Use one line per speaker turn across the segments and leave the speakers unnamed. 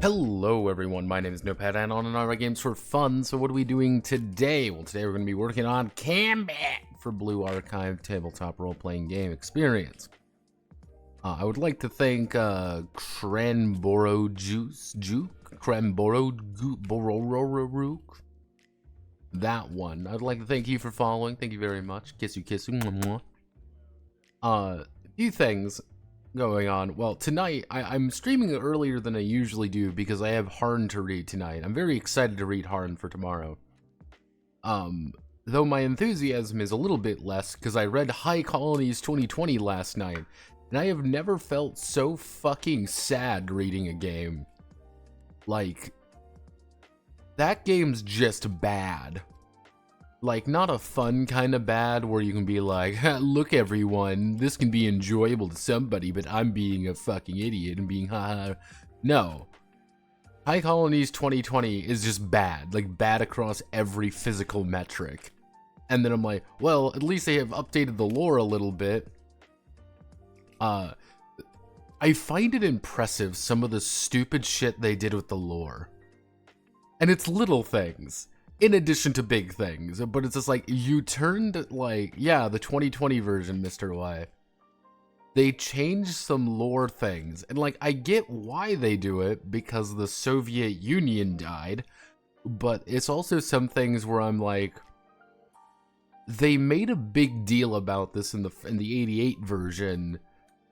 Hello everyone, my name is Notepad and on Gacha Games for fun. So what are we doing today? Well, today we're going to be working on Combat for Blue Archive tabletop role-playing game experience. I would like to thank Cranboro that one. I'd like to thank you for following. Thank you very much. Kiss you. A few things going on. Well, tonight I'm streaming earlier than I usually do because I have Harn to read tonight. I'm very excited to read Harn for tomorrow. Though my enthusiasm is a little bit less because I read High Colonies 2020 last night, and I have never felt so fucking sad reading a game. Like, that game's just bad. Like, not a fun kind of bad where you can be like, look everyone, this can be enjoyable to somebody, but I'm being a fucking idiot and being haha. No. High Colonies 2020 is just bad. Like, bad across every physical metric. And then I'm like, well, at least they have updated the lore a little bit. I find it impressive, some of the stupid shit they did with the lore. And it's little things. In addition to big things, but it's just like, you turned, like, yeah, the 2020 version, Mr. Y. They changed some lore things, and, like, I get why they do it, because the Soviet Union died, but it's also some things where I'm like, they made a big deal about this in the 88 version,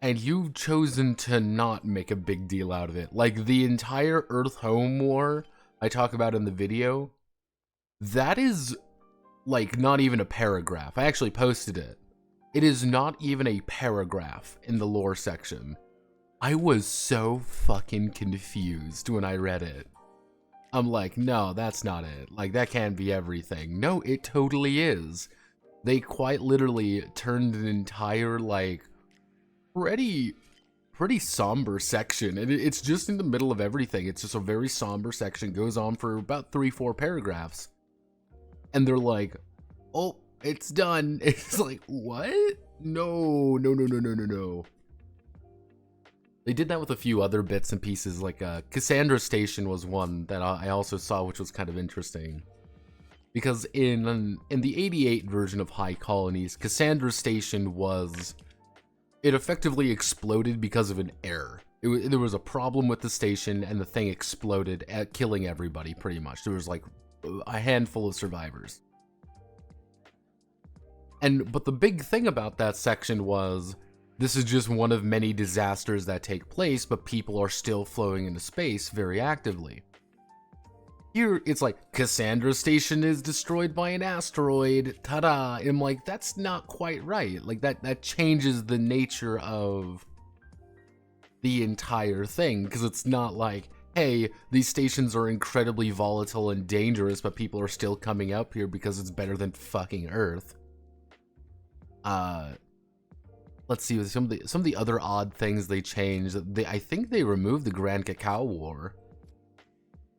and you've chosen to not make a big deal out of it. Like, the entire Earth Home War I talk about in the video, that is, like, not even a paragraph. I actually posted it. It is not even a paragraph in the lore section. I was so fucking confused when I read it. I'm like, no, that's not it. Like, that can't be everything. No, it totally is. They quite literally turned an entire, like, pretty somber section. And it's just in the middle of everything. It's just a very somber section. Goes on for about 3-4 paragraphs. And they're like, oh, it's done. It's like, what? No. They did that with a few other bits and pieces, like Cassandra Station was one that I also saw, which was kind of interesting. Because in the 88 version of High Colonies, Cassandra Station it effectively exploded because of an error. There was a problem with the station, and the thing exploded, killing everybody, pretty much. There was, like, a handful of survivors. But the big thing about that section was, this is just one of many disasters that take place, but people are still flowing into space very actively. Here, it's like, Cassandra Station is destroyed by an asteroid, ta-da! And I'm like, that's not quite right. Like, that changes the nature of the entire thing, because it's not like, hey, these stations are incredibly volatile and dangerous, but people are still coming up here because it's better than fucking Earth. Let's see, some of the other odd things they changed. I think they removed the Grand Cacao War.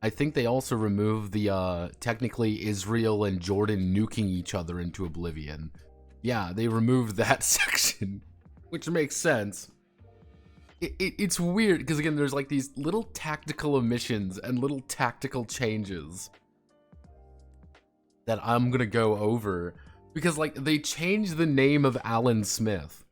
I think they also removed the, technically Israel and Jordan nuking each other into oblivion. Yeah, they removed that section, which makes sense. It's weird, because again, there's like these little tactical omissions and little tactical changes that I'm gonna go over, because like, they changed the name of Alan Smith.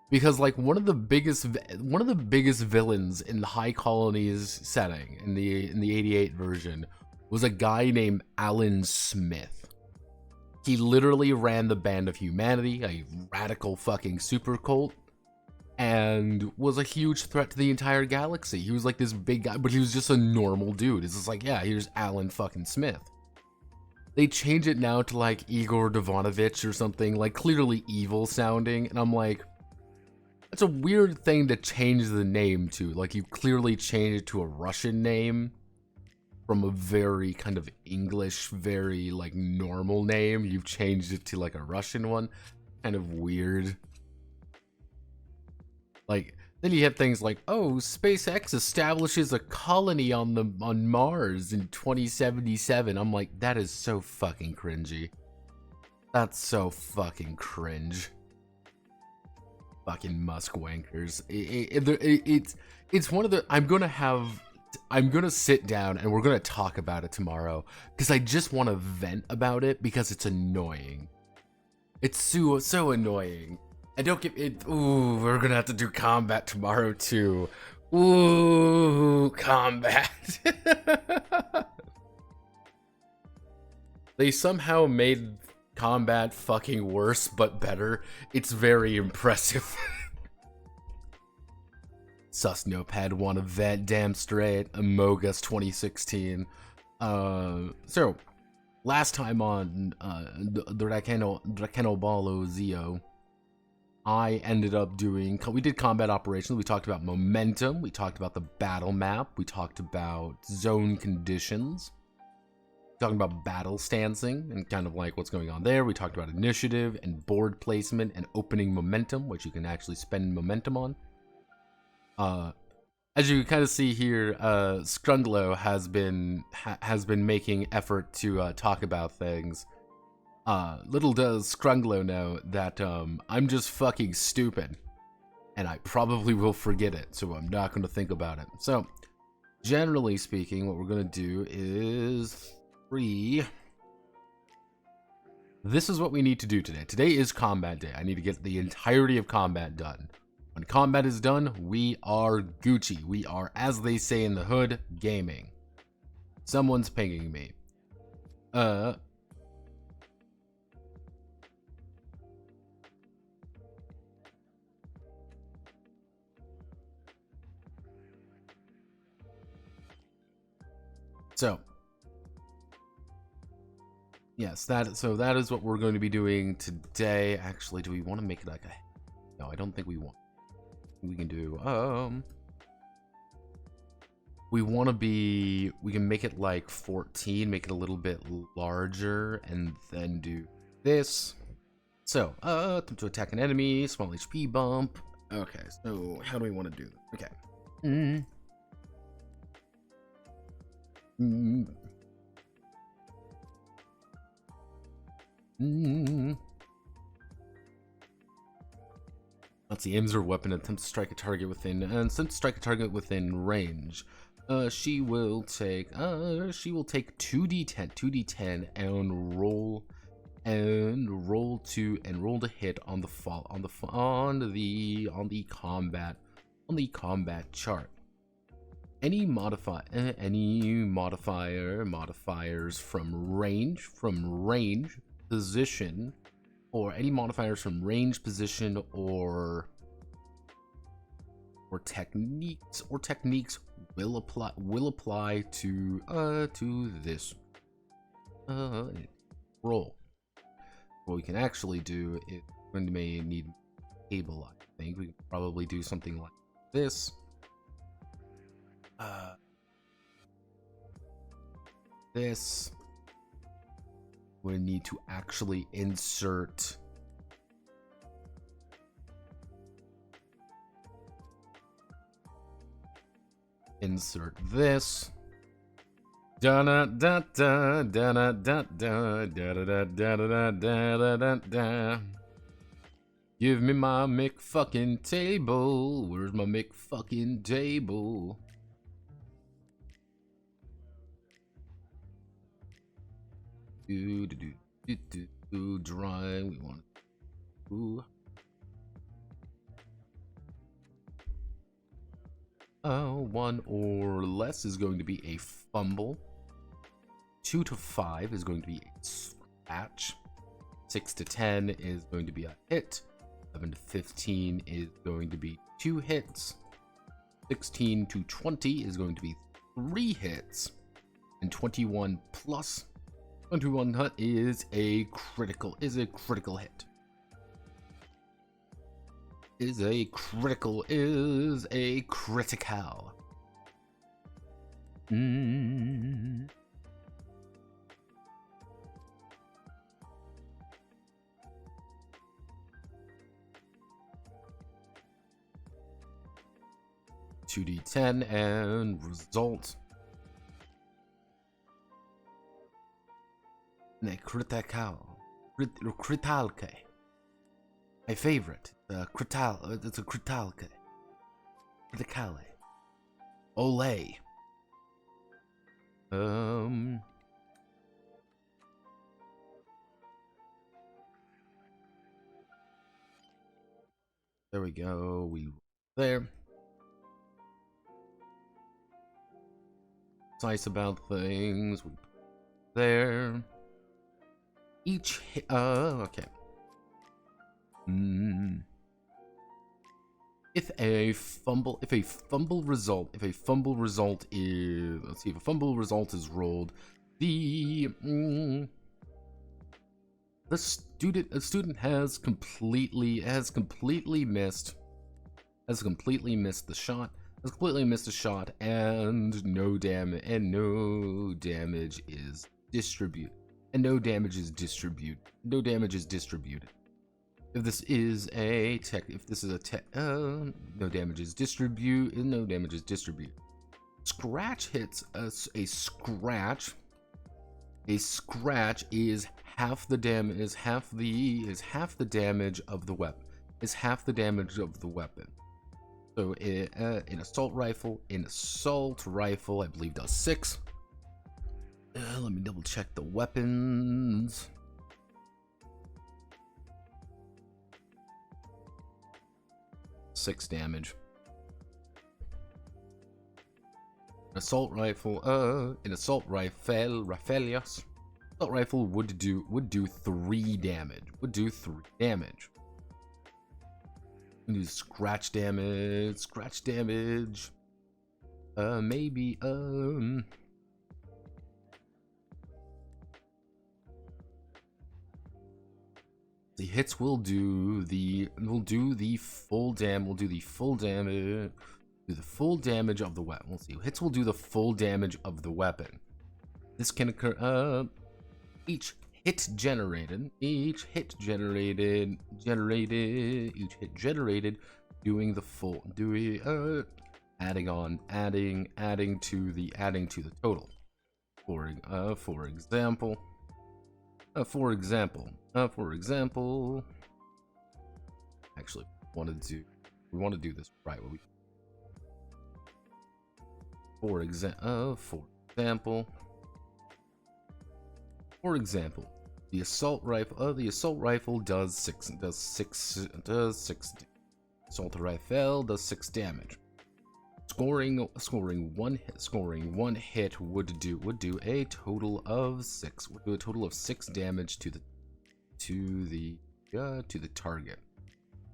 Because like one of the biggest villains in the High Colonies setting in the 88 version was a guy named Alan Smith. He literally ran the Band of Humanity, a radical fucking super cult, and was a huge threat to the entire galaxy. He was like this big guy, but he was just a normal dude. It's just like, yeah, here's Alan fucking Smith. They change it now to like Igor Dovanovich or something, like clearly evil sounding, and I'm like, that's a weird thing to change the name to. Like, you clearly changed it to a Russian name from a very kind of English, very like normal name. You've changed it to like a Russian one. Kind of weird. Like, then you have things like, oh, SpaceX establishes a colony on Mars in 2077. I'm like, that is so fucking cringy. That's so fucking cringe. Fucking Musk wankers. It's one of the, I'm gonna sit down and we're gonna talk about it tomorrow, because I just want to vent about it, because it's annoying. It's so annoying. I don't get it. Ooh, we're gonna have to do combat tomorrow too. Ooh, combat. They somehow made combat fucking worse but better. It's very impressive. Sus Nopad want to vent, damn straight. Amogus 2016. So last time on Drakeno Ballo Zio, I ended up doing, we did combat operations, we talked about momentum, we talked about the battle map, we talked about zone conditions, talking about battle stancing and kind of like what's going on there. We talked about initiative and board placement and opening momentum, which you can actually spend momentum on. As you can kind of see here, Scrunglow has been making effort to talk about things. Little does Scrunglow know that I'm just fucking stupid, and I probably will forget it, so I'm not going to think about it. So, generally speaking, what we're going to do is this is what we need to do today. Today is combat day. I need to get the entirety of combat done. When combat is done, we are Gucci. We are, as they say in the hood, gaming. Someone's pinging me. So, yes, that is what we're going to be doing today. Actually, do we want to make it like a... No, I don't think we want. We can do, we want to be, we can make it like 14, make it a little bit larger, and then do this. So, attempt to attack an enemy, small HP bump. Okay, so how do we want to do this? Okay. Let's see, aims her weapon, attempt to strike a target within, range. She will take 2d10 and roll to hit on the combat chart. Any modifiers from range, position, or any modifiers from range, position, or techniques will apply to this roll. What we can actually do is we may need table. I think we can probably do something like this. This we need to actually insert this. Da da da da da da da da da da da da da da. Give me my McFucking table. Where's my McFucking table? Dry. We want to. One or less is going to be a fumble. 2 to 5 is going to be a scratch. 6 to 10 is going to be a hit. 11 to 15 is going to be 2 hits. 16 to 20 is going to be 3 hits. And 21 plus 21 is a critical hit. Is a critical. 2d10 and result. Critalke. My favorite. It's a critalke. Criticale. Olay. There we go. There. Nice about things. There. Each hit. Okay. If a fumble result is, let's see, if a fumble result is rolled, the student has completely missed the shot. And no damage is distributed. No damage is distributed. If this is a no damage is distributed. Scratch hits us. A scratch is half the damage of the weapon. So an assault rifle, I believe does 6. Let me double check the weapons. Six damage. Assault rifle, assault rifle would do 3 damage. Do scratch damage. Maybe the hits will do the full damage of the weapon. We'll see. Hits will do the full damage of the weapon. This can occur each hit generated doing the full adding to the total. For example, actually we want to do this right. For example, the assault rifle does 6 assault rifle does 6 damage. Scoring one hit would do a total of 6 damage to the to the target,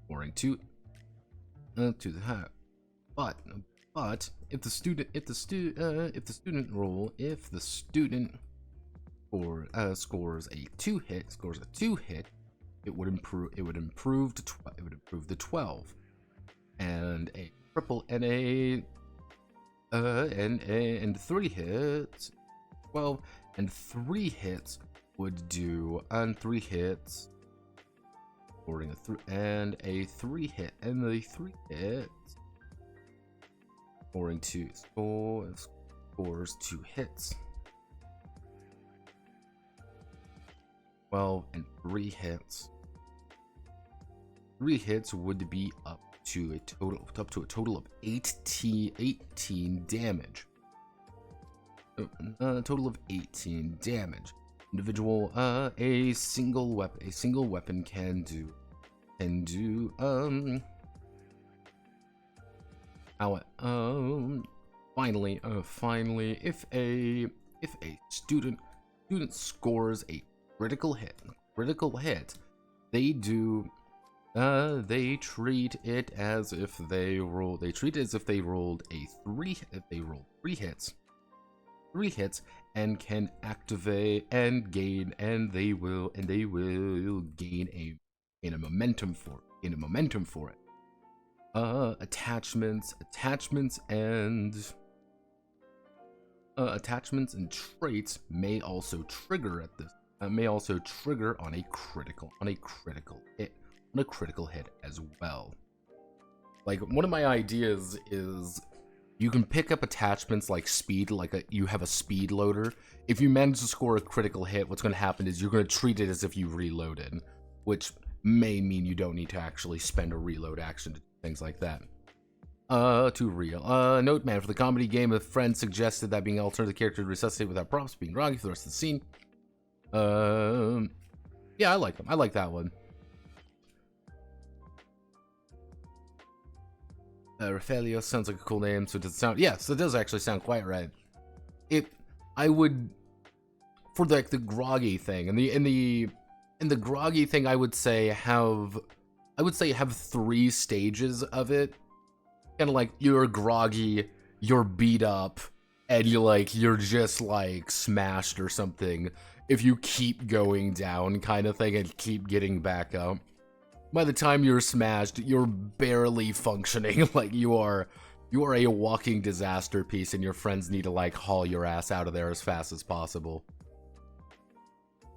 scoring 2 to the hat. But if the student scores a 2 hit, it would improve to 12, and a triple and 3 hits, 12, and 3 hits would do, and 3 hits, scoring a 3 hit, and the 3 hits scoring 2 scores 2 hits. 12 and 3 hits. 3 hits would be up to a total of 18 damage. A total of 18 damage. Individual, a single weapon can do finally, if a student scores a critical hit, they treat it as if they rolled a 3 hits and can activate and gain, and they will gain a momentum for it. Attachments and traits may also trigger on a critical hit as well. Like, one of my ideas is you can pick up attachments like speed, you have a speed loader. If you manage to score a critical hit, what's going to happen is you're going to treat it as if you reloaded, which may mean you don't need to actually spend a reload action to do things like that. Too real. Note, man, for the comedy game, a friend suggested that being able to turn the character to resuscitate without prompts being groggy for the rest of the scene. Yeah, I like them. I like that one. Raphaelio sounds like a cool name, so it does sound. Yes, it does actually sound quite right. I would, for the groggy thing, and the groggy thing, I would say have 3 stages of it. Kind of like, you're groggy, you're beat up, and you're just smashed or something. If you keep going down, kind of thing, and keep getting back up, by the time you're smashed, you're barely functioning. You are a walking disaster piece, and your friends need to haul your ass out of there as fast as possible.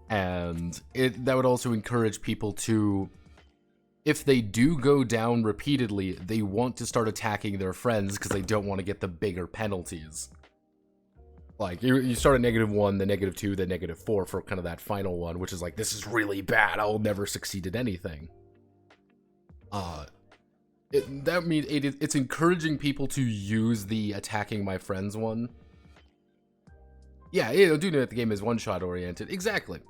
And that would also encourage people to, if they do go down repeatedly, they want to start attacking their friends because they don't want to get the bigger penalties. You start at -1, then -2, then -4 for kind of that final one, which is this is really bad, I'll never succeed at anything. That means it's encouraging people to use the attacking my friends one. Yeah, do know that the game is one-shot oriented. Exactly.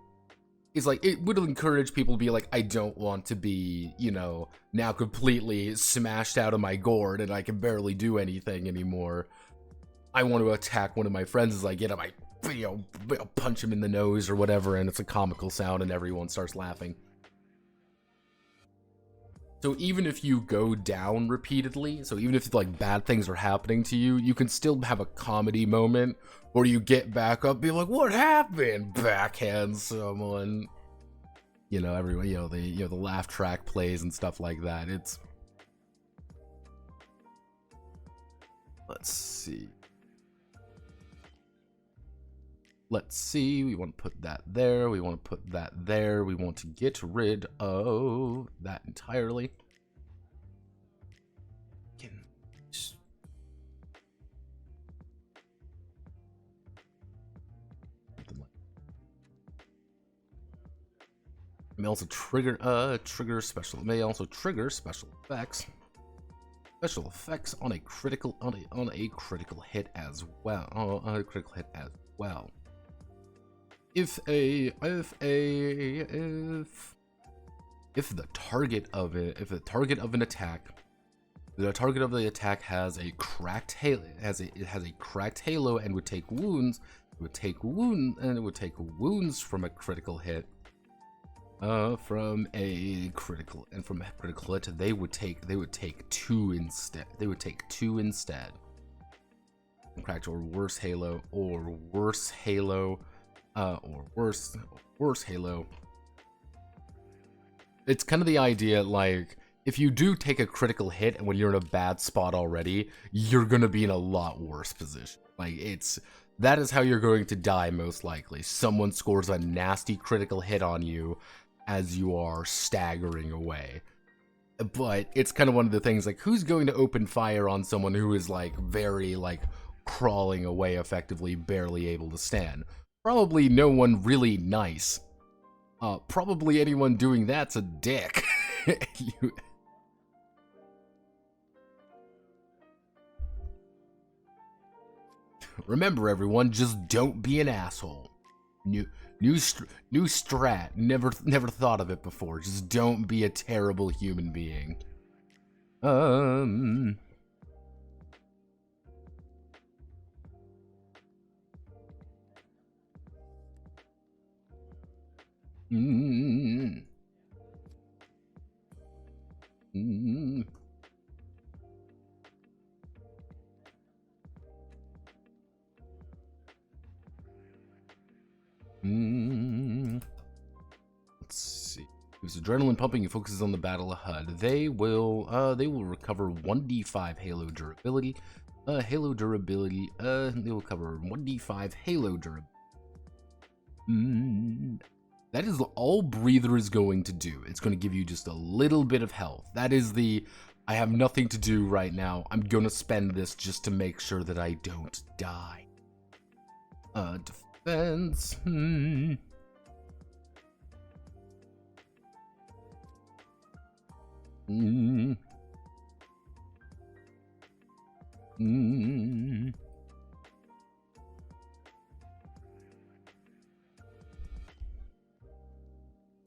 It's it would encourage people to be I don't want to be, now completely smashed out of my gourd and I can barely do anything anymore. I want to attack one of my friends as I get him. I punch him in the nose or whatever, and it's a comical sound and everyone starts laughing. So even if you go down repeatedly, so even if bad things are happening to you, you can still have a comedy moment where you get back up, be like, "What happened?" Backhand someone. Everyone, the laugh track plays and stuff like that. Let's see. We want to put that there. We want to put that there. We want to get rid of that entirely. May also trigger special. May also trigger special effects. Special effects on a critical hit as well. On a critical hit as well. If the target of the attack has a cracked halo and would take wounds, from a critical hit. From a critical, and from a critical hit, they would take 2 instead. They would take 2 instead. Cracked or worse Halo, or worse Halo, or worse Halo. It's kind of the idea, like, if you do take a critical hit and when you're in a bad spot already, you're gonna be in a lot worse position. Like, that is how you're going to die most likely. Someone scores a nasty critical hit on you as you are staggering away. But it's kind of one of the things, like, who's going to open fire on someone who is, like, very, like, crawling away effectively, barely able to stand? Probably no one really nice. Probably anyone doing that's a dick. Remember, everyone, just don't be an asshole. New strat. Never thought of it before. Just don't be a terrible human being. Let's see. It's adrenaline pumping and focuses on the battle ahead. They will recover 1d5 Halo durability. Halo durability. They will cover 1d5 Halo durability. That is all Breather is going to do. It's going to give you just a little bit of health. That is I have nothing to do right now. I'm going to spend this just to make sure that I don't die. Defense.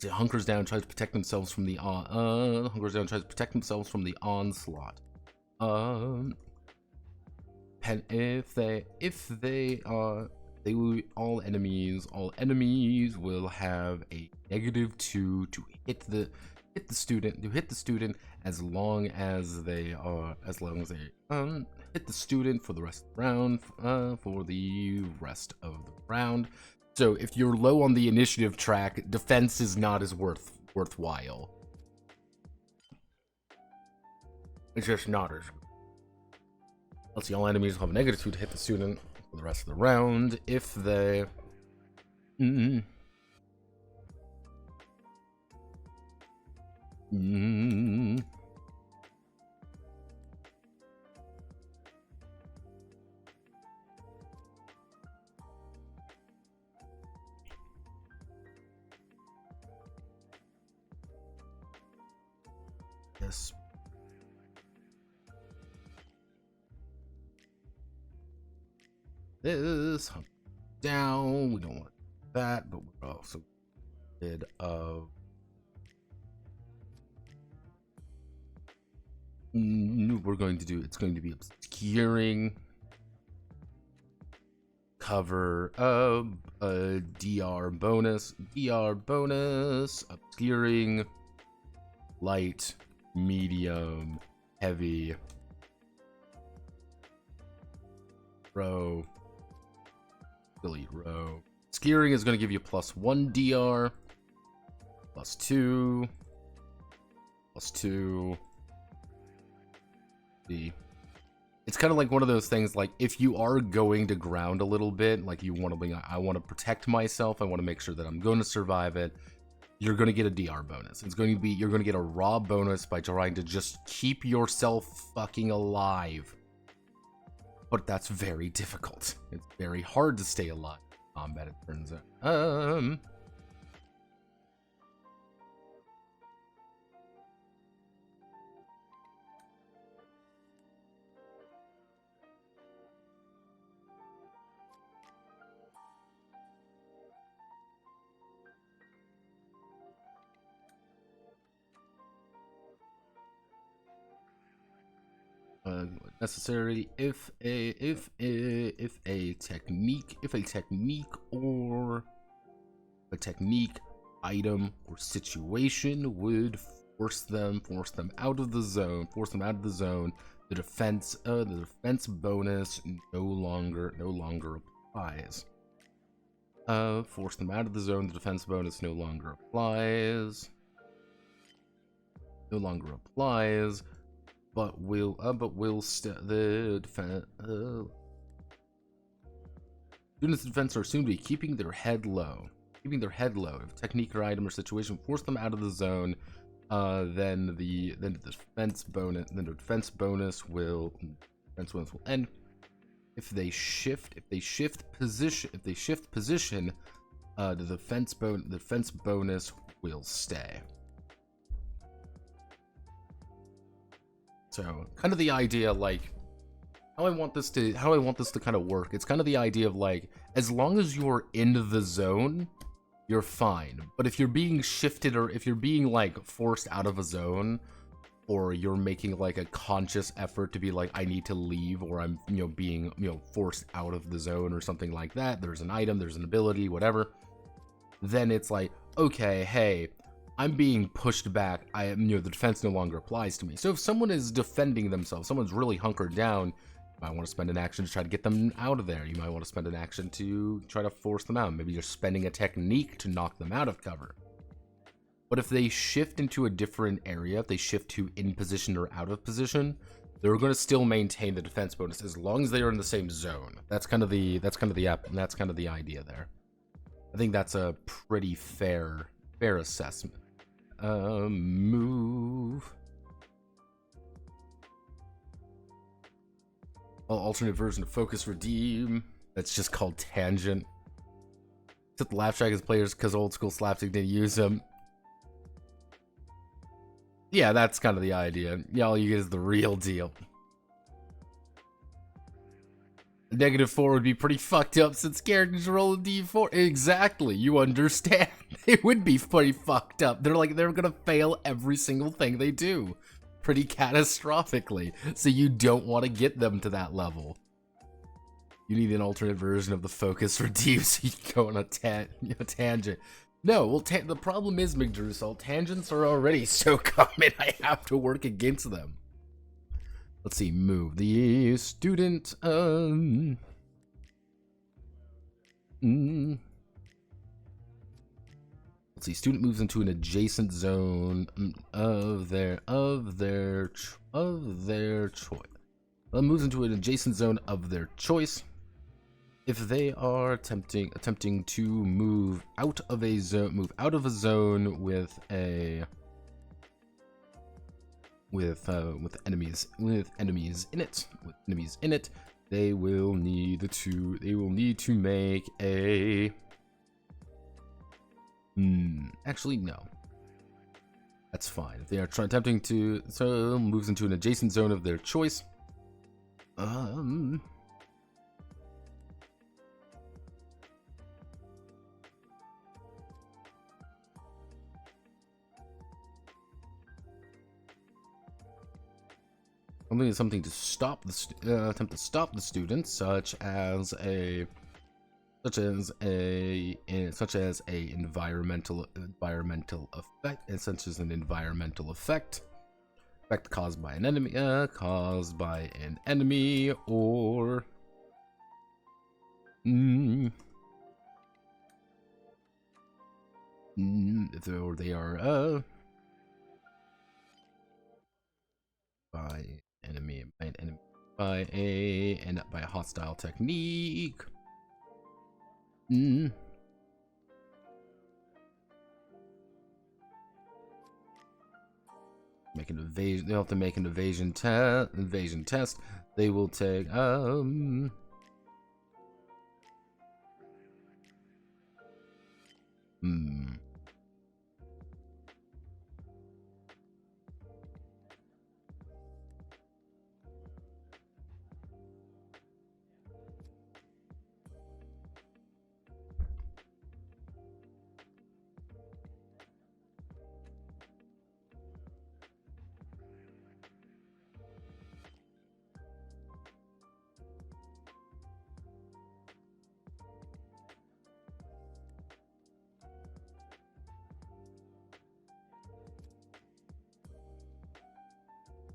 It hunkers down, tries to protect themselves from the hunkers down, tries to protect themselves from the onslaught. All enemies will have a -2 to hit the student as long as they hit the student for the rest of the round. So if you're low on the initiative track, defense is not as worthwhile. It's just not as good. Let's see, all enemies will have a -2 to hit the student for the rest of the round. If they... Yes. This down. We don't want that, but we're also rid of. We're going to do. It's going to be obscuring. Cover a DR bonus. Obscuring. Light. Medium, heavy, row, delete row. Obscuring is going to give you +1 DR, +2, +2. It's kind of like one of those things, like, if you are going to ground a little bit, like you want to be, I want to protect myself, I want to make sure that I'm going to survive it, you're going to get a DR bonus. It's going to be, you're going to get a raw bonus by trying to just keep yourself fucking alive. But that's very difficult. It's very hard to stay alive in combat, it turns out. Necessary if a technique item or situation would force them out of the zone. The defense bonus no longer applies. Force them out of the zone. The defense bonus no longer applies. But will the defense. Students' defense are assumed to be keeping their head low. If technique or item or situation force them out of the zone, then the defense bonus will end. If they shift position, the defense bonus will stay. So kind of the idea, like, how I want this to kind of work. It's kind of the idea of, like, as long as you're in the zone, you're fine. But if you're being shifted, or if you're being, like, forced out of a zone, or you're making, like, a conscious effort to be like, I need to leave, or I'm, being, forced out of the zone or something like that, there's an item, there's an ability, whatever, then it's like, okay, hey, I'm being pushed back, the defense no longer applies to me. So if someone is defending themselves, someone's really hunkered down, you might want to spend an action to try to get them out of there. You might want to spend an action to try to force them out. Maybe you're spending a technique to knock them out of cover. But if they shift into a different area, if they shift to in position or out of position, they're going to still maintain the defense bonus as long as they are in the same zone. That's kind of the idea there. I think that's a pretty fair assessment. Move. Alternate version of focus redeem. That's just called tangent. Except the laugh track is players because old school slapstick didn't use them. Yeah, that's kind of the idea. Yeah, all you get is the real deal. -4 would be pretty fucked up since characters roll a d4. Exactly, you understand. It would be pretty fucked up. They're gonna fail every single thing they do. Pretty catastrophically. So you don't want to get them to that level. You need an alternate version of the focus redeem so you can go on a tangent. No, well, the problem is, McDrusel, tangents are already so common, I have to work against them. Let's see, move. The student, Let's see, student moves into an adjacent zone of their choice. Moves into an adjacent zone of their choice. If they are attempting to move out of a zone, with enemies in it, they will need to make a actually no. That's fine. If they are attempting to moves into an adjacent zone of their choice. Something to stop attempt to stop the student, such as a environmental effect, caused by an enemy, or they are by a hostile technique. Make an evasion. They'll have to make an evasion test. They will take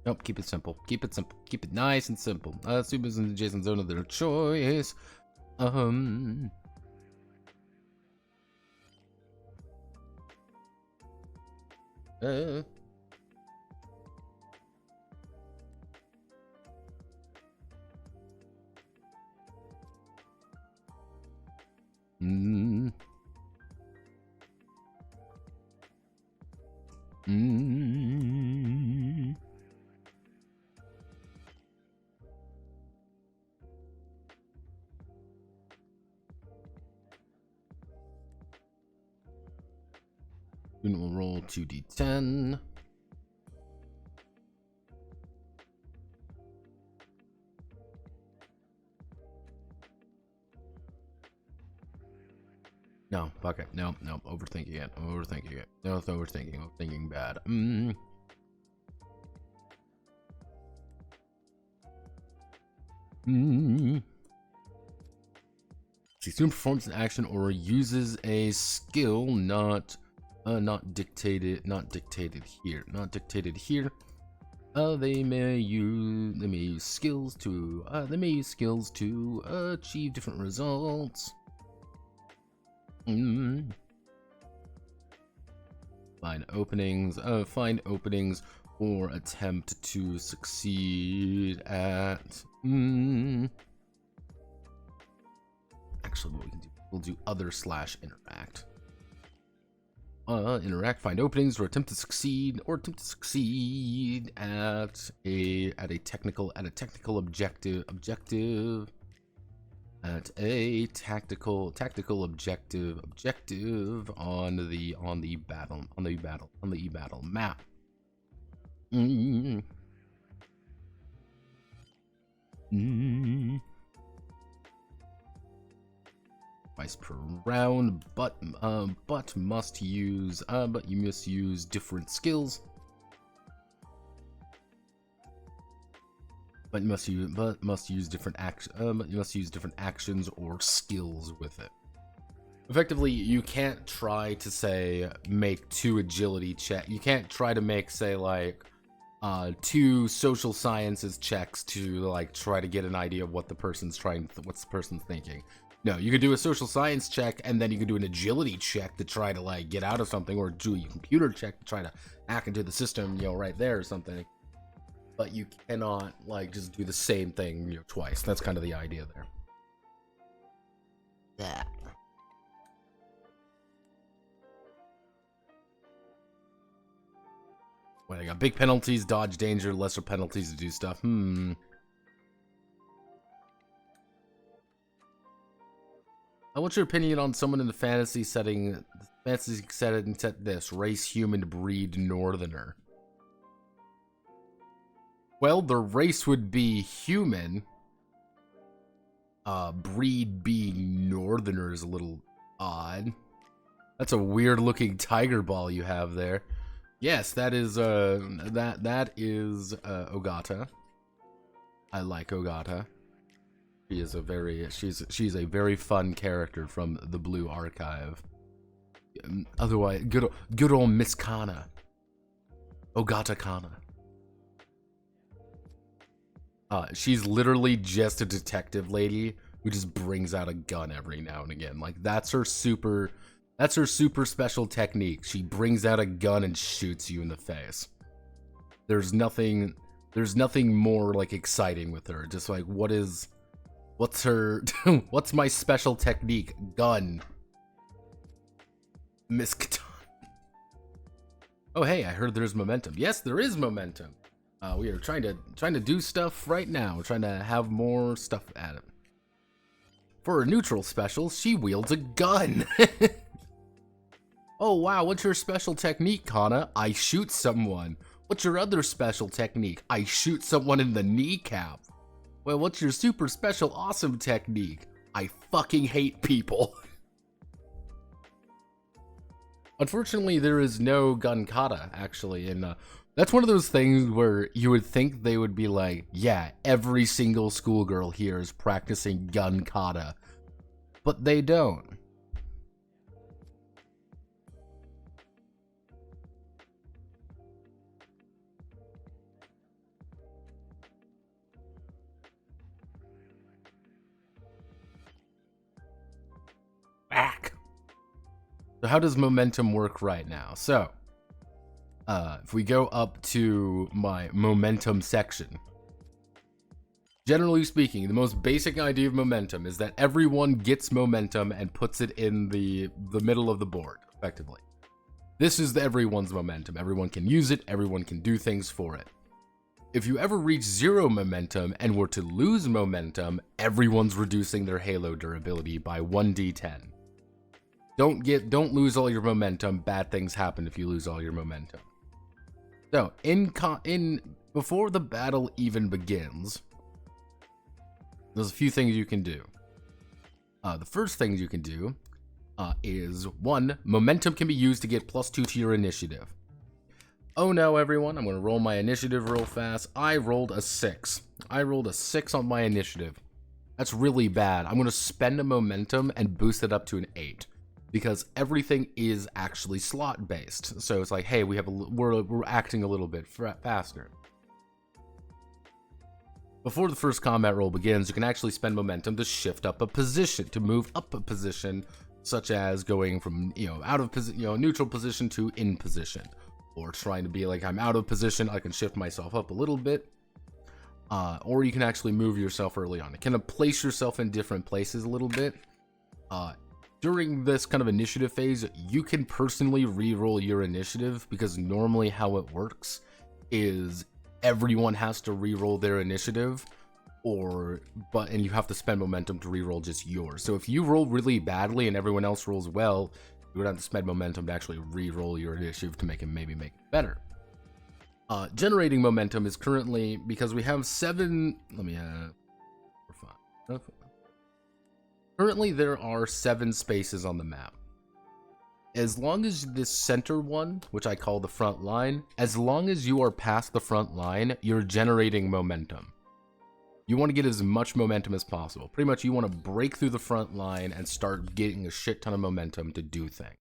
Nope, keep it simple. Keep it simple. Keep it nice and simple. Supers in the adjacent zone of their choice. We'll roll 2d10. No, fuck it. No, overthinking it. I'm overthinking it. No, it's overthinking. Overthinking bad. She soon performs an action or uses a skill not dictated here. Not dictated here. They may use skills to achieve different results. Find openings or attempt to succeed at. Actually, what we can do, we'll do other/interact. Interact, find openings, or attempt to succeed at a tactical objective on the battle map. Twice per round, but you must use different skills. But you must use different actions or skills with it. Effectively, you can't try to say make 2 agility check. You can't try to make, say, like 2 social sciences checks to like try to get an idea of what the person's thinking. No, you can do a social science check and then you can do an agility check to try to like get out of something, or do a computer check to try to hack into the system, right there or something. But you cannot like just do the same thing twice. That's kind of the idea there. Yeah. Wait, I got big penalties, dodge danger, lesser penalties to do stuff. What's your opinion on someone in the fantasy setting? Set this race, human, breed, northerner. Well, the race would be human. Breed being northerner is a little odd. That's a weird looking tiger ball you have there. Yes, that is Ogata. I like Ogata. She's a very fun character from the Blue Archive. Otherwise, good old Miss Kanna. Ogata Kanna. She's literally just a detective lady who just brings out a gun every now and again. Like that's her super special technique. She brings out a gun and shoots you in the face. There's nothing more like exciting with her. Just like what's my special technique? Gun. Miss Katana. Oh hey, I heard there's momentum. Yes, there is momentum. We are trying to do stuff right now. We're trying to have more stuff at it. For her neutral special, she wields a gun. Oh wow, what's your special technique, Kanna? I shoot someone. What's your other special technique? I shoot someone in the kneecap. Well, what's your super special awesome technique? I fucking hate people. Unfortunately, there is no gun kata, actually, and that's one of those things where you would think they would be like, yeah, every single schoolgirl here is practicing gun kata, but they don't. So how does momentum work right now? So, if we go up to my momentum section, generally speaking, the most basic idea of momentum is that everyone gets momentum and puts it in the middle of the board, effectively. This is everyone's momentum. Everyone can use it. Everyone can do things for it. If you ever reach 0 momentum and were to lose momentum, everyone's reducing their Halo durability by 1d10. Don't lose all your momentum. Bad things happen if you lose all your momentum. So, before the battle even begins, there's a few things you can do. The first things you can do is 1, momentum can be used to get +2 to your initiative. Oh no, everyone, I'm going to roll my initiative real fast. I rolled a 6. I rolled a 6 on my initiative. That's really bad. I'm going to spend a momentum and boost it up to an 8. Because everything is actually slot based, so it's like, hey, we're acting a little bit faster. Before the first combat roll begins, you can actually spend momentum to shift up a position, to move up a position, such as going from out of neutral position to in position, or trying to be like, I'm out of position, I can shift myself up a little bit, or you can actually move yourself early on. It can place yourself in different places a little bit. During this kind of initiative phase, you can personally re-roll your initiative, because normally how it works is everyone has to re-roll their initiative, and you have to spend momentum to re-roll just yours. So if you roll really badly and everyone else rolls well, you would have to spend momentum to actually re-roll your initiative to make it better. Generating momentum is currently, because we have 7. Currently, there are 7 spaces on the map. As long as this center one, which I call the front line, as long as you are past the front line, you're generating momentum. You want to get as much momentum as possible. Pretty much, you want to break through the front line and start getting a shit ton of momentum to do things.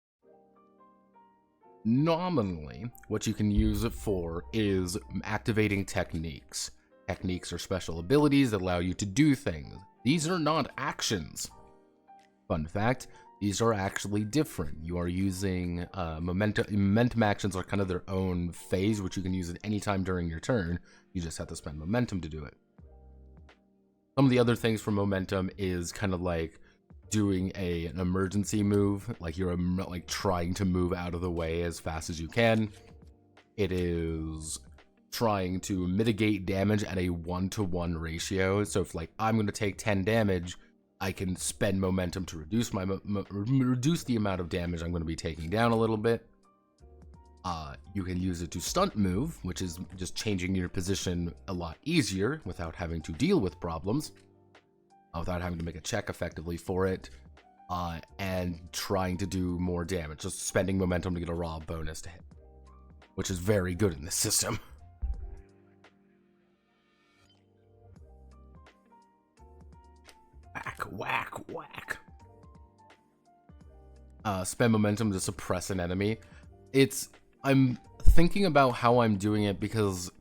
Nominally, what you can use it for is activating techniques. Techniques are special abilities that allow you to do things. These are not actions. Fun fact, these are actually different. You are using momentum actions are kind of their own phase, which you can use at any time during your turn. You just have to spend momentum to do it. Some of the other things for momentum is kind of like doing an emergency move, like you're like trying to move out of the way as fast as you can. It is trying to mitigate damage at a 1-to-1 ratio. So if like I'm going to take 10 damage, I can spend momentum to reduce reduce the amount of damage I'm going to be taking down a little bit. You can use it to stunt move, which is just changing your position a lot easier without having to deal with problems, without having to make a check effectively for it, and trying to do more damage, just spending momentum to get a raw bonus to hit, which is very good in this system. Whack, whack, whack. Spend momentum to suppress an enemy. I'm thinking about how I'm doing it, because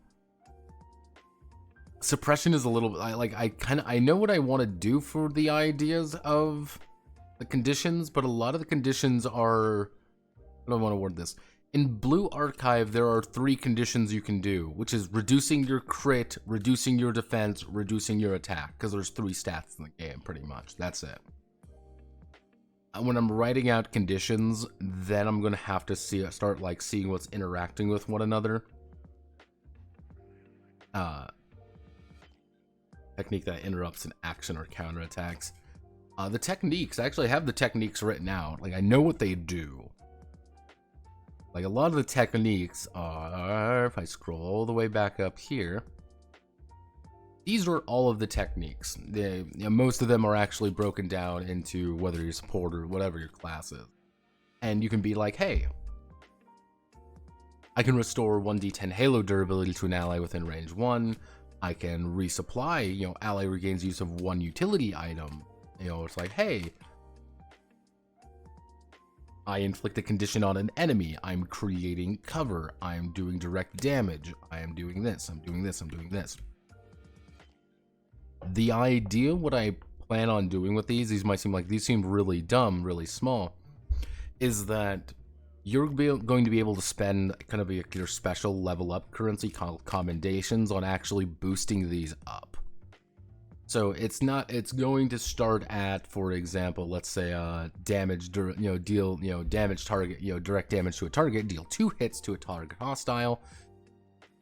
suppression is a little bit I know what I want to do for the ideas of the conditions, but a lot of the conditions are, I don't want to word this. In Blue Archive, there are 3 conditions you can do, which is reducing your crit, reducing your defense, reducing your attack, because there's 3 stats in the game, pretty much. That's it. When I'm writing out conditions, then I'm going to have to start like seeing what's interacting with one another. Technique that interrupts an action or counterattacks. The techniques, I actually have the techniques written out. Like, I know what they do. Like, a lot of the techniques are, if I scroll all the way back up here, these are all of the techniques. Most of them are actually broken down into whether you're support or whatever your class is. And you can be like, hey, I can restore 1d10 Halo durability to an ally within range 1. I can resupply, ally regains use of 1 utility item. It's like, hey, I inflict a condition on an enemy. I'm creating cover. I'm doing direct damage. I am doing this. I'm doing this. I'm doing this. The idea, what I plan on doing with these might seem like these seem really dumb, really small, is that you're going to be able to spend kind of your special level up currency called commendations on actually boosting these up. So it's going to start at, for example, let's say damage, deal, damage target, direct damage to a target, deal 2 hits to a target hostile.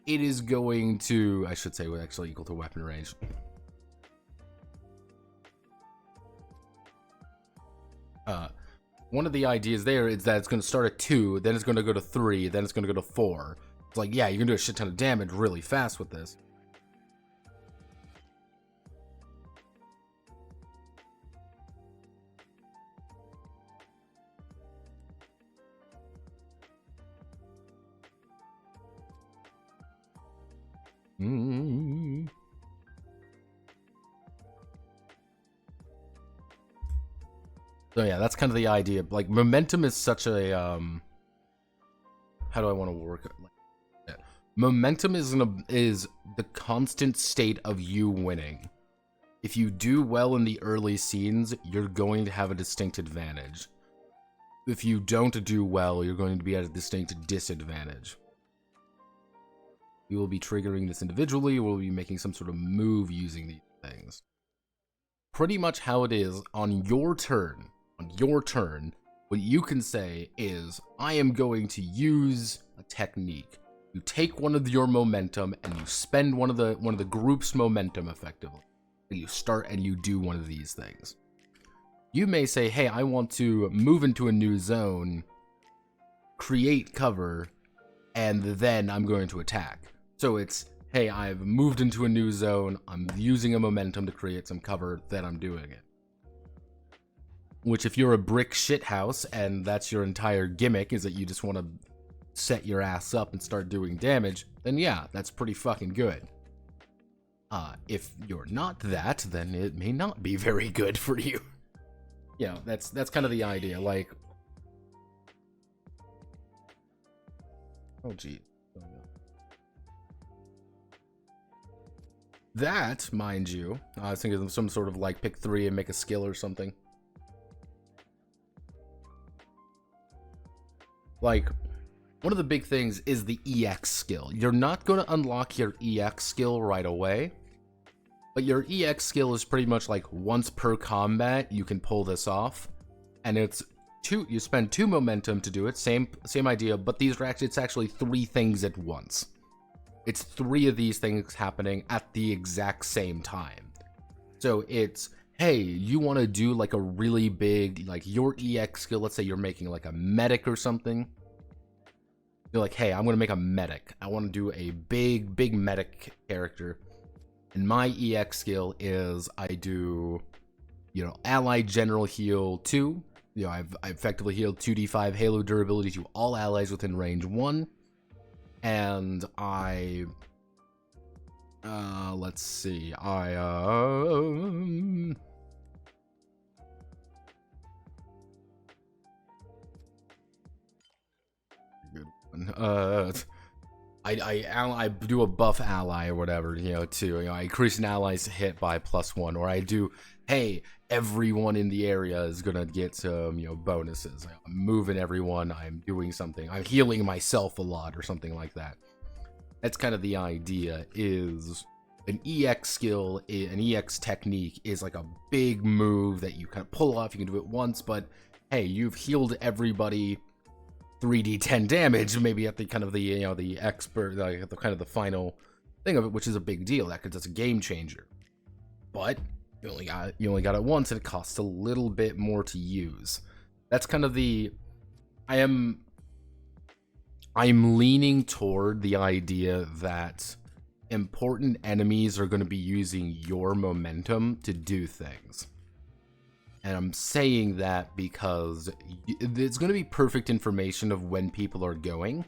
It is going to, I should say, actually equal to weapon range. One of the ideas there is that it's going to start at 2, then it's going to go to 3, then it's going to go to 4. It's like, yeah, you can do a shit ton of damage really fast with this. So yeah, that's kind of the idea. Like, momentum is such a how do I want to work it? Momentum is the constant state of you winning. If you do well in the early scenes, you're going to have a distinct advantage. If you don't do well, you're going to be at a distinct disadvantage. You will be triggering this individually, or will be making some sort of move using these things. Pretty much how it is on your turn. On your turn, what you can say is, I am going to use a technique. You take one of your momentum and you spend one of the group's momentum effectively. And you start and you do one of these things. You may say, hey, I want to move into a new zone, create cover, and then I'm going to attack. So it's, hey, I've moved into a new zone, I'm using a momentum to create some cover, then I'm doing it. Which, if you're a brick shithouse and that's your entire gimmick, is that you just want to set your ass up and start doing damage, then yeah, that's pretty fucking good. If you're not that, then it may not be very good for you. Yeah, that's kind of the idea. Like, oh gee, that, mind you, I was thinking of some sort of like pick 3 and make a skill or something. Like, one of the big things is the EX skill. You're not going to unlock your EX skill right away, but your EX skill is pretty much like once per combat you can pull this off, and it's you spend 2 momentum to do it. Same idea, but it's actually 3 things at once. It's 3 of these things happening at the exact same time. So it's, hey, you want to do like a really big, like your EX skill, let's say you're making like a medic or something. You're like, hey, I'm going to make a medic. I want to do a big medic character. And my EX skill is I do, ally general heal 2. I effectively healed 2d5 Halo durability to all allies within range 1. And I, let's see, I do a buff ally or whatever, too. I increase an ally's hit by +1, or I do, hey, everyone in the area is gonna get some, bonuses. I'm moving everyone, I'm doing something, I'm healing myself a lot, or something like that. That's kind of the idea, is an EX skill, an EX technique is like a big move that you kind of pull off. You can do it once, but hey, you've healed everybody 3d10 damage, maybe at the kind of the the expert, like the kind of the final thing of it, which is a big deal. That's a game changer. But you only got it once, and it costs a little bit more to use. That's kind of the I'm leaning toward the idea that important enemies are going to be using your momentum to do things. And I'm saying that because it's going to be perfect information of when people are going.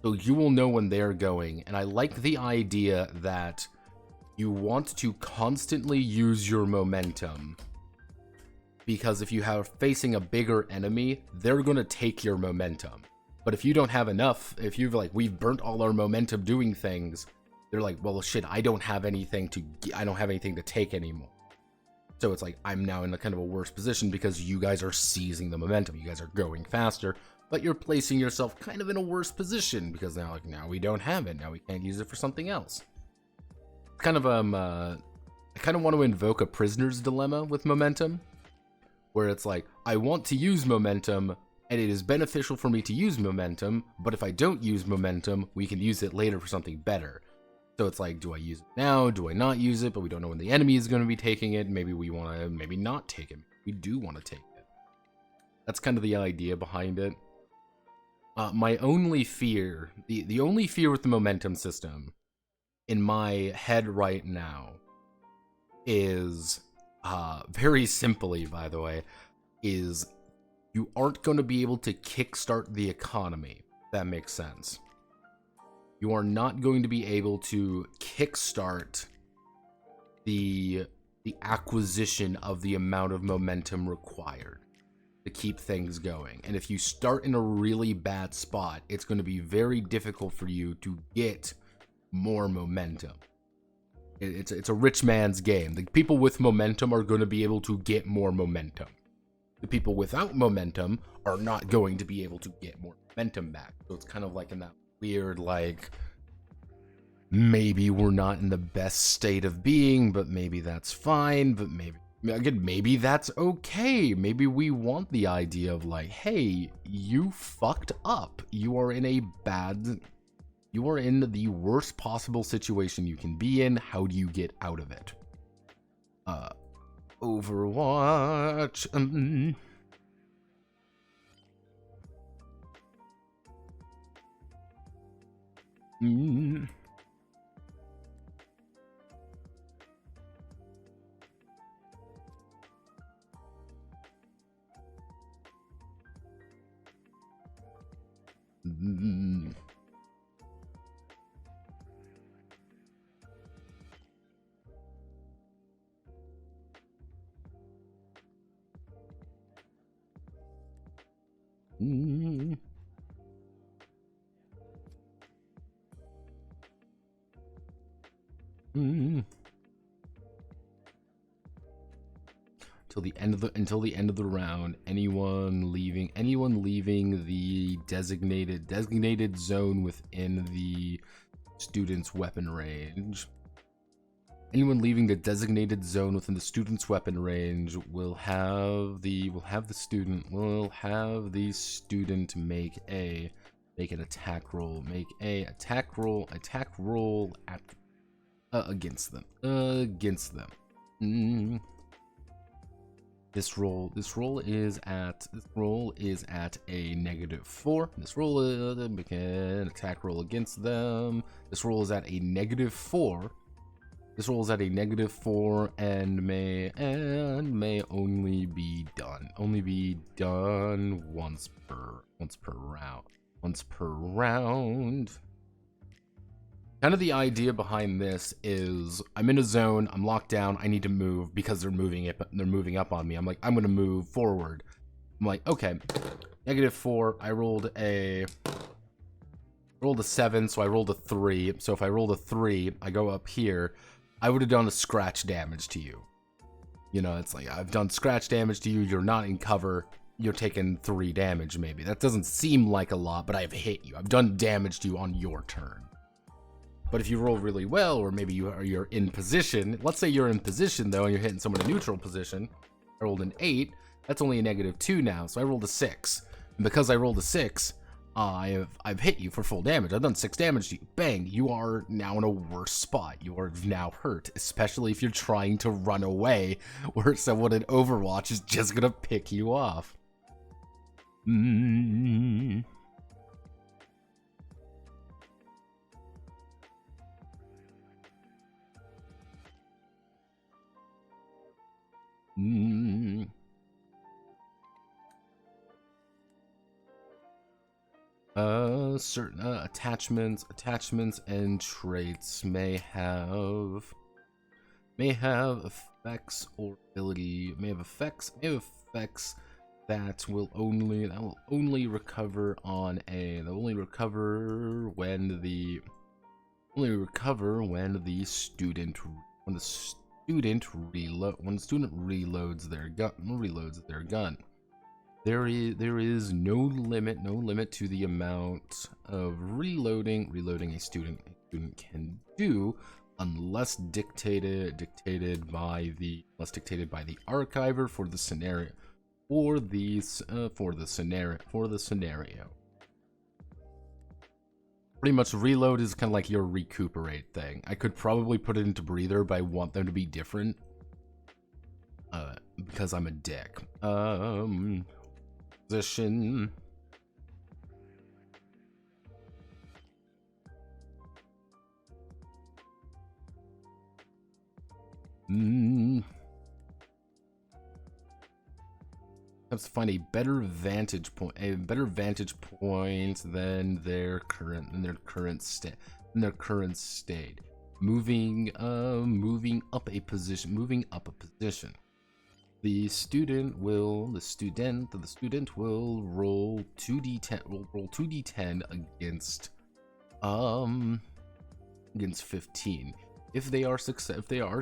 So you will know when they're going. And I like the idea that you want to constantly use your momentum. Because if you have facing a bigger enemy, they're going to take your momentum. But if you don't have enough, if you've like, we've burnt all our momentum doing things, they're like, well, shit, I don't have anything to take anymore. So it's like I'm now in a kind of a worse position because you guys are seizing the momentum. You guys are going faster, but you're placing yourself kind of in a worse position because now we don't have it. Now we can't use it for something else. Kind of I kind of want to invoke a prisoner's dilemma with momentum, where it's like I want to use momentum and it is beneficial for me to use momentum, but if I don't use momentum, we can use it later for something better. So it's like, do I use it now? Do I not use it? But we don't know when the enemy is going to be taking it. Maybe we want to, maybe not take it. We do want to take it. That's kind of the idea behind it. My only fear, the only fear with the momentum system in my head right now is, very simply, by the way, is you aren't going to be able to kickstart the economy. If that makes sense. You are not going to be able to kickstart the acquisition of the amount of momentum required to keep things going. And if you start in a really bad spot, it's going to be very difficult for you to get more momentum. It's a rich man's game. The people with momentum are going to be able to get more momentum. The people without momentum are not going to be able to get more momentum back. So it's kind of like in that weird, like, maybe we're not in the best state of being, but maybe that's fine, but maybe that's okay. Maybe we want the idea of like, hey, you fucked up. You are in the worst possible situation you can be in. How do you get out of it? Overwatch. Until the end of the round, anyone leaving the designated zone within the student's weapon range. Anyone leaving the designated zone within the student's weapon range will have the student make an attack roll. Make a attack roll at against them. This roll is at a -4. This roll make an attack roll against them. This roll is at a -4. This roll is at a -4 and may only be done once per round. Kind of the idea behind this is I'm in a zone, I'm locked down, I need to move because they're moving up on me. I'm like, I'm gonna move forward. I'm like, okay, -4. I rolled a 7, so I rolled a 3. So if I rolled a 3, I go up here. I would have done a scratch damage to you. You know, it's like I've done scratch damage to you. You're not in cover. You're taking 3 damage maybe. That doesn't seem like a lot, but I've hit you. I've done damage to you on your turn. But if you roll really well, or maybe you're in position, let's say you're in position though, and you're hitting someone in neutral position. I rolled an 8. That's only a -2 now, so I rolled a 6. And because I rolled a 6, I've hit you for full damage. I've done 6 damage to you. Bang! You are now in a worse spot. You are now hurt, especially if you're trying to run away, where someone in Overwatch is just gonna pick you off. Certain attachments and traits may have effects or ability may have effects that will only recover when the student student reloads their gun, there is no limit to the amount of reloading a student can do, unless dictated by the archiver for the scenario, scenario. Pretty much reload is kind of like your recuperate thing. I could probably put it into breather, but I want them to be different. Because I'm a dick. Position. Have to find a better vantage point, than their current state. Moving up a position. The student will roll 2d10 against 15. If they are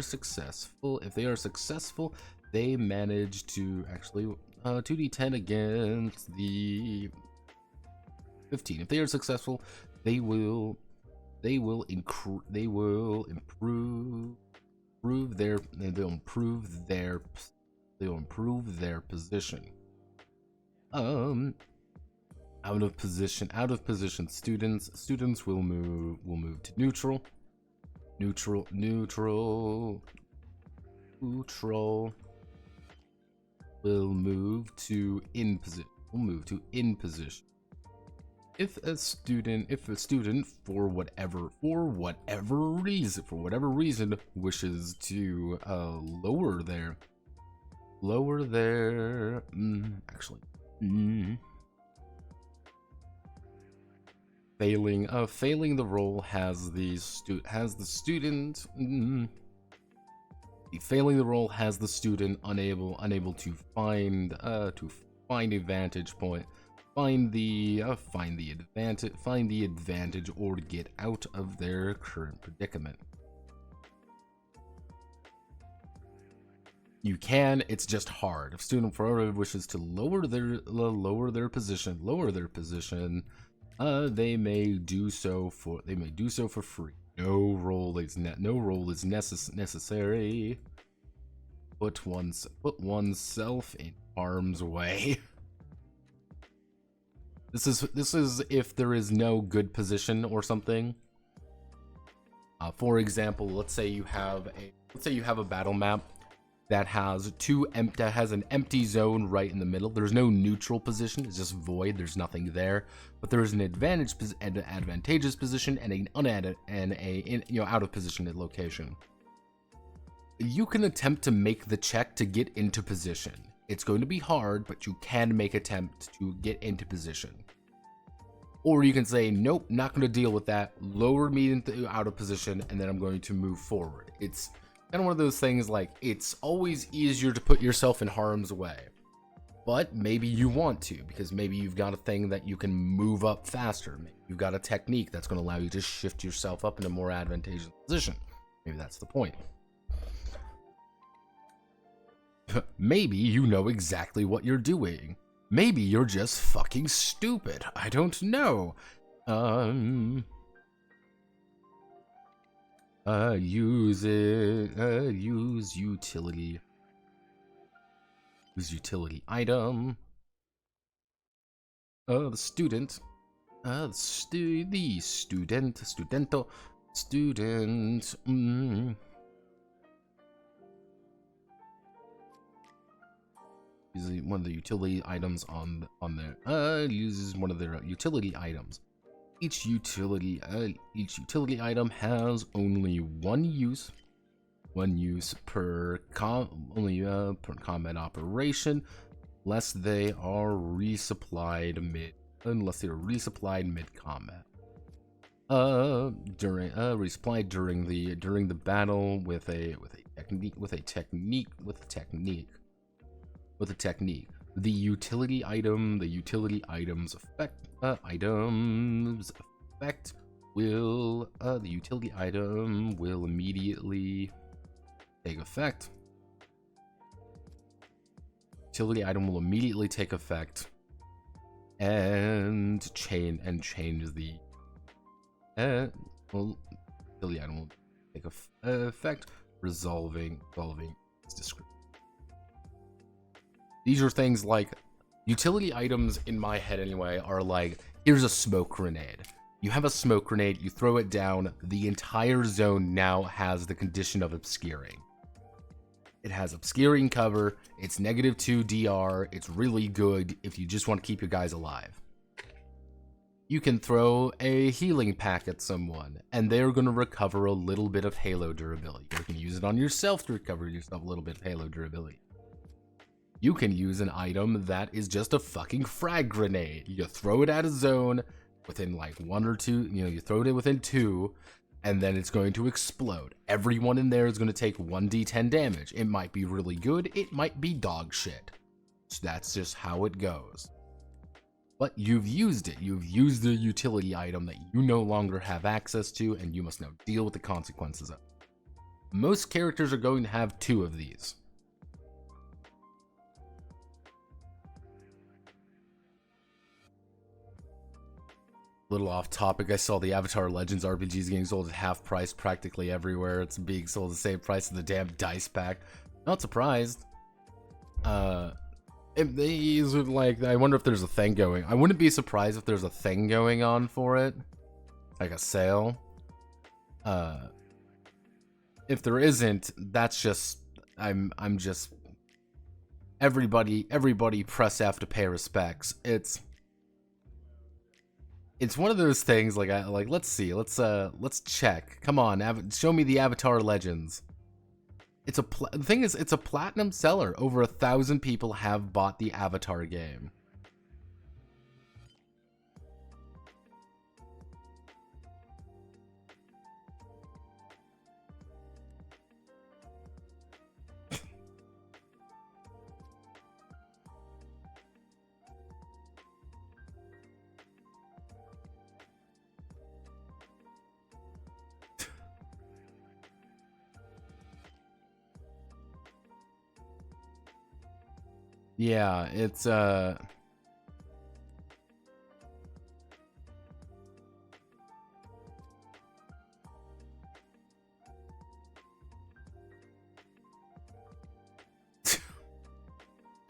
successful, they manage to actually 2d10 against the 15. If they are successful, they will improve their position. Out of position students will move to neutral. Will move to in position. If a student for whatever reason wishes to lower their failing the roll has the student unable to find a vantage point, find the advantage, or get out of their current predicament. You can, it's just hard. If student forever wishes to lower their position, they may do so for free. No roll is necessary. Put oneself in harm's way. This is if there is no good position or something. For example, let's say you have a battle map that has an empty zone right in the middle. There's no neutral position, it's just void, there's nothing there. But there is an advantageous position and an out of position location. You can attempt to make the check to get into position. It's going to be hard, but you can make attempt to get into position. Or you can say, nope, not going to deal with that. Lower me into out of position, and then I'm going to move forward. It's kind of one of those things, like, it's always easier to put yourself in harm's way. But maybe you want to, because maybe you've got a thing that you can move up faster. Maybe you've got a technique that's going to allow you to shift yourself up in a more advantageous position. Maybe that's the point. Maybe you know exactly what you're doing. Maybe you're just fucking stupid. I don't know. Use utility. Use utility item. The student. Student. Using one of the utility items on there. Uses one of their utility items. Each utility item has only one use per combat operation, unless they are resupplied mid combat. Resupplied during the battle with a technique. The utility item's effect will the utility item will immediately take effect. Utility item will immediately take effect. And change the well, utility item will take effect. Resolving its description. These are things like utility items in my head anyway are like, here's a smoke grenade. You have a smoke grenade, you throw it down, the entire zone now has the condition of obscuring. It has obscuring cover, it's -2 DR, it's really good if you just want to keep your guys alive. You can throw a healing pack at someone, and they're going to recover a little bit of Halo durability. You can use it on yourself to recover yourself a little bit of Halo durability. You can use an item that is just a fucking frag grenade. You throw it at a zone within like 1 or 2, you throw it in within 2, and then it's going to explode. Everyone in there is going to take 1d10 damage. It might be really good, it might be dog shit. So that's just how it goes. But you've used it. You've used the utility item that you no longer have access to, and you must now deal with the consequences of it. Most characters are going to have 2 of these. Little off topic, I saw the Avatar Legends RPGs getting sold at half price practically everywhere. It's being sold the same price as the damn dice pack. Not surprised. These would like, I wonder if there's a thing going. I wouldn't be surprised if there's a thing going on for it, like a sale. If there isn't, that's just I'm just everybody press F to pay respects. It's one of those things like let's see, let's check. Come on, show me the Avatar Legends. The thing is, it's a platinum seller. Over 1,000 people have bought the Avatar game. Yeah, it's I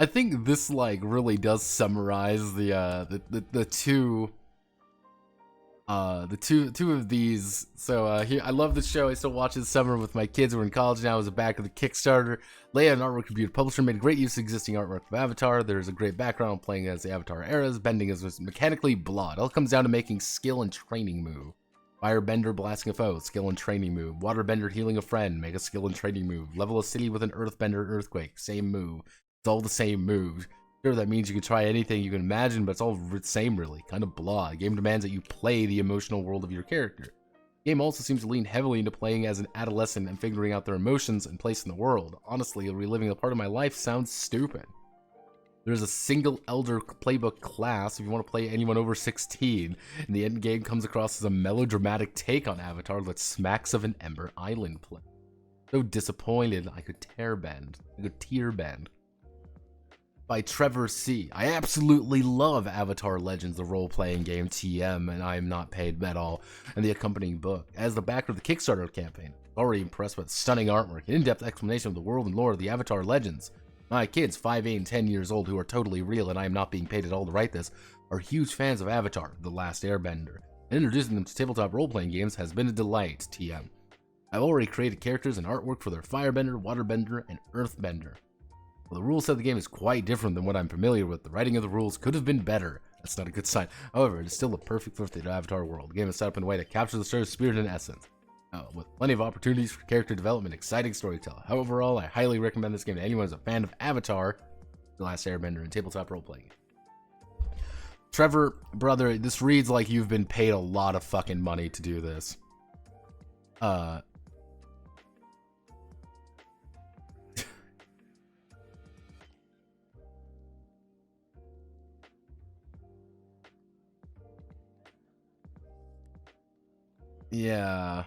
think this like really does summarize the two of these. So here, I love the show. I still watch it this summer with my kids. We're in college now. As a back of the Kickstarter, layout and artwork computer publisher made great use of existing artwork of Avatar. There's a great background playing as the Avatar eras. Bending is mechanically blot. It all comes down to making skill and training move. Firebender blasting a foe, skill and training move. Waterbender healing a friend, make a skill and training move. Level a city with an earthbender earthquake, same move. It's all the same move. Sure, that means you can try anything you can imagine, but it's all the same really, kind of blah. The game demands that you play the emotional world of your character. The game also seems to lean heavily into playing as an adolescent and figuring out their emotions and place in the world. Honestly, reliving a part of my life sounds stupid. There's a single elder playbook class if you want to play anyone over 16, and the end game comes across as a melodramatic take on Avatar that smacks of an Ember Island play. So disappointed, I could tear bend. By Trevor C. I absolutely love Avatar Legends, the role-playing game TM, and I am not paid at all, and the accompanying book. As the backer of the Kickstarter campaign, I'm already impressed with stunning artwork and in-depth explanation of the world and lore of the Avatar Legends. My kids, 5, 8, and 10 years old, who are totally real and I am not being paid at all to write this, are huge fans of Avatar, The Last Airbender, and introducing them to tabletop role-playing games has been a delight, TM. I've already created characters and artwork for their Firebender, Waterbender, and Earthbender. Well, the rule set of the game is quite different than what I'm familiar with. The writing of the rules could have been better. That's not a good sign. However, it is still a perfect fit for the Avatar world. The game is set up in a way that captures the story's spirit and essence, with plenty of opportunities for character development, exciting storytelling. Overall, I highly recommend this game to anyone who's a fan of Avatar, The Last Airbender, and tabletop role-playing. Trevor, brother, this reads like you've been paid a lot of fucking money to do this. Yeah. I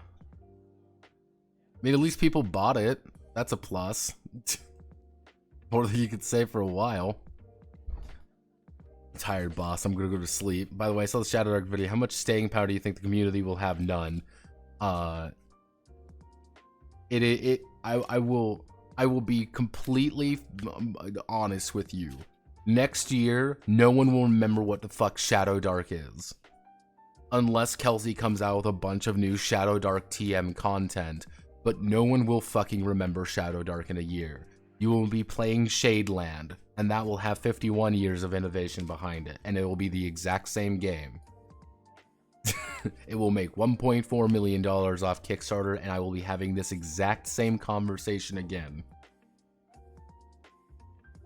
mean, at least people bought it. That's a plus. More than you could say for a while. I'm tired, boss. I'm gonna go to sleep. By the way, I saw the Shadow Dark video. How much staying power do you think the community will have? None. I will be completely honest with you. Next year, no one will remember what the fuck Shadow Dark is. Unless Kelsey comes out with a bunch of new Shadow Dark TM content. But no one will fucking remember Shadow Dark in a year. You will be playing Shadeland, and that will have 51 years of innovation behind it, and it will be the exact same game. It will make $1.4 million off Kickstarter, and I will be having this exact same conversation again.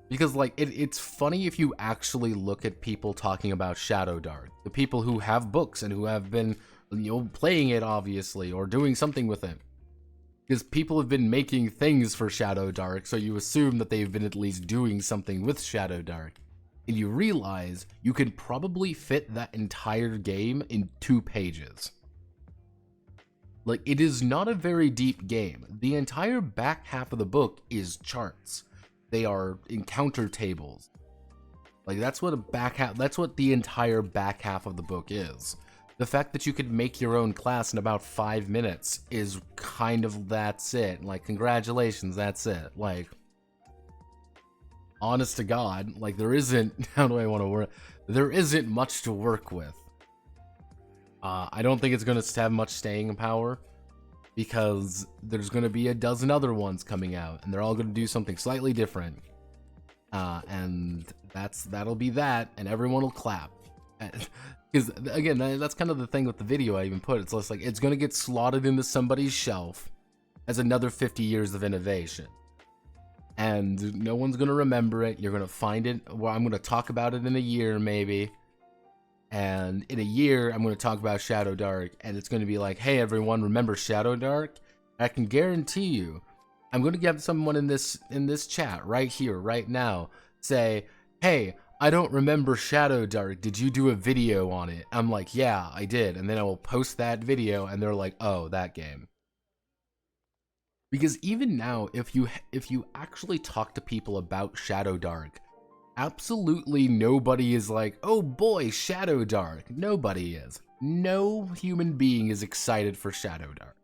Because, like, it's funny if you actually look at people talking about Shadow Dark. The people who have books and who have been, you know, playing it, obviously, or doing something with it. Because people have been making things for Shadow Dark, so you assume that they've been at least doing something with Shadow Dark. And you realize you can probably fit that entire game in 2 pages. Like, it is not a very deep game. The entire back half of the book is charts. They are encounter tables. Like, that's what the entire back half of the book is. The fact that you could make your own class in about 5 minutes is kind of, that's it. Like, congratulations, that's it. Like, honest to God, like, there isn't, how do I want to work? There isn't much to work with. I don't think it's going to have much staying power, because there's going to be a dozen other ones coming out, and they're all going to do something slightly different. And that'll be that, and everyone will clap. Because, again, that's kind of the thing with the video I even put. It's just like, it's going to get slotted into somebody's shelf as another 50 years of innovation. And no one's going to remember it. You're going to find it. Well, I'm going to talk about it in a year, maybe. And in a year, I'm going to talk about Shadow Dark. And it's going to be like, hey, everyone, remember Shadow Dark? I can guarantee you, I'm going to get someone in this chat right here, right now, say, hey, I don't remember Shadow Dark. Did you do a video on it? I'm like, yeah, I did. And then I will post that video, and they're like, oh, that game. Because even now, if you actually talk to people about Shadow Dark, absolutely nobody is like, oh boy, Shadow Dark. Nobody is. No human being is excited for Shadow Dark.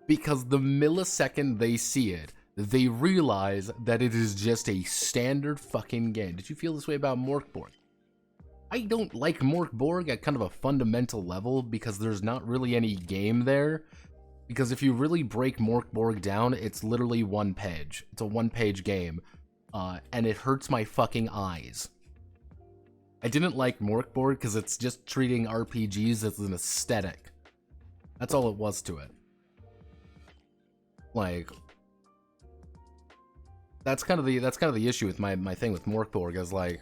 Because the millisecond they see it, they realize that it is just a standard fucking game. Did you feel this way about Morkborg? I don't like Morkborg at kind of a fundamental level because there's not really any game there. Because if you really break Morkborg down, it's literally 1 page. It's a 1-page game. And it hurts my fucking eyes. I didn't like Morkborg because it's just treating RPGs as an aesthetic. That's all it was to it. Like, that's kind of the issue with my thing with Morkborg is like,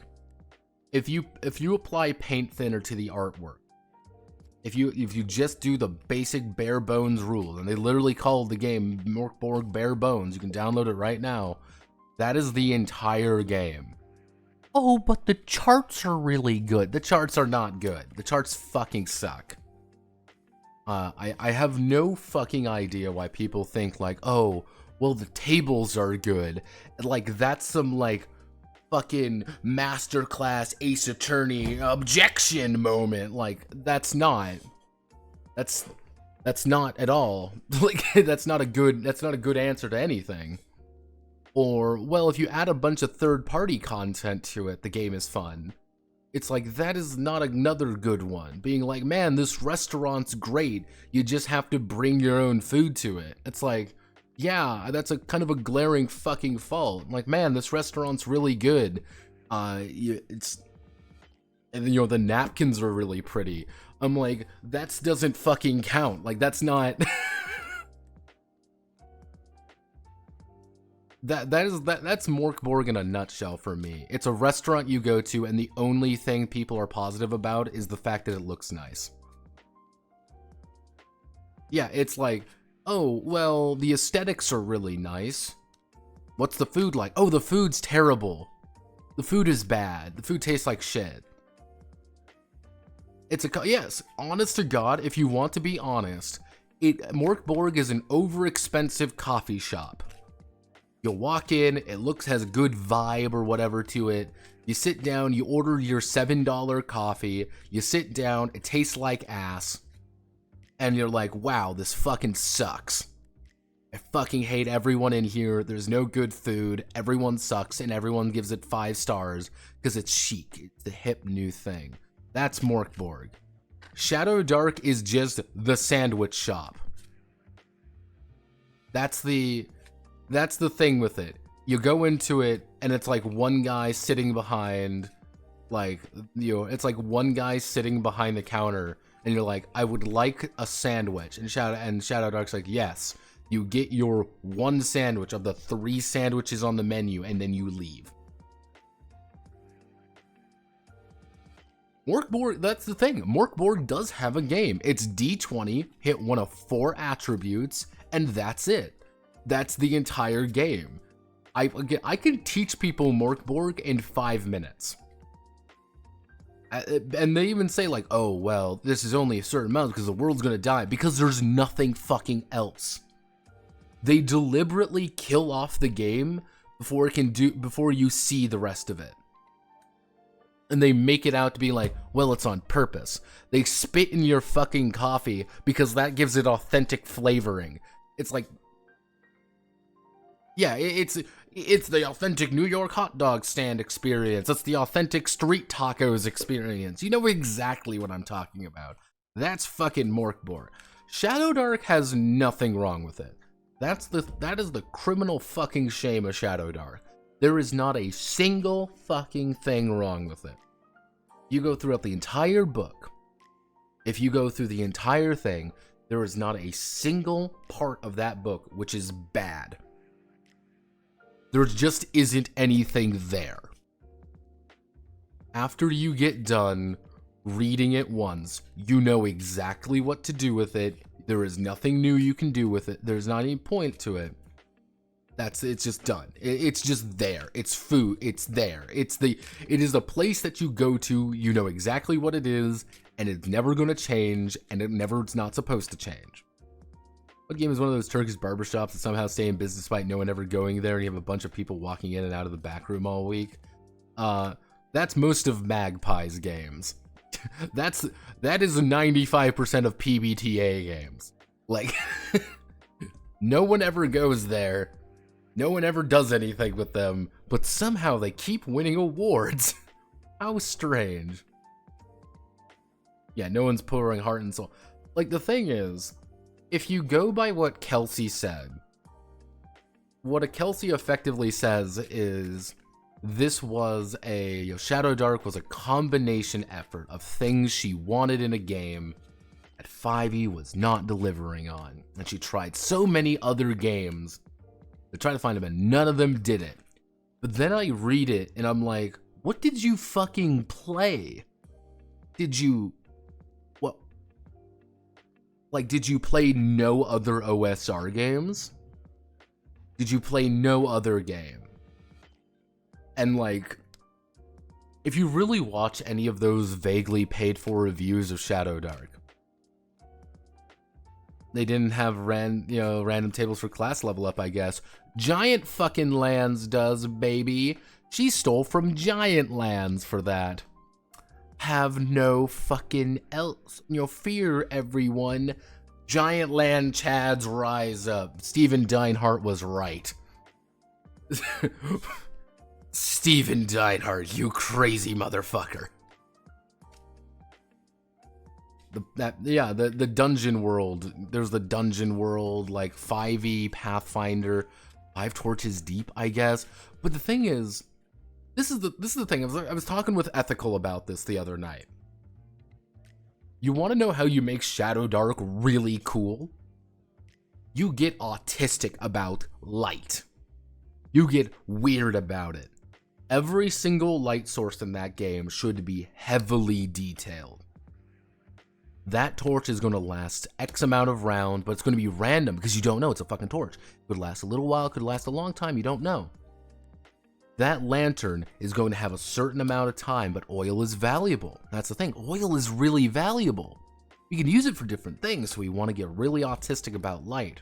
if you apply paint thinner to the artwork, if you just do the basic bare bones rules, and they literally call the game Morkborg Bare Bones, you can download it right now. That is the entire game. Oh, but the charts are really good. The charts are not good. The charts fucking suck. I have no fucking idea why people think like, oh, well, the tables are good. Like, that's some, like, fucking masterclass Ace Attorney objection moment. Like, that's not at all. Like, that's not a good answer to anything. Or, well, if you add a bunch of third-party content to it, the game is fun. It's like, that is not another good one. Being like, man, this restaurant's great. You just have to bring your own food to it. It's like, yeah, that's a kind of a glaring fucking fault. Like, man, this restaurant's really good. And you know, the napkins are really pretty. I'm like, that doesn't fucking count. Like, that's not... That's Morkborg in a nutshell for me. It's a restaurant you go to, and the only thing people are positive about is the fact that it looks nice. Yeah, it's like, oh, well, the aesthetics are really nice. What's the food like? Oh, the food's terrible. The food is bad. The food tastes like shit. It's yes, honest to God, if you want to be honest, Morkborg is an overexpensive coffee shop. You'll walk in, it has a good vibe or whatever to it. You sit down, you order your $7 coffee, you sit down, it tastes like ass, and you're like, wow, this fucking sucks. I fucking hate everyone in here, there's no good food, everyone sucks, and everyone gives it 5 stars because it's chic, it's the hip new thing. That's Morkborg. Shadow Dark is just the sandwich shop. That's the thing with it. You go into it, and it's like one guy sitting behind, it's like one guy sitting behind the counter, and you're like, I would like a sandwich. And Shadow Dark's like, yes. You get your one sandwich of the 3 sandwiches on the menu, and then you leave. Morkborg, that's the thing. Morkborg does have a game. It's D20, hit one of 4 attributes, and that's it. That's the entire game. I can teach people Morkborg in 5 minutes. And they even say like, oh, well, this is only a certain amount because the world's gonna die, because there's nothing fucking else. They deliberately kill off the game before you see the rest of it. And they make it out to be like, well, it's on purpose. They spit in your fucking coffee because that gives it authentic flavoring. It's like, yeah, it's the authentic New York hot dog stand experience. It's the authentic street tacos experience. You know exactly what I'm talking about. That's fucking Morkborg. Shadow Dark has nothing wrong with it. That is the criminal fucking shame of Shadow Dark. There is not a single fucking thing wrong with it. You go throughout the entire book. If you go through the entire thing, there is not a single part of that book which is bad. There just isn't anything there. After you get done reading it once, you know exactly what to do with it. There is nothing new you can do with it. There's not any point to it. It's just done. It's just there. It's food. It's there. It is a place that you go to. You know exactly what it is, and it's never going to change, and it's not supposed to change. What game is one of those Turkish barbershops that somehow stay in business despite no one ever going there, and you have a bunch of people walking in and out of the back room all week? That's most of Magpie's games. That is 95% of PBTA games. Like, no one ever goes there. No one ever does anything with them, but somehow they keep winning awards. How strange. Yeah, no one's pouring heart and soul. Like, the thing is, if you go by what Kelsey said, what a Kelsey effectively says is, this was Shadow Dark was a combination effort of things she wanted in a game that 5e was not delivering on. And she tried so many other games to try to find them, and none of them did it. But then I read it, and I'm like, what did you fucking play? Did you play no other OSR games? Did you play no other game? And like, if you really watch any of those vaguely paid for reviews of Shadow Dark, they didn't have random tables for class level up, I guess. Giant fucking Lands does, baby. She stole from Giant Lands for that. Have no fucking fear, everyone. Giant Land Chads rise up. Steven Deinhardt was right. Steven Deinhardt, you crazy motherfucker. The dungeon world. There's the dungeon world, like 5e Pathfinder, 5 Torches Deep, I guess. But the thing is, this is the thing. I was talking with Ethical about this the other night. You want to know how you make Shadow Dark really cool? You get autistic about light. You get weird about it. Every single light source in that game should be heavily detailed. That torch is going to last X amount of rounds, but it's going to be random because you don't know. It's a fucking torch. It could last a little while, could last a long time, you don't know. That lantern is going to have a certain amount of time, but oil is valuable. That's the thing. Oil is really valuable. We can use it for different things, so we want to get really autistic about light.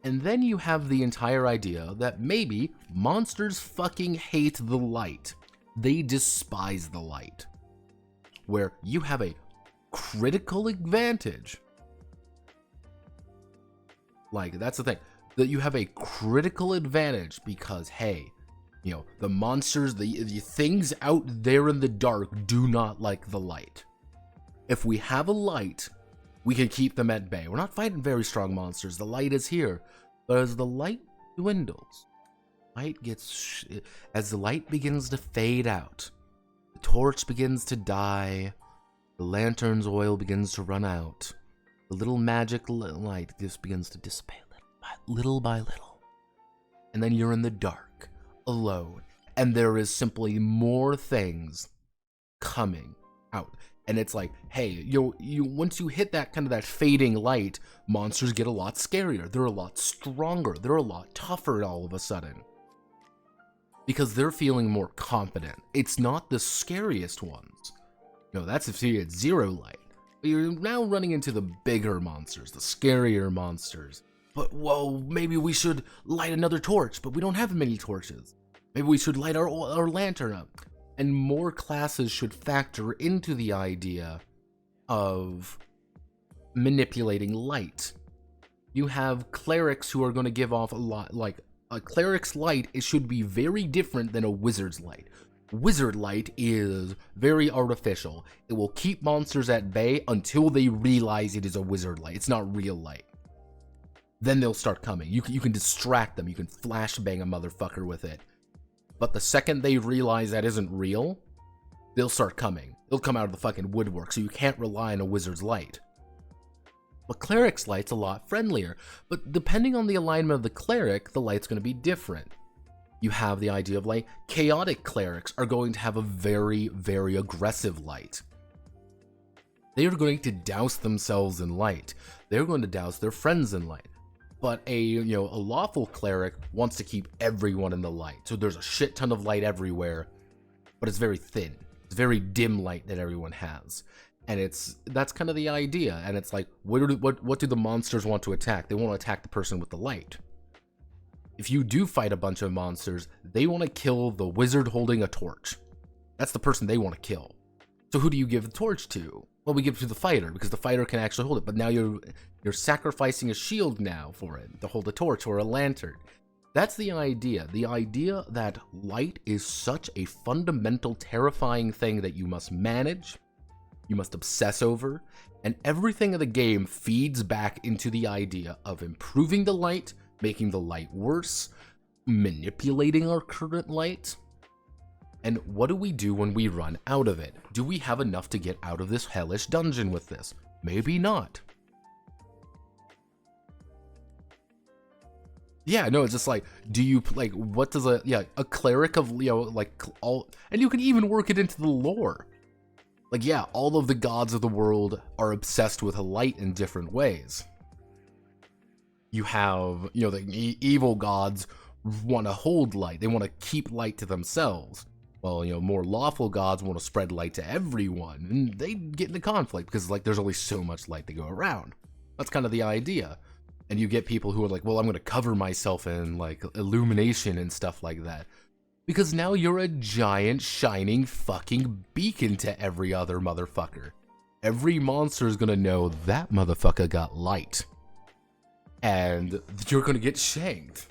And then you have the entire idea that maybe monsters fucking hate the light. They despise the light. Where you have a critical advantage. Like, that's the thing. That you have a critical advantage because, hey, you know, the monsters, the things out there in the dark do not like the light. If we have a light, we can keep them at bay. We're not fighting very strong monsters. The light is here. But as the light dwindles, as the light begins to fade out, the torch begins to die, the lantern's oil begins to run out, the little magic light just begins to dissipate little by little. And then you're in the dark, alone, and there is simply more things coming out. And it's like, hey, you once you hit that kind of that fading light, monsters get a lot scarier. They're a lot stronger. They're a lot tougher all of a sudden. Because they're feeling more confident. It's not the scariest ones. No, that's if you get zero light. But you're now running into the bigger monsters, the scarier monsters. But, whoa, maybe we should light another torch, but we don't have many torches. Maybe we should light our lantern up. And more classes should factor into the idea of manipulating light. You have clerics who are going to give off a lot, like a cleric's light, it should be very different than a wizard's light. Wizard light is very artificial. It will keep monsters at bay until they realize it is a wizard light. It's not real light. Then they'll start coming. You can distract them. You can flashbang a motherfucker with it. But the second they realize that isn't real, they'll start coming. They'll come out of the fucking woodwork, so you can't rely on a wizard's light. But cleric's light's a lot friendlier, but depending on the alignment of the cleric, the light's going to be different. You have the idea of, like, chaotic clerics are going to have a very, very aggressive light. They are going to douse themselves in light. They're going to douse their friends in light. But a lawful cleric wants to keep everyone in the light. So there's a shit ton of light everywhere, but it's very thin. It's very dim light that everyone has. And that's kind of the idea. And it's like, what do the monsters want to attack? They want to attack the person with the light. If you do fight a bunch of monsters, they want to kill the wizard holding a torch. That's the person they want to kill. So who do you give the torch to? Well, we give it to the fighter, because the fighter can actually hold it. But now you're sacrificing a shield now for it to hold a torch or a lantern. That's the idea. The idea that light is such a fundamental, terrifying thing that you must manage, you must obsess over, and everything in the game feeds back into the idea of improving the light, making the light worse, manipulating our current light. And what do we do when we run out of it? Do we have enough to get out of this hellish dungeon with this? Maybe not. Yeah, no, it's just like, do you, like, what does a cleric of, like, all, and you can even work it into the lore. Like, yeah, all of the gods of the world are obsessed with light in different ways. You have, the evil gods want to hold light. They want to keep light to themselves. Well, more lawful gods want to spread light to everyone, and they get into conflict because, like, there's only so much light to go around. That's kind of the idea. And you get people who are like, well, I'm going to cover myself in, like, illumination and stuff like that. Because now you're a giant, shining fucking beacon to every other motherfucker. Every monster is going to know that motherfucker got light. And you're going to get shanked.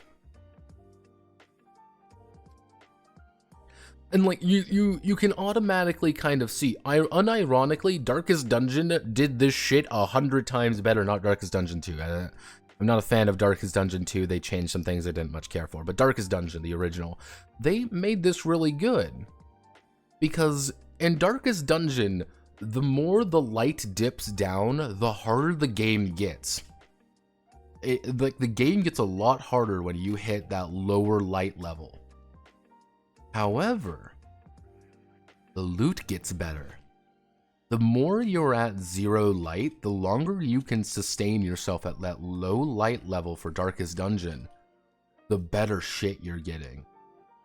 And, like, you can automatically kind of see, unironically, Darkest Dungeon did this shit 100 times better, not Darkest Dungeon 2. I'm not a fan of Darkest Dungeon 2, they changed some things I didn't much care for, but Darkest Dungeon, the original, they made this really good. Because in Darkest Dungeon, the more the light dips down, the harder the game gets. The game gets a lot harder when you hit that lower light level. However, the loot gets better. The more you're at zero light, the longer you can sustain yourself at that low light level for Darkest Dungeon, the better shit you're getting.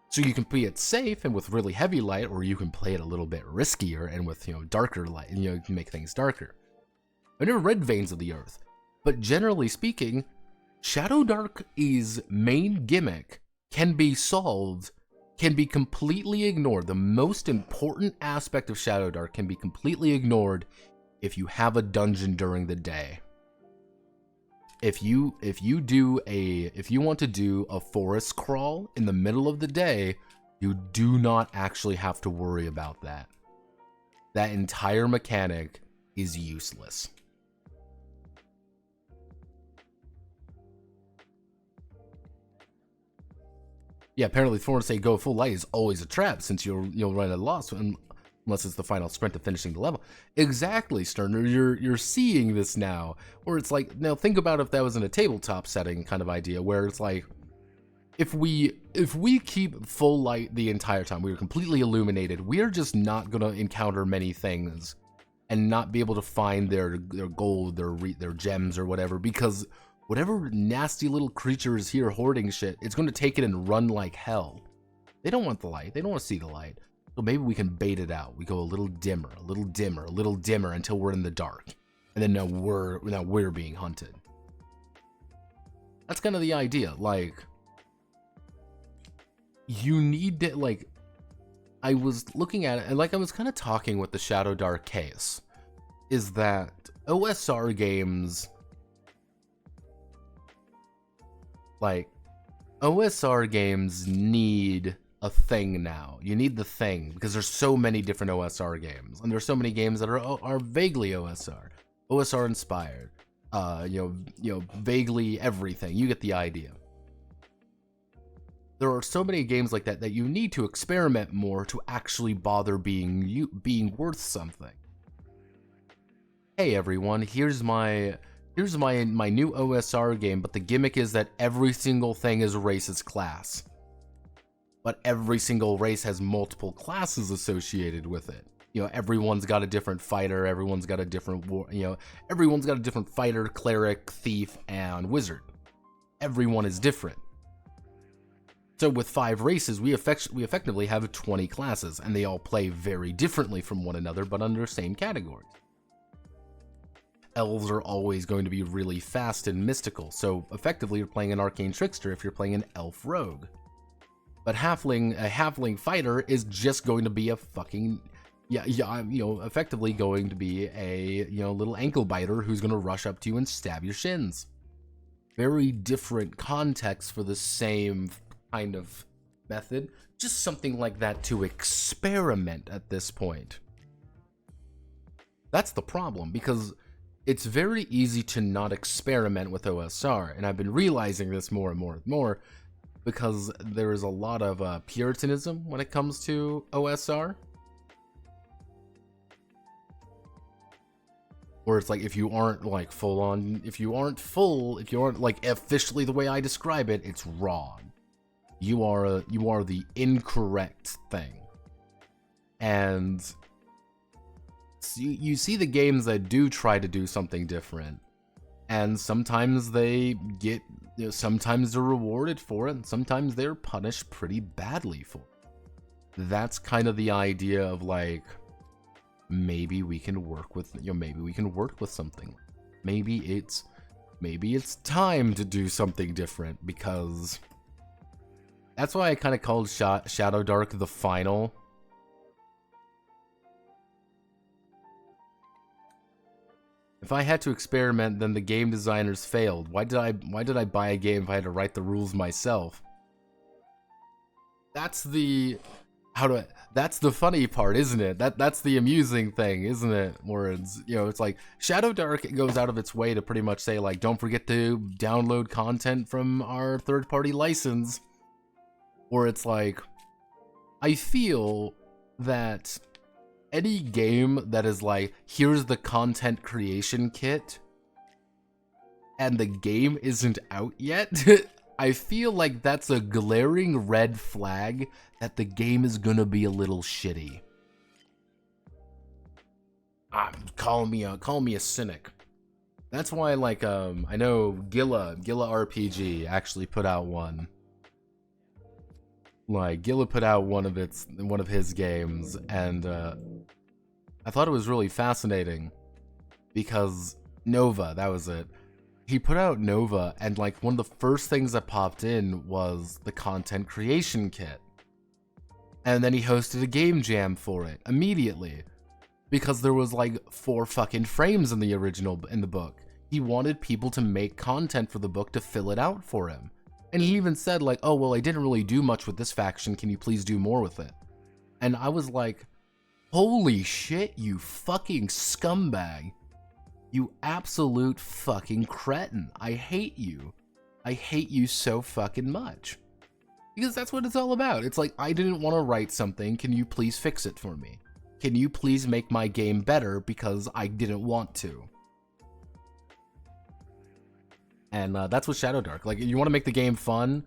So you can play it safe and with really heavy light, or you can play it a little bit riskier and with, darker light, and you can make things darker. I've never read Veins of the Earth. But generally speaking, Shadow Dark's main gimmick can be solved, can be completely ignored. The most important aspect of Shadow Dark can be completely ignored if you have a dungeon during the day. If you want to do a forest crawl in the middle of the day, you do not actually have to worry about that. That entire mechanic is useless. Yeah, apparently Thorn say go full light is always a trap since you'll run at a loss unless it's the final sprint to finishing the level. Exactly, Sterner, you're seeing this now. Where it's like, now think about if that was in a tabletop setting kind of idea, where it's like, if we keep full light the entire time, we are completely illuminated, we're just not gonna encounter many things and not be able to find their gold, their gems or whatever, because whatever nasty little creature is here hoarding shit, it's going to take it and run like hell. They don't want the light. They don't want to see the light. So maybe we can bait it out. We go a little dimmer, a little dimmer, a little dimmer until we're in the dark. And then now we're being hunted. That's kind of the idea. Like, you need to, like, I was looking at it, and like I was kind of talking with the Shadow Dark case, is that OSR games, like, OSR games need a thing now. You need the thing, because there's so many different OSR games, and there's so many games that are vaguely OSR inspired, vaguely everything. You get the idea. There are so many games like that that you need to experiment more to actually bother being worth something. Hey everyone, here's my new OSR game, but the gimmick is that every single thing is a racist class. But every single race has multiple classes associated with it. You know, everyone's got a different fighter, everyone's got a different everyone's got a different fighter, cleric, thief, and wizard. Everyone is different. So with 5 races, we effectively have 20 classes, and they all play very differently from one another, but under the same categories. Elves are always going to be really fast and mystical, so effectively you're playing an arcane trickster if you're playing an elf rogue. But a halfling fighter is just going to be a fucking, effectively going to be a, little ankle biter who's going to rush up to you and stab your shins. Very different context for the same kind of method, just something like that to experiment at this point. That's the problem, because it's very easy to not experiment with OSR, and I've been realizing this more and more and more, because there is a lot of puritanism when it comes to OSR. Where it's like, if you aren't like if you aren't like officially the way I describe it, it's wrong. You are the incorrect thing. And you see the games that do try to do something different, and sometimes they get, sometimes they're rewarded for it, and sometimes they're punished pretty badly for it. That's kind of the idea of like, maybe we can work with, something. Maybe it's time to do something different, because that's why I kind of called Shadow Dark the final. If I had to experiment, then the game designers failed. Why did I buy a game if I had to write the rules myself? That's the funny part, isn't it? That's the amusing thing, isn't it? Where it's like Shadow Dark goes out of its way to pretty much say, like, don't forget to download content from our third-party license. Where it's like, I feel that any game that is like, here's the content creation kit, and the game isn't out yet, I feel like that's a glaring red flag that the game is gonna be a little shitty. Call me a cynic. That's why, like, I know Gilla RPG actually put out one. Like, Gilla put out one of his games, and I thought it was really fascinating, because Nova, that was it. He put out Nova, and like one of the first things that popped in was the content creation kit. And then he hosted a game jam for it immediately, because there was like 4 fucking frames in the book. He wanted people to make content for the book to fill it out for him. And he even said like, oh, well, I didn't really do much with this faction. Can you please do more with it? And I was like, holy shit, you fucking scumbag. You absolute fucking cretin. I hate you. I hate you so fucking much. Because that's what it's all about. It's like, I didn't want to write something. Can you please fix it for me? Can you please make my game better because I didn't want to? And that's what Shadow Dark. Like, you want to make the game fun?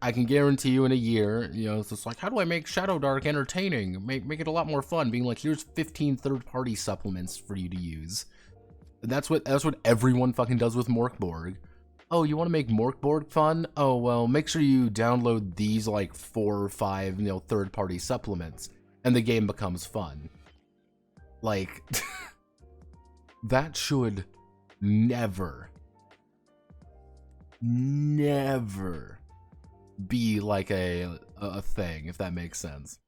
I can guarantee you in a year, you know, it's just like, how do I make Shadow Dark entertaining? Make it a lot more fun. Being like, here's 15 third-party supplements for you to use. That's what everyone fucking does with Morkborg. Oh, you want to make Morkborg fun? Oh, well, make sure you download these like 4 or 5, you know, third-party supplements, and the game becomes fun. Like, that should never be like a thing, if that makes sense.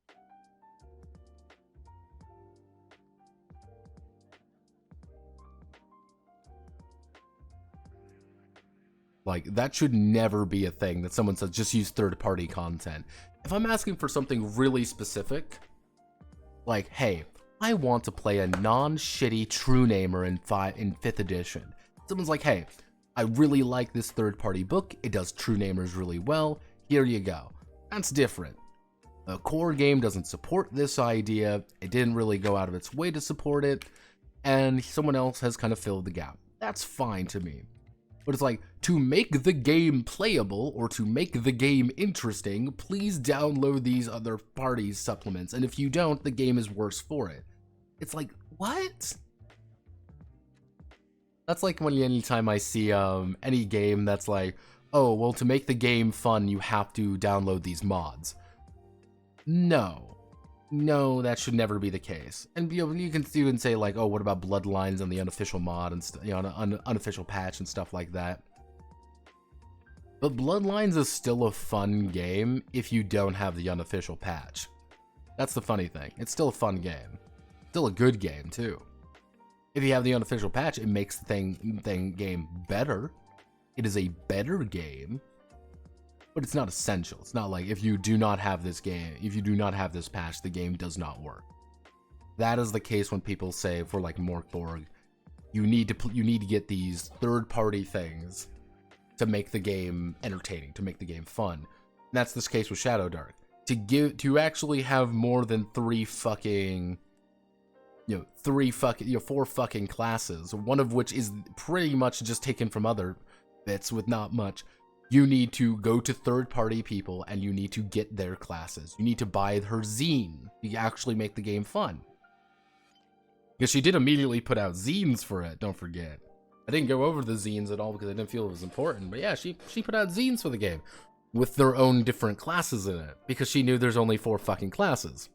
Like, that should never be a thing that someone says just use third-party content. If I'm asking for something really specific, like, hey, I want to play a non-shitty True Namer in 5th edition. Someone's like, hey, I really like this third-party book. It does True Namers really well. Here you go. That's different. A core game doesn't support this idea. It didn't really go out of its way to support it, and someone else has kind of filled the gap. That's fine to me. But it's like, to make the game playable or to make the game interesting, please download these other parties' supplements. And if you don't, the game is worse for it. It's like, what? That's like when anytime I see any game that's like, oh, well, to make the game fun, you have to download these mods. No, that should never be the case. And you know, you can even say like, oh, what about Bloodlines and the unofficial mod and you know, unofficial patch and stuff like that. But Bloodlines is still a fun game if you don't have the unofficial patch. That's the funny thing. It's still a fun game. Still a good game too. If you have the unofficial patch, it makes the game better. It is a better game, but it's not essential. It's not like if you do not have this game, if you do not have this patch, the game does not work. That is the case when people say for like Morkborg, you need to get these third-party things to make the game entertaining, to make the game fun. And that's this case with Shadow Dark. To actually have more than 4 fucking classes, one of which is pretty much just taken from other bits with not much. You need to go to third-party people and you need to get their classes. You need to buy her zine to actually make the game fun. Because she did immediately put out zines for it, don't forget. I didn't go over the zines at all because I didn't feel it was important, but yeah, she put out zines for the game with their own different classes in it because she knew there's only 4 fucking classes.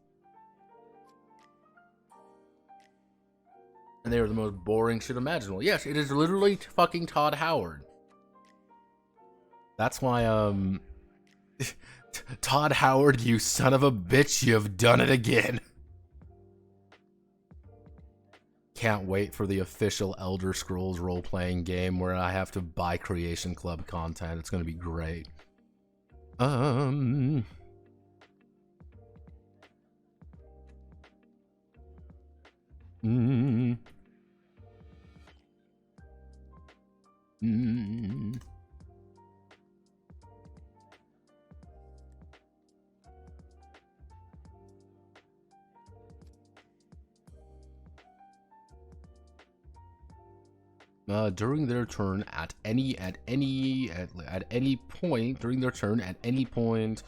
And they were the most boring shit imaginable. Yes, it is literally fucking Todd Howard. That's why, Todd Howard, you son of a bitch, you've done it again. Can't wait for the official Elder Scrolls role-playing game where I have to buy Creation Club content. It's gonna be great. During their turn at any point during their turn at any point,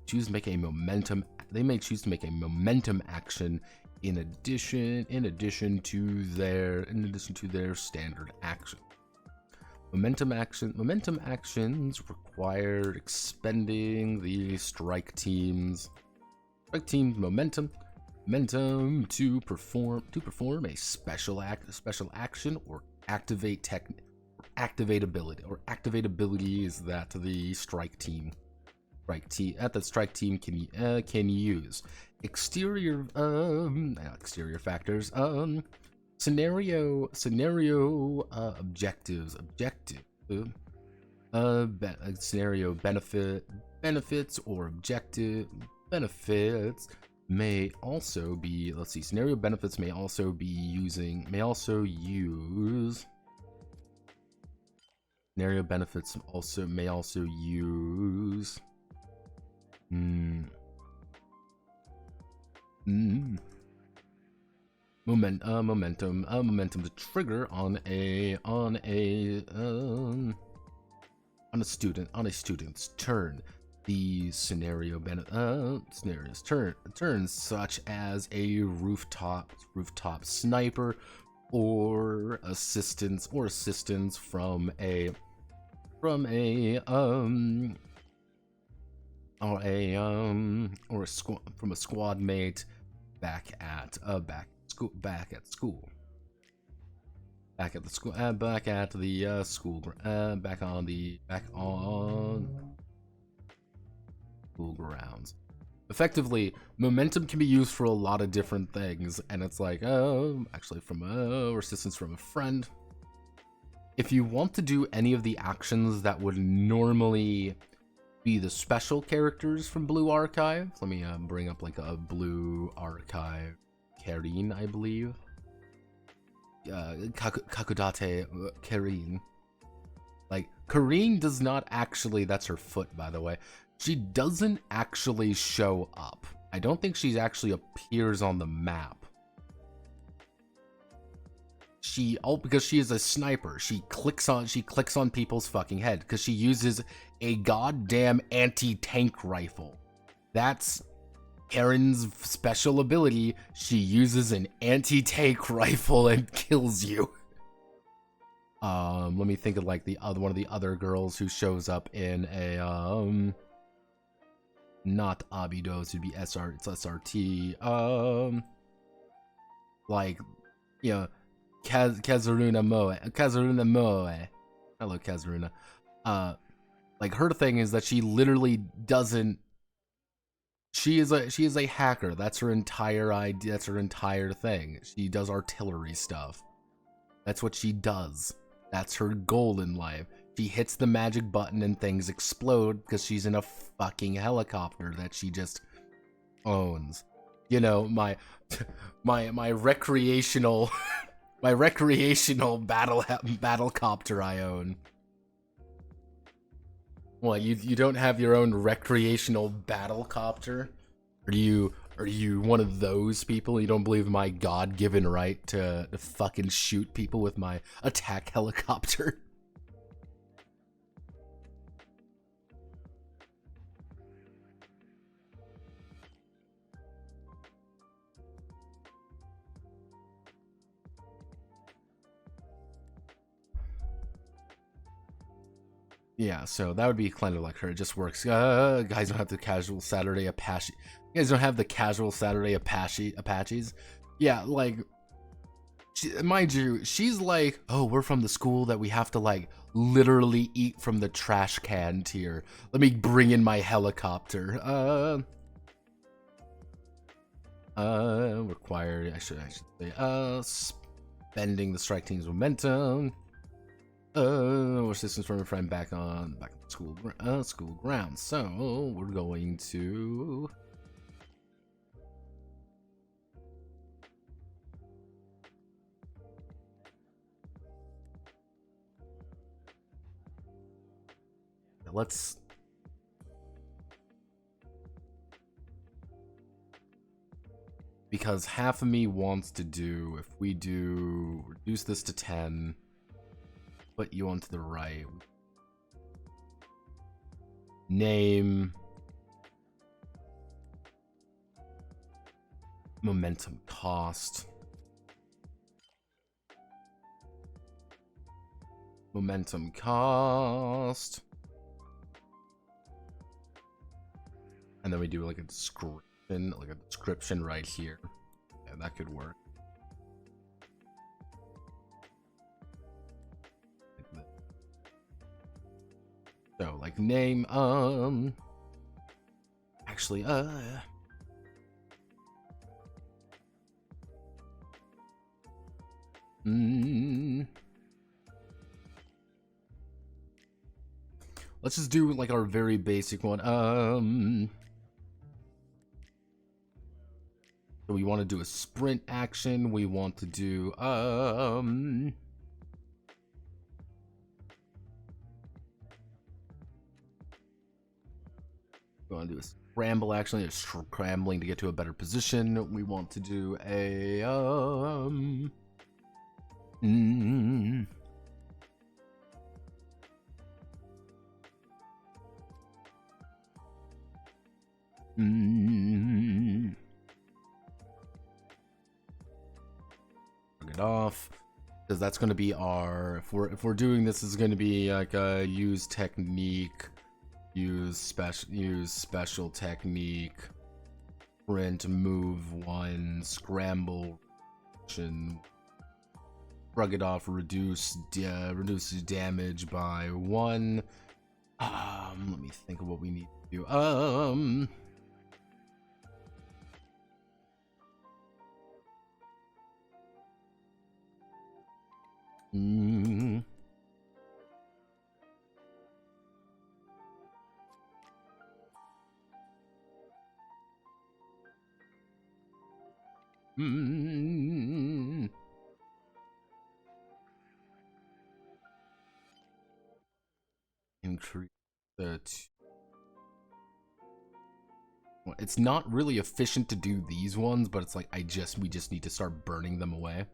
choose to make a momentum. They may choose to make a momentum action in addition to their standard action. Momentum actions require expending the strike team's momentum. momentum to perform a special action or activate activate ability. Or activate ability is that the strike team can use. Exterior factors. Scenario objectives. Scenario benefits or objective benefits may also be, let's see, scenario benefits may also use scenario benefits may also use momentum to trigger on a student's turn. The scenarios turns such as a rooftop sniper or assistance from a squad mate back at school. Back on school grounds. Effectively, momentum can be used for a lot of different things, and it's like, actually from assistance from a friend. If you want to do any of the actions that would normally be the special characters from Blue Archive, let me bring up like a Blue Archive Karin, I believe. Kakudate Karin. Like, Karin does not actually, that's her foot, by the way. She doesn't actually show up. I don't think she actually appears on the map. Because she is a sniper. She clicks on people's fucking head because she uses a goddamn anti-tank rifle. That's Karen's special ability. She uses an anti-tank rifle and kills you. Let me think of like one of the other girls who shows up in a not Abydos, it'd be it's SRT. Like, you know, Kazuruna Moe. Hello, Kazuruna. Like, her thing is that she literally doesn't. She is a hacker. That's her entire idea. That's her entire thing. She does artillery stuff. That's what she does. That's her goal in life. She hits the magic button and things explode because she's in a fucking helicopter that she just owns. You know, my recreational battlecopter I own. What, you don't have your own recreational battlecopter? Are you one of those people? You don't believe my God-given right to fucking shoot people with my attack helicopter? Yeah, so that would be kind of like her. It just works. Guys don't have the casual Saturday Apache. You guys don't have the casual Saturday Apaches. Yeah, like, mind you, she's like, oh, we're from the school that we have to like literally eat from the trash can tier. Let me bring in my helicopter. Required. I should say. Spending the strike team's momentum. Assistance from a friend back on school grounds. So we're going to let's because half of me wants to do, if we do reduce this to 10. Put you onto the right. Name. Momentum cost. Momentum cost. And then we do like a description right here. that could work. So, like, name, actually, let's just do, like, our very basic one. So we want to do a sprint action. We want to do, we want to do a scramble action. They're scrambling to get to a better position. We want to do a, it off, because that's going to be our, if we're doing this, is going to be like a use technique, use special technique, sprint, move one, scramble, shrug it off, reduce damage by 1. Let me think of what we need to do. Increase that. Well, it's not really efficient to do these ones, but it's like we just need to start burning them away.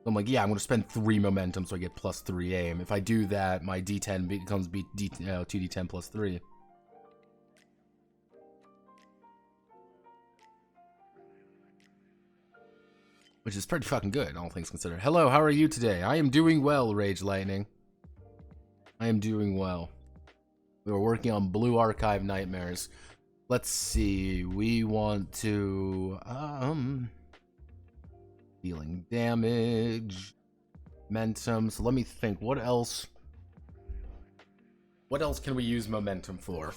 I'm like, yeah, I'm gonna spend 3 momentum so I get plus 3 aim. If I do that, my D10 becomes 2D10 plus 3. Which is pretty fucking good, all things considered. Hello, how are you today? I am doing well, Rage Lightning. I am doing well. We were working on Blue Archive Nightmares. Let's see, we want to, dealing damage, momentum. So let me think, what else can we use momentum for?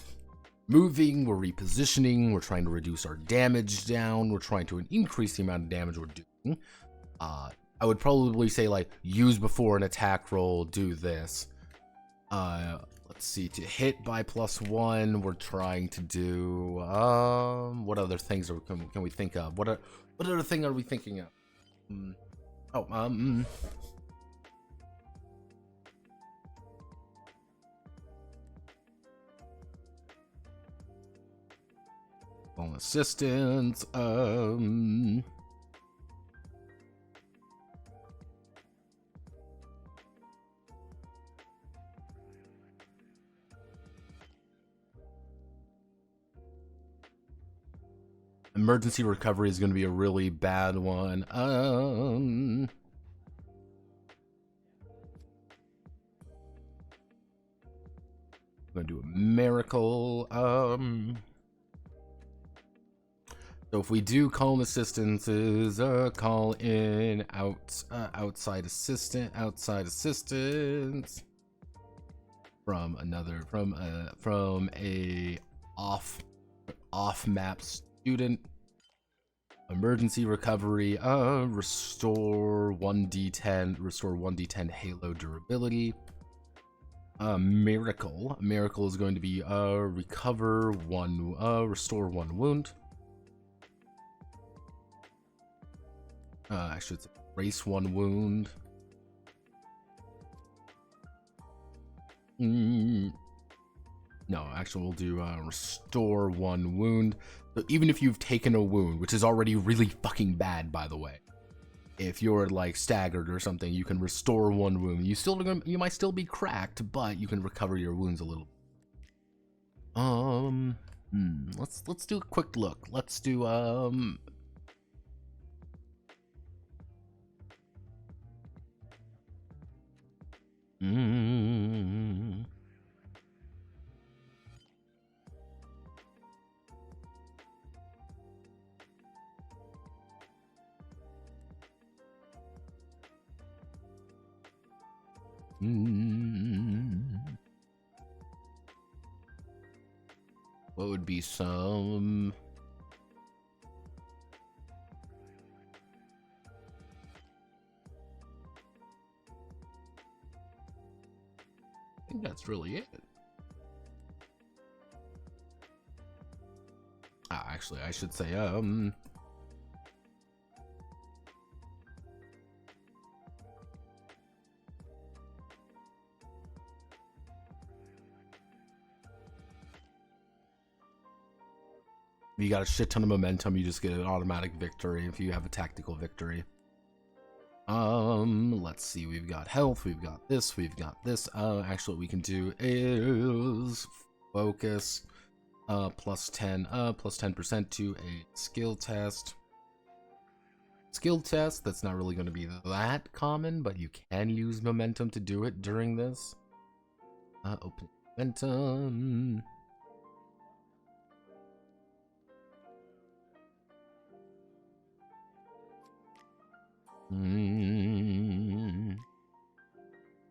Moving, we're repositioning, we're trying to reduce our damage down, we're trying to increase the amount of damage we're doing. I would probably say, like, use before an attack roll, do this. Let's see, to hit by +1, we're trying to do, what other things can we think of? What other thing are we thinking of? Assistance, emergency recovery is going to be a really bad one. I'm going to do a miracle. So if we do call in assistances, call in outside assistance from a off map student. Emergency recovery, restore 1d10 Halo durability. Miracle is going to be restore 1 wound. Actually, it's erase 1 wound. No, actually, we'll do restore 1 wound. So even if you've taken a wound, which is already really fucking bad, by the way, if you're like staggered or something, you can restore 1 wound. You might still be cracked, but you can recover your wounds a little. Let's do a quick look. Let's do What would be some... I think that's really it. Actually, I should say, you got a shit ton of momentum, you just get an automatic victory if you have a tactical victory. Let's see, we've got health, we've got this, we've got this. Actually, what we can do is focus, plus 10% to a skill test. Skill test, that's not really going to be that common, but you can use momentum to do it during this. Open momentum.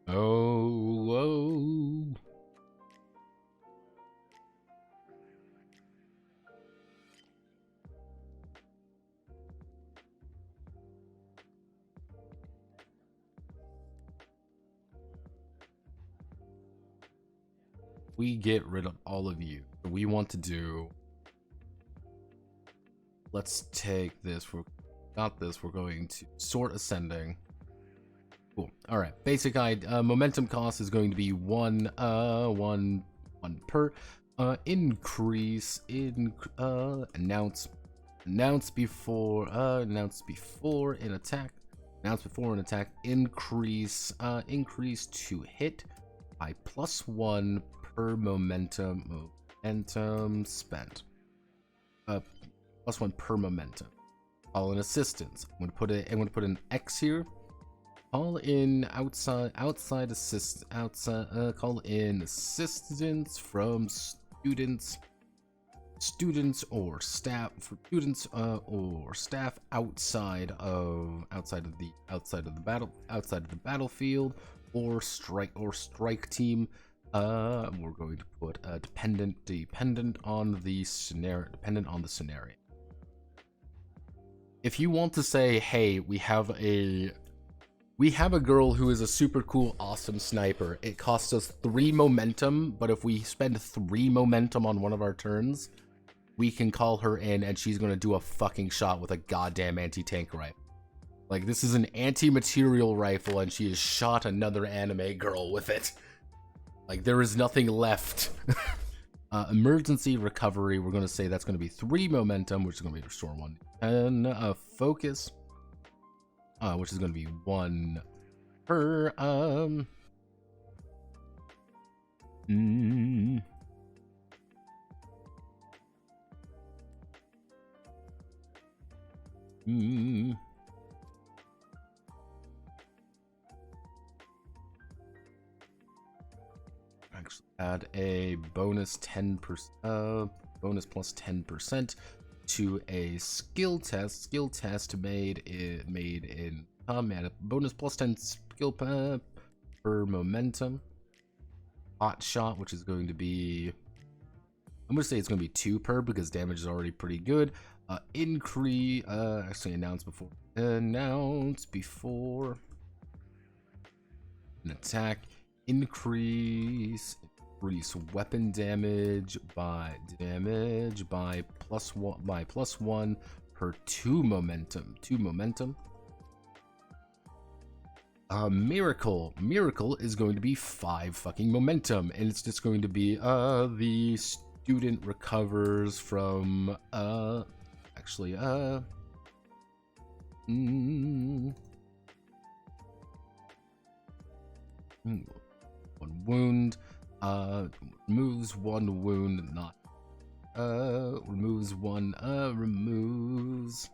Oh. We get rid of all of you. We want to do... Let's take this. We're got this. We're going to sort ascending. Cool. All right. Basic momentum cost is going to be one per increase in announce before an attack. Announce before an attack. Increase to hit by +1 per momentum spent. +1 per momentum. Call in assistance. I'm gonna put an X here. Call in call in assistance from students or staff, for students or staff outside of the battlefield, or strike team. We're going to put dependent on the scenario. If you want to say, hey, we have a girl who is a super cool, awesome sniper. It costs us 3 momentum, but if we spend 3 momentum on one of our turns, we can call her in and she's gonna do a fucking shot with a goddamn anti-tank rifle. Like, this is an anti-material rifle and she has shot another anime girl with it. Like, there is nothing left. Emergency recovery, we're gonna say that's gonna be 3 momentum, which is gonna be restore 1. And focus, which is going to be 1 per actually add a bonus 10%, bonus plus 10% to a skill test made in add a bonus plus 10 skill per momentum. Hot shot, which is going to be, I'm gonna say it's gonna be 2 per, because damage is already pretty good. Increase, actually announce before an attack. Increase weapon damage by +1 per 2 momentum. Miracle is going to be 5 fucking momentum, and it's just going to be the student recovers from actually 1 wound. Removes 1 wound, not removes 1 removes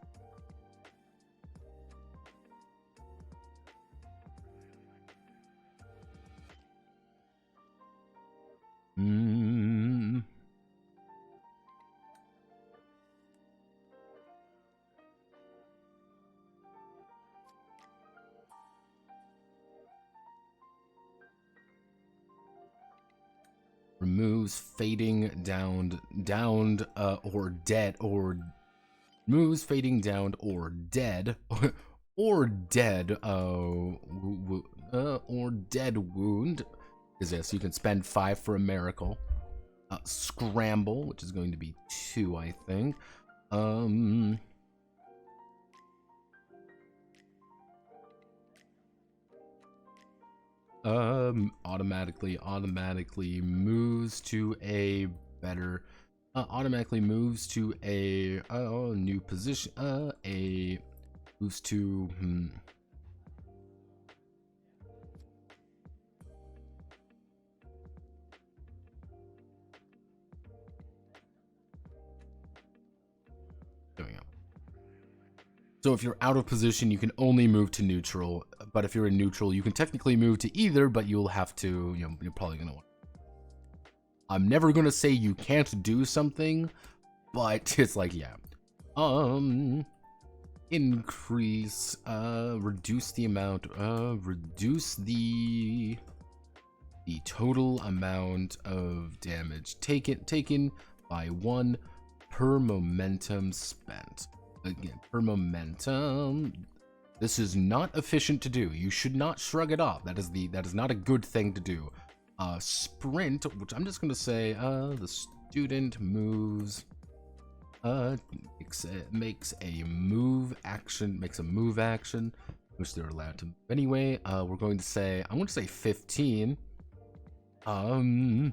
removes fading downed or dead, or removes fading downed or dead or dead or dead wound. Because yes, you can spend 5 for a miracle. Scramble, which is going to be 2, I think. Automatically moves to a better, automatically moves to a new position, moves to, So if you're out of position, you can only move to neutral, but if you're in neutral, you can technically move to either, but you'll have to, you're probably gonna want. I'm never gonna say you can't do something, but it's like, yeah. Increase, reduce the amount, reduce the total amount of damage taken by 1 per momentum spent. Again, per momentum. This is not efficient to do. You should not shrug it off. That is not a good thing to do. Sprint, which I'm just gonna say, the student moves, makes a move action, which they're allowed to anyway. We're going to say, I'm going to say 15. The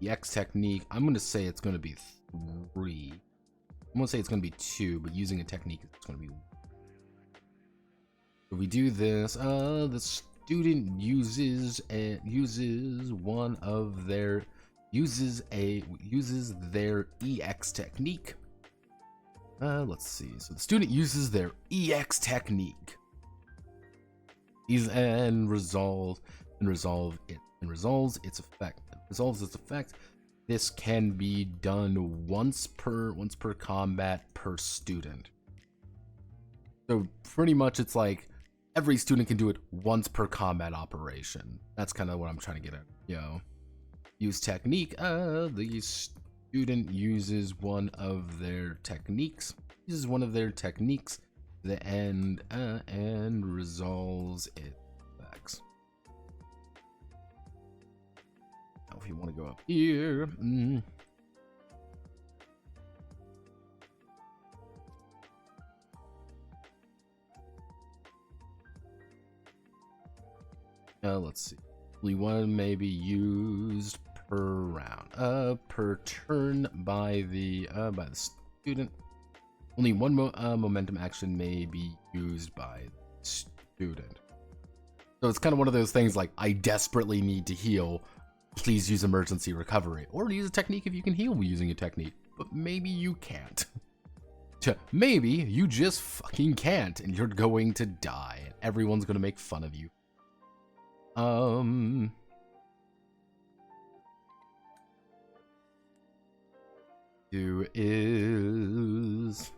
X technique, I'm going to say it's going to be 3. I'm going to say it's going to be 2, but using a technique, it's going to be 1. If we do this, the student uses their EX technique. Let's see. So the student uses their EX technique. And resolves its effect. This can be done once per combat per student. So pretty much it's like every student can do it once per combat operation. That's kind of what I'm trying to get at. Use technique. The student uses one of their techniques. The end and resolves its effects. Now, if you want to go up here, let's see. Only one may be used per round, per turn by the student. Only one momentum action may be used by the student. So it's kind of one of those things like, I desperately need to heal. Please use emergency recovery, or use a technique if you can heal using a technique. But maybe you can't. Maybe you just fucking can't, and you're going to die, and everyone's gonna make fun of you. Who is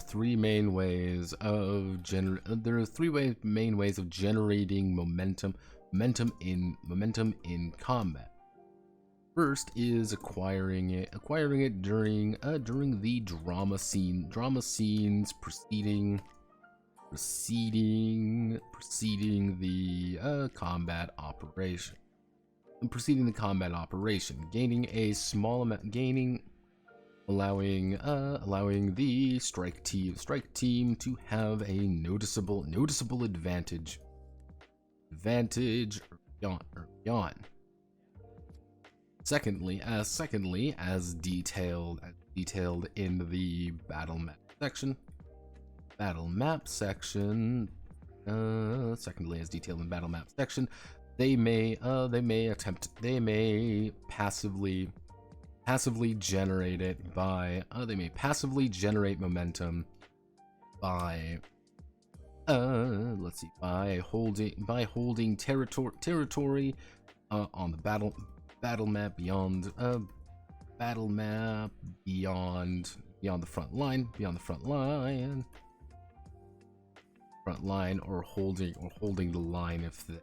three main ways of there are three main ways of generating momentum in combat. First is acquiring it during the drama scenes preceding the combat operation. Gaining a small amount, allowing the strike team to have a noticeable advantage beyond. Secondly, as detailed in the battle map section, battle map section. Secondly, as detailed in battle map section, they may passively generate it by they may passively generate momentum by let's see, by holding territory on the battle map beyond the front line, or holding the line if the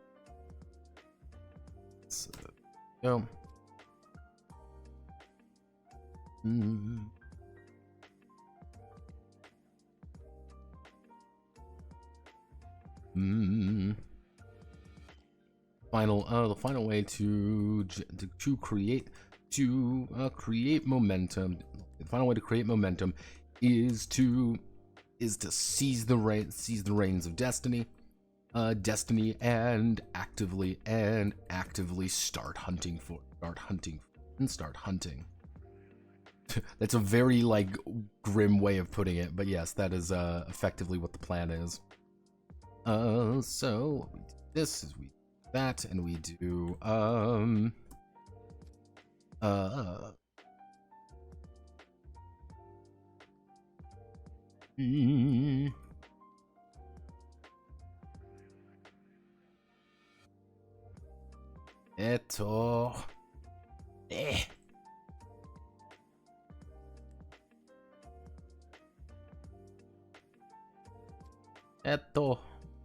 go. The final way to create momentum. The final way to create momentum is to seize the reins of destiny, and actively start hunting. That's a very like grim way of putting it, but yes, that is effectively what the plan is. So we do this, is we do that, and we do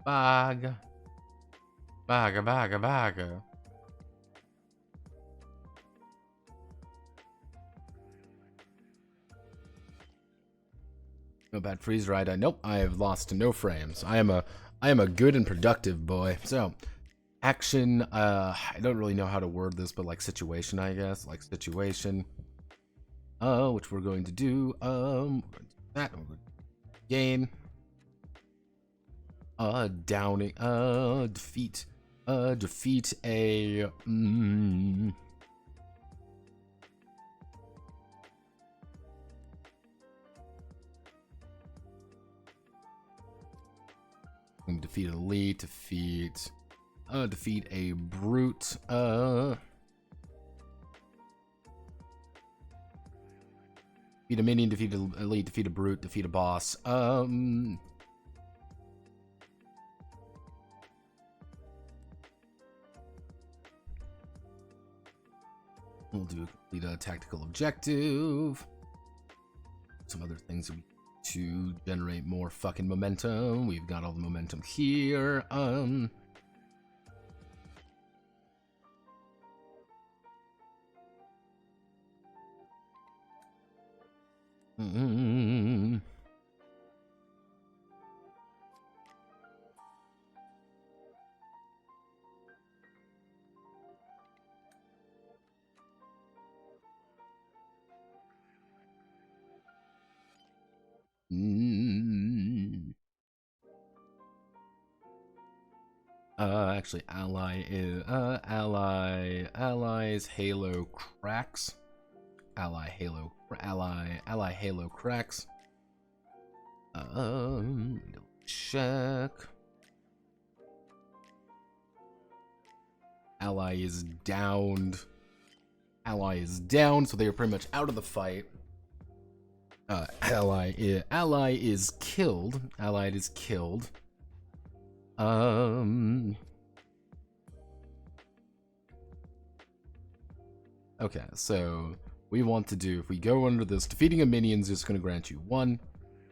baga. No bad freeze ride. Nope, I have lost no frames. I am a good and productive boy. So, action. I don't really know how to word this, but like situation, I guess. Like situation. Which we're going to do. That we're going to gain. Downing. Defeat a. Defeat an elite, defeat a brute, defeat a minion, defeat an elite, defeat a brute, defeat a boss, we'll do complete a tactical objective, some other things that we to generate more fucking momentum. We've got all the momentum here. Actually, allies Halo cracks. Ally Halo cracks. Check. Ally is downed. Ally is down, so they are pretty much out of the fight. Ally is killed. Allied is killed. Okay, so we want to do, if we go under this, defeating a minion is just going to grant you 1,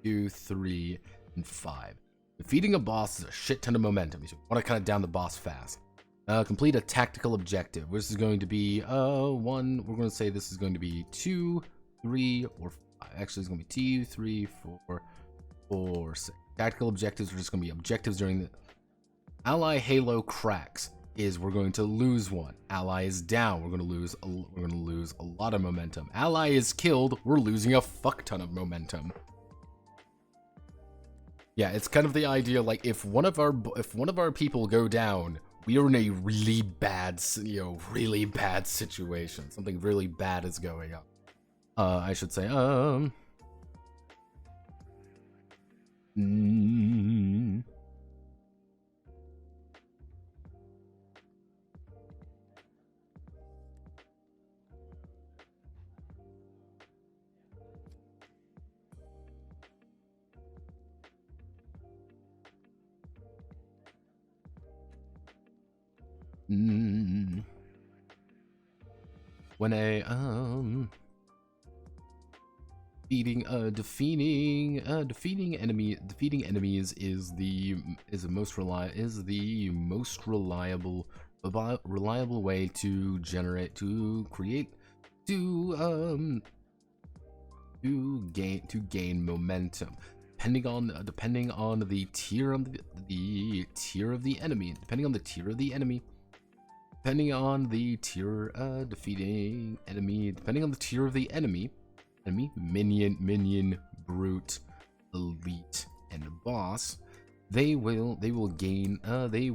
2, 3, and 5. Defeating a boss is a shit ton of momentum. You want to kind of down the boss fast. Complete a tactical objective. This is going to be 1. We're going to say this is going to be 2, 3, or 5. Actually, it's going to be 2, 3, 4, 6. Tactical objectives are just going to be objectives during the ally Halo cracks. Is we're going to lose 1. Ally is down. We're going to lose a lot of momentum. Ally is killed. We're losing a fuck ton of momentum. Yeah, it's kind of the idea like if one of our people go down, we are in a really bad situation. Something really bad is going on. I should say Mm. Mm. When a defeating enemies is the most reliable way to gain momentum, depending on the tier of the enemy, depending on the tier of the enemy. Depending on the tier, defeating enemy, depending on the tier of the enemy, minion, brute, elite, and boss, they will gain, depending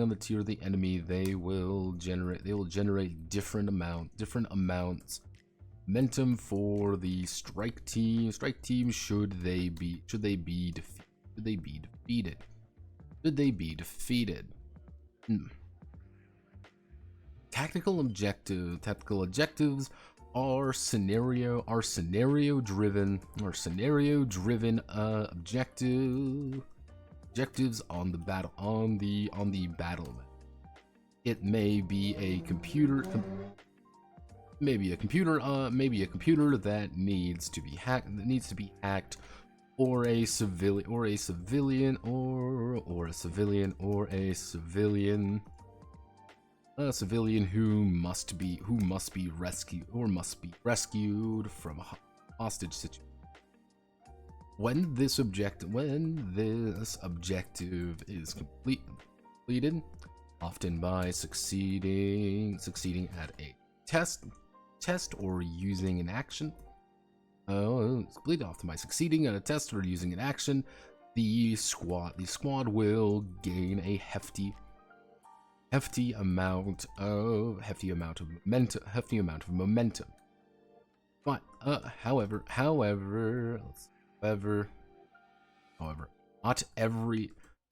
on the tier of the enemy, they will generate different amounts momentum for the strike team. Should they be defeated. Tactical objectives are scenario driven objectives on the battlement. It may be a computer that needs to be hacked, or a civilian who must be rescued from a hostage situation. When this objective is completed, often by succeeding at a test or using an action. Completed often by succeeding at a test or using an action, the squad will gain a hefty amount of momentum. But however,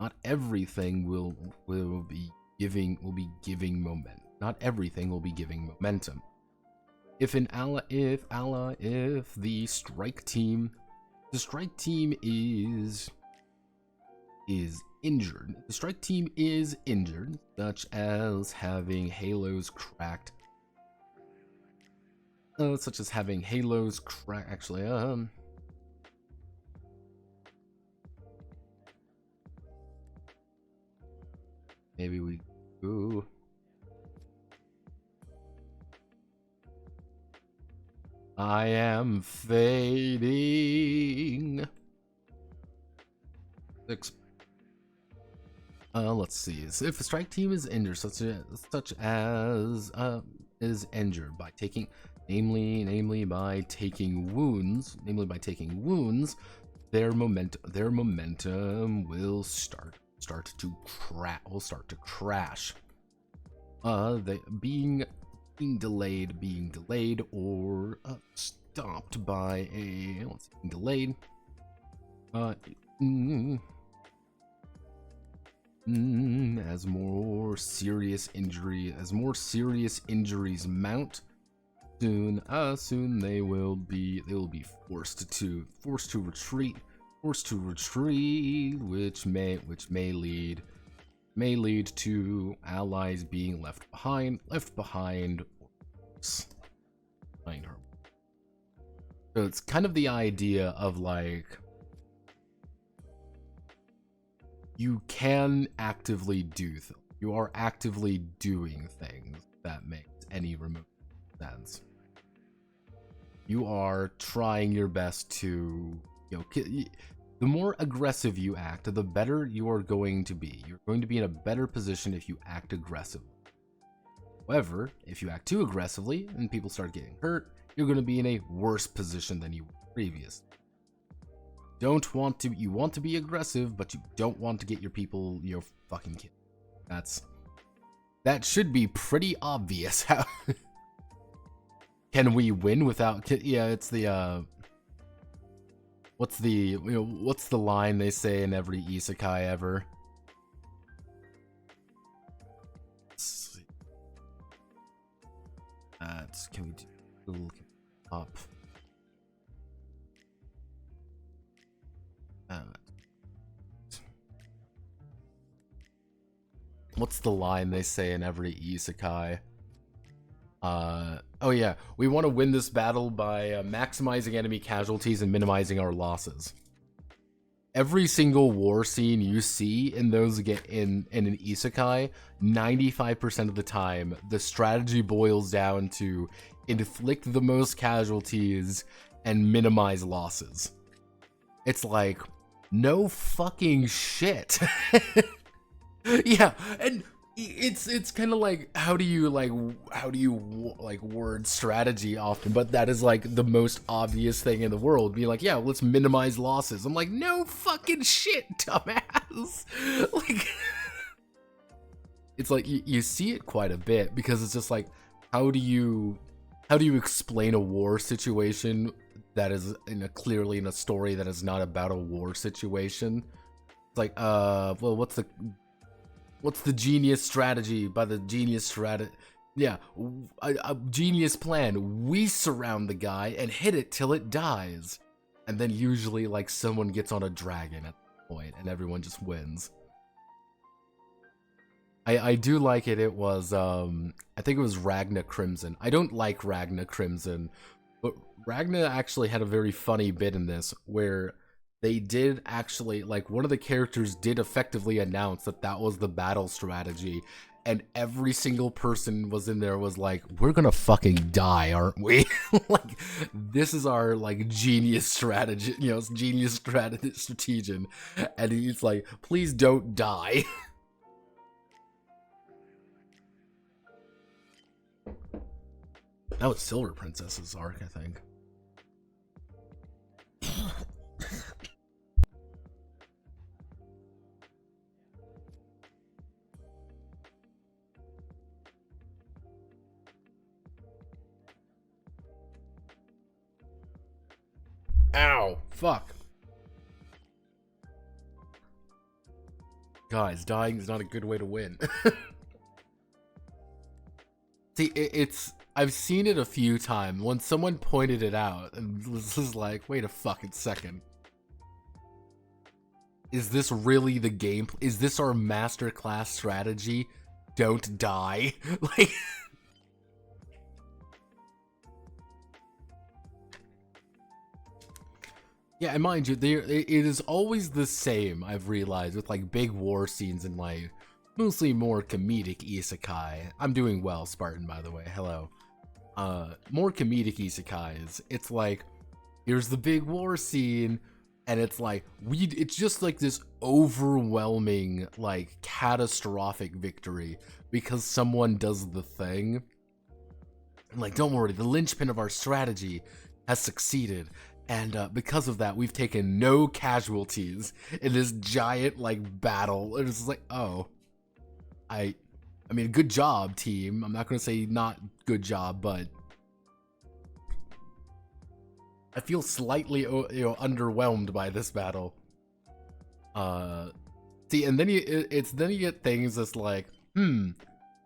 not everything will be giving momentum. Not everything will be giving momentum. If the strike team is injured, such as having halos cracked. Actually, maybe we go. I am fading. Let's see. If a strike team is injured, such as is injured by taking, namely by taking wounds, their momentum will start to crash. They being delayed or stopped by a delayed. As more serious injuries mount, soon they will be forced to retreat, which may lead to allies being left behind. So it's kind of the idea of like, you can actively you are actively doing things that makes any remote sense. You are trying your best to, the more aggressive you act, the better you are going to be. You're going to be in a better position if you act aggressively. However, if you act too aggressively and people start getting hurt, you're going to be in a worse position than you were previously. You want to be aggressive, but you don't want to get your people, fucking killed. That should be pretty obvious. How can we win without? Yeah, it's the what's the what's the line they say in every isekai ever? Can we do a little up? What's the line they say in every isekai? Oh yeah, we want to win this battle by maximizing enemy casualties and minimizing our losses. Every single war scene you see in those in an isekai, 95% of the time, the strategy boils down to inflict the most casualties and minimize losses. It's like, no fucking shit. Yeah, and it's kind of like, how do you word strategy often, but that is like the most obvious thing in the world. Be like, yeah, let's minimize losses. I'm like, no fucking shit, dumbass. Like, it's like you see it quite a bit, because it's just like, how do you explain a war situation that is clearly in a story that is not about a war situation? It's like, well, what's the genius strategy? By the genius strategy, yeah, a genius plan. We surround the guy and hit it till it dies, and then usually like someone gets on a dragon at that point, and everyone just wins. I do like it. It was I think it was Ragna Crimson. I don't like Ragna Crimson, but Ragna actually had a very funny bit in this where they did actually, like, one of the characters did effectively announce that that was the battle strategy, and every single person was in there was like, we're gonna fucking die, aren't we? Like, this is our, like, genius strategy, genius strategian, and he's like, please don't die. That was Silver Princess's arc, I think. Ow! Fuck. Guys, dying is not a good way to win. See, I've seen it a few times when someone pointed it out, and this is like, wait a fucking second. Is this really the game? Is this our masterclass strategy? Don't die. Like, yeah, and mind you, it is always the same, I've realized, with like big war scenes and like mostly more comedic isekai. I'm doing well, Spartan, by the way. Hello. More comedic isekais. It's like, here's the big war scene, and it's like it's just like this overwhelming, like, catastrophic victory because someone does the thing. And like, don't worry, the linchpin of our strategy has succeeded. And because of that, we've taken no casualties in this giant, like, battle. It's just like, oh, I mean, good job, team. I'm not going to say not good job, but I feel slightly, underwhelmed by this battle. See, and then you get things that's like,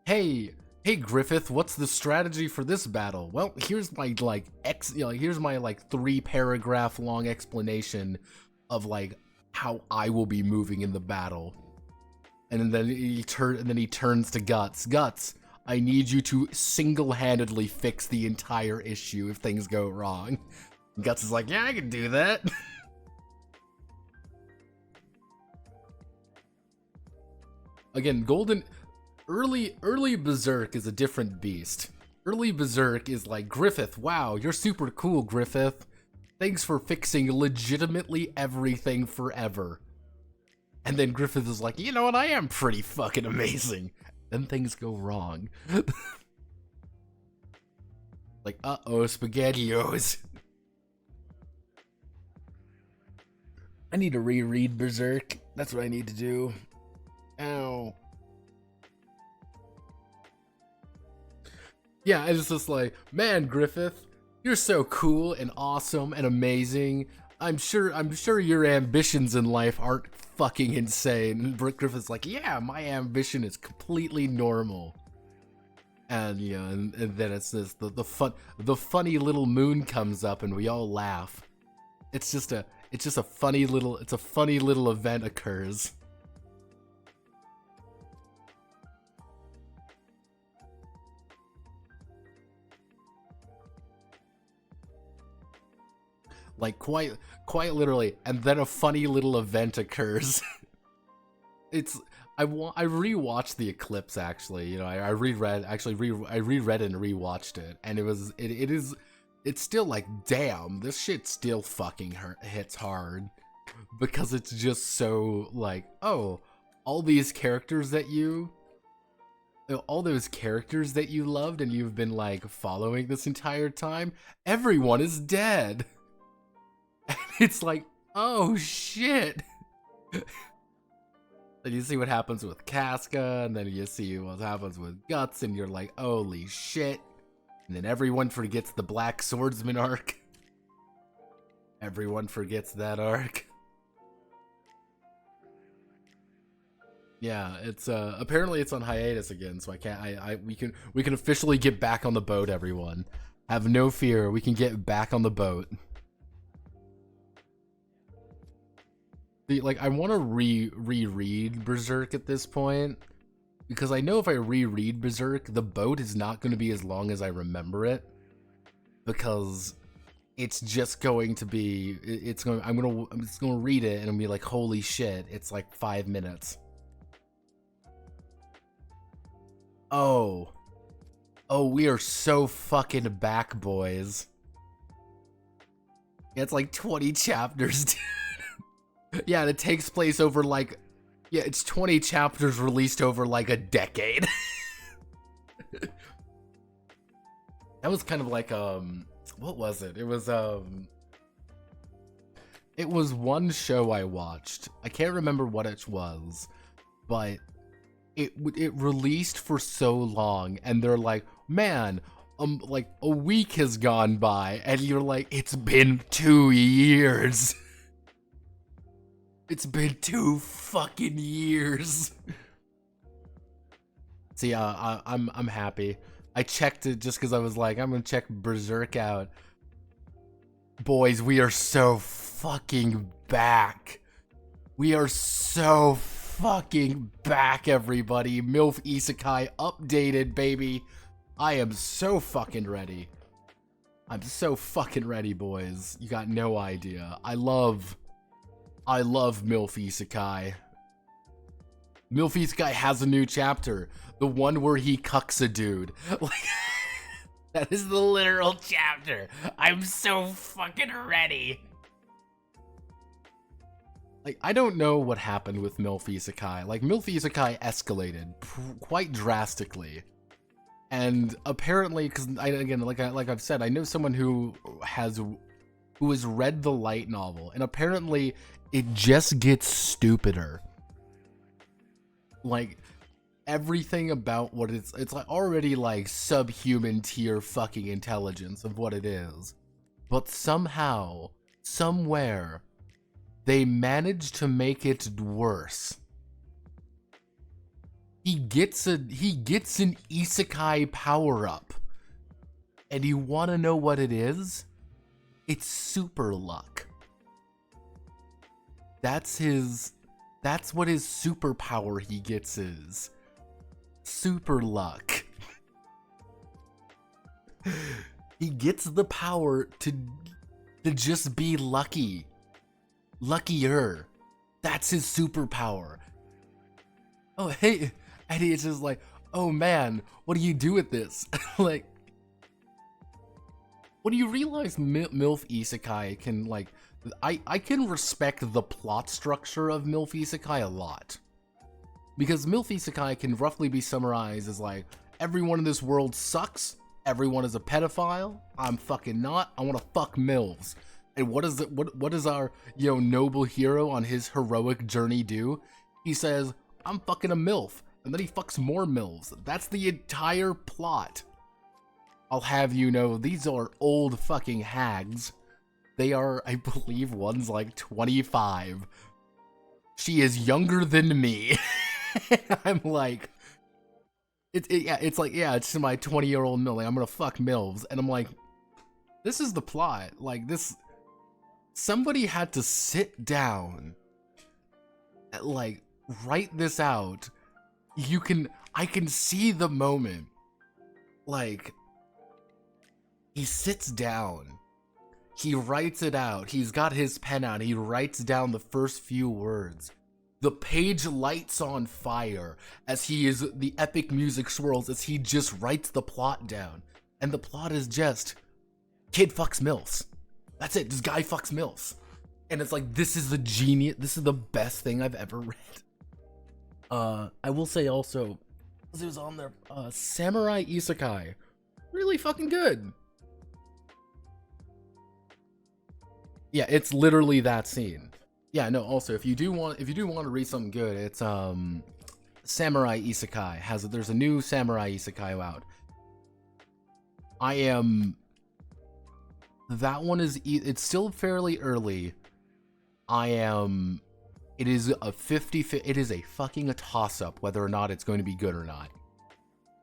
hey Griffith, what's the strategy for this battle? Well, here's my here's my like 3-paragraph long explanation of like how I will be moving in the battle. And then he turns to Guts. Guts, I need you to single-handedly fix the entire issue if things go wrong. And Guts is like, yeah, I can do that. Again, early Berserk is a different beast. Early Berserk is like, Griffith, wow, you're super cool, Griffith. Thanks for fixing legitimately everything forever. And then Griffith is like, you know what, I am pretty fucking amazing. Then things go wrong. Like, uh-oh, SpaghettiOs. I need to reread Berserk. That's what I need to do. Ow. Yeah, and it's just like, man, Griffith, you're so cool and awesome and amazing. I'm sure your ambitions in life aren't fucking insane. And Griffith's like, yeah, my ambition is completely normal. And yeah, and then it's this the funny little moon comes up and we all laugh. It's just a funny little event occurs. Like quite literally, and then a funny little event occurs. It's I rewatched the Eclipse actually. You know, I reread and rewatched it, and it's still like, damn, this shit still fucking hits hard, because it's just so like, oh, all those characters that you loved and you've been like following this entire time, everyone is dead. And it's like, oh shit. Then you see what happens with Casca, and then you see what happens with Guts, and you're like, holy shit. And then everyone forgets the Black Swordsman arc. Everyone forgets that arc. Yeah, it's apparently it's on hiatus again, so I can't we can officially get back on the boat, everyone. Have no fear, we can get back on the boat. Like, I want to reread Berserk at this point, because I know if I reread Berserk, the boat is not going to be as long as I remember it, because it's just going to be, I'm just going to read it and I'm be like, holy shit, it's like 5 minutes. Oh, we are so fucking back, boys. Yeah, it's like 20 chapters. Yeah, and it takes place over like, yeah, it's 20 chapters released over like a decade. That was kind of like, what was it? It was one show I watched. I can't remember what it was, but it released for so long, and they're like, man, like a week has gone by, and you're like, it's been 2 years. It's been 2 fucking years. So yeah, I'm happy. I checked it just because I was like, I'm gonna check Berserk out. Boys, we are so fucking back. We are so fucking back, everybody. MILF Isekai updated, baby. I am so fucking ready. I'm so fucking ready, boys. You got no idea. I love MILF Isekai. MILF Isekai has a new chapter. The one where he cucks a dude. Like, that is the literal chapter. I'm so fucking ready. Like, I don't know what happened with MILF Isekai. Like, MILF Isekai escalated quite drastically. And apparently, because again, like I've said, I know someone who has read the light novel, and apparently it just gets stupider. Like, everything about what it's like already like subhuman tier fucking intelligence of what it is. But somehow, somewhere, they managed to make it worse. He gets an isekai power-up. And you wanna know what it is? It's super luck. That's what his superpower he gets is. Super luck. He gets the power to just be lucky. Luckier. That's his superpower. Oh, hey, and he's just like, oh man, what do you do with this? Like, when you realize MILF Isekai can, like, I can respect the plot structure of MILF Isekai a lot. Because MILF Isekai can roughly be summarized as like, everyone in this world sucks, everyone is a pedophile, I'm fucking not, I wanna fuck MILFs. And what does our, you know, noble hero on his heroic journey do? He says, I'm fucking a MILF, and then he fucks more MILFs. That's the entire plot. I'll have you know, these are old fucking hags. They are, I believe, one's like 25. She is younger than me. I'm like, it's like, yeah, it's my 20-year-old MILF. Like, I'm gonna fuck MILFs. And I'm like, this is the plot. Like, this, somebody had to sit down, like, write this out. I can see the moment. Like, he sits down, he writes it out, he's got his pen out, he writes down the first few words. The page lights on fire as the epic music swirls as he just writes the plot down. And the plot is just, kid fucks MILFs. That's it, this guy fucks MILFs. And it's like, this is the best thing I've ever read. I will say also, it was on there, Samurai Isekai. Really fucking good. Yeah, it's literally that scene. Yeah, no, also, if you do want to read something good, it's, Samurai Isekai. There's a new Samurai Isekai out. That one is, it's still fairly early. It is a 50-50, it is a fucking toss-up whether or not it's going to be good or not.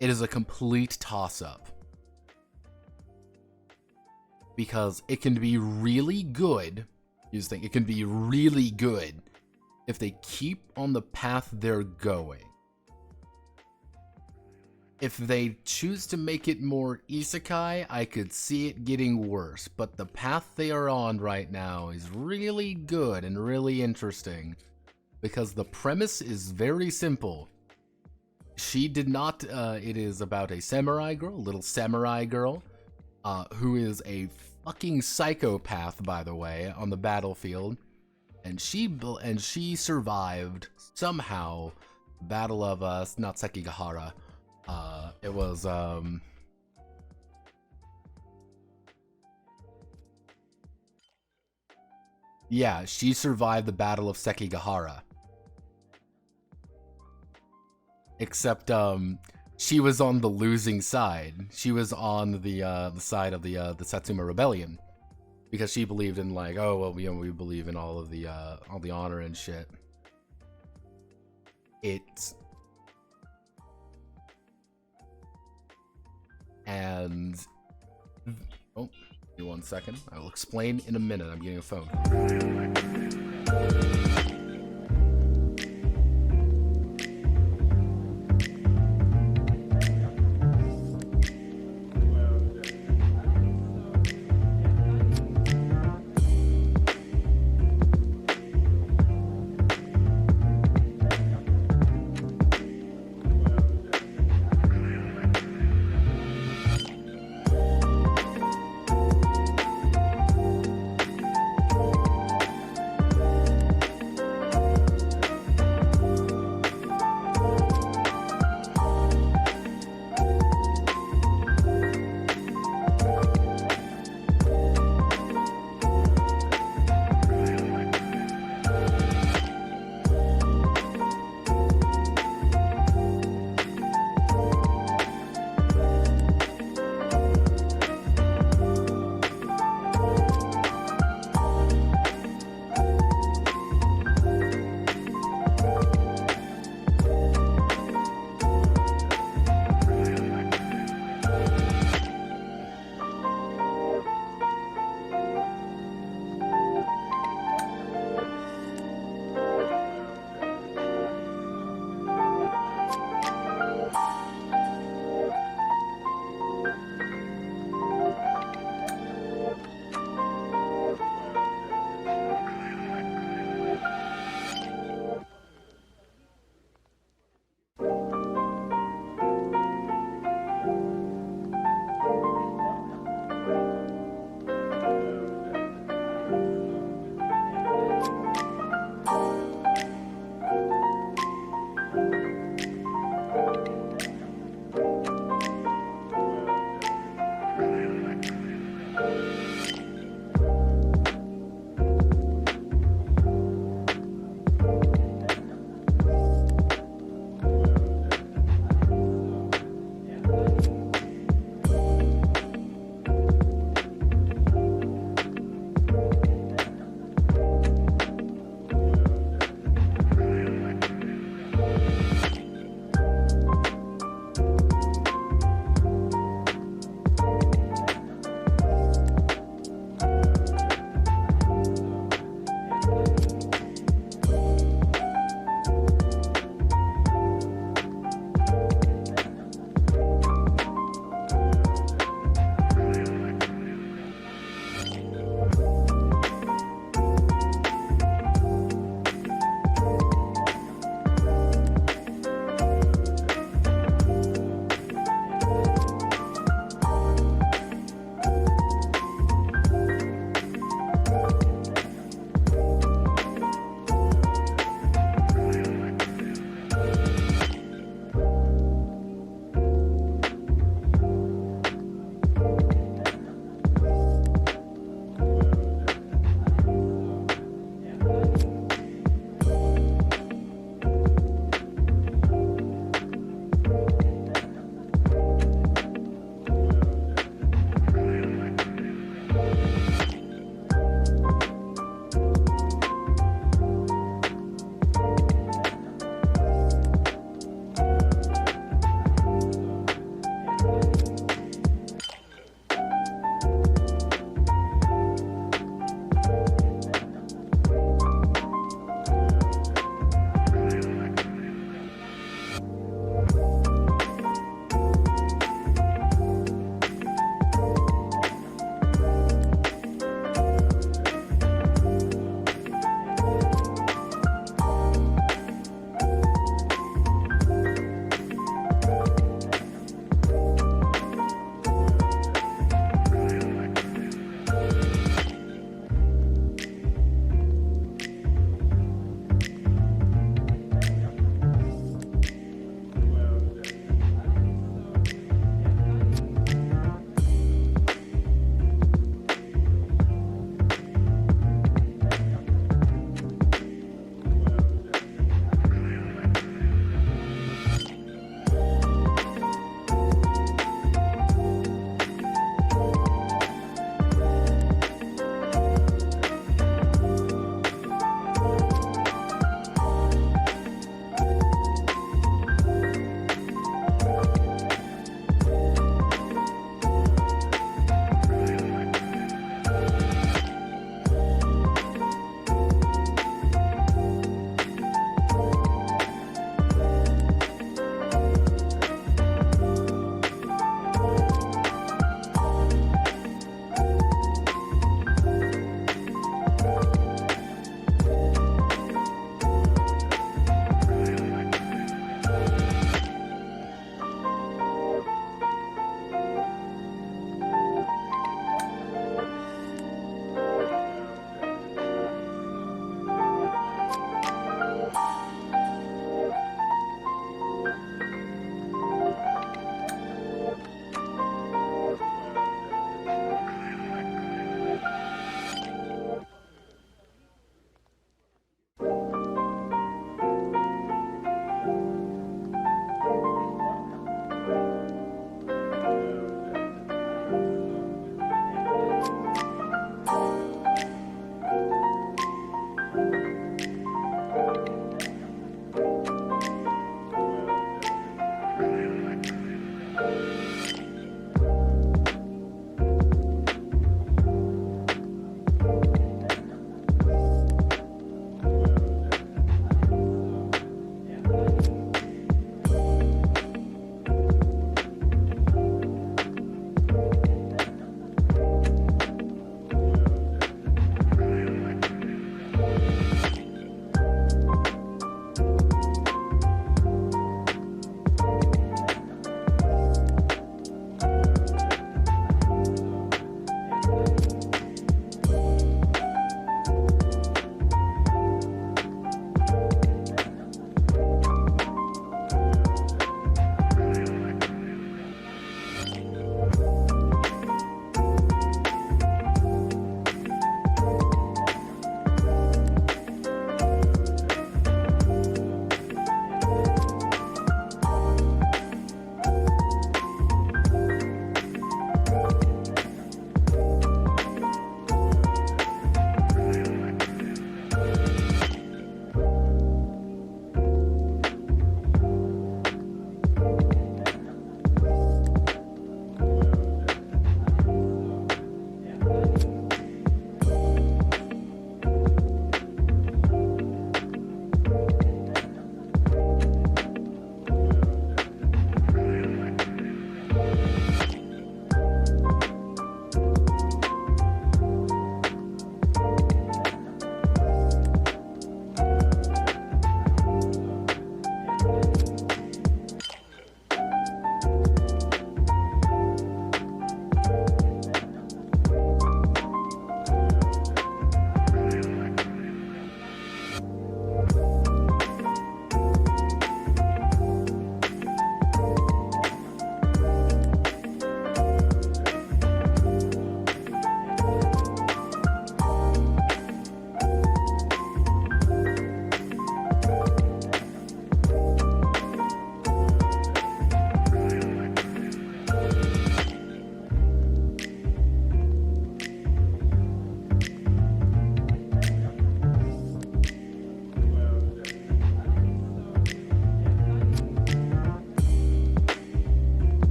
It is a complete toss-up. Because it can be really good, it can be really good if they keep on the path they're going. If they choose to make it more isekai, I could see it getting worse, but the path they are on right now is really good and really interesting, because the premise is very simple. She did not, it is about a samurai girl, little samurai girl, who is a fucking psychopath, by the way, on the battlefield, and she survived somehow Battle of not Sekigahara. It was yeah, she survived the Battle of Sekigahara. Except she was on the losing side. She was on the side of the Satsuma Rebellion, because she believed in, like, oh well, you know, we believe in all the honor and shit. And oh, give me 1 second. I will explain in a minute. I'm getting a phone.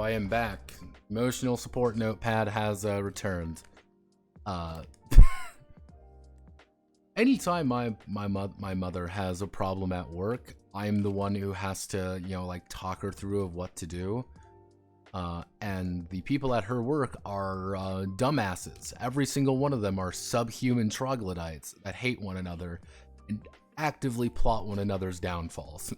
I am back. Emotional support notepad has returned. Anytime my mother has a problem at work, I'm the one who has to, you know, like talk her through of what to do. And the people at her work are dumbasses. Every single one of them are subhuman troglodytes that hate one another and actively plot one another's downfalls.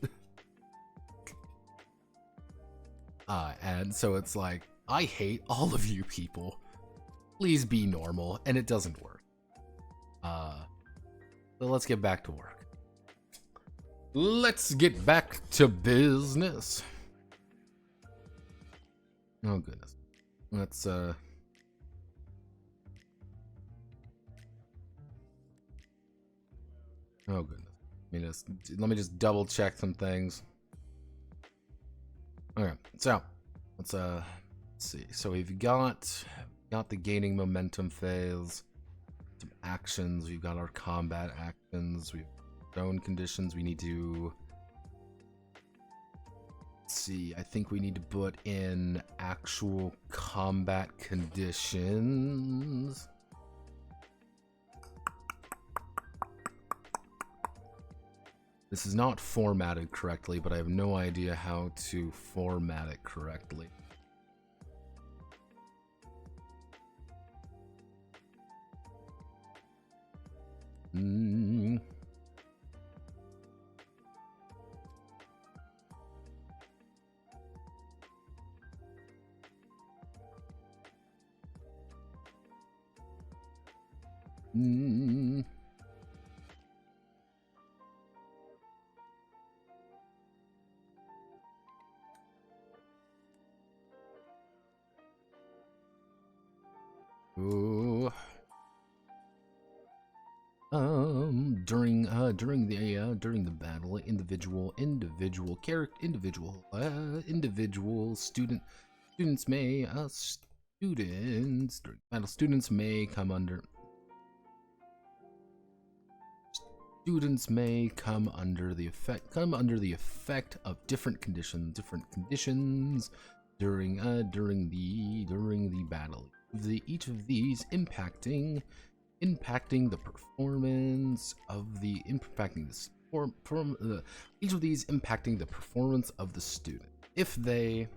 And so it's like, I hate all of you people. Please be normal, and it doesn't work. So let's get back to work. Let's get back to business. Oh goodness. Let's oh goodness. Let me just double check some things. Okay, so let's see. So we've got the gaining momentum phase, some actions. We've got our combat actions. We've zone conditions. We need to see. I think we need to put in actual combat conditions. This is not formatted correctly, but I have no idea how to format it correctly. Ooh. During the battle, individual students may come under the effect of different conditions during the battle. Each of these impacting the performance of the student. If they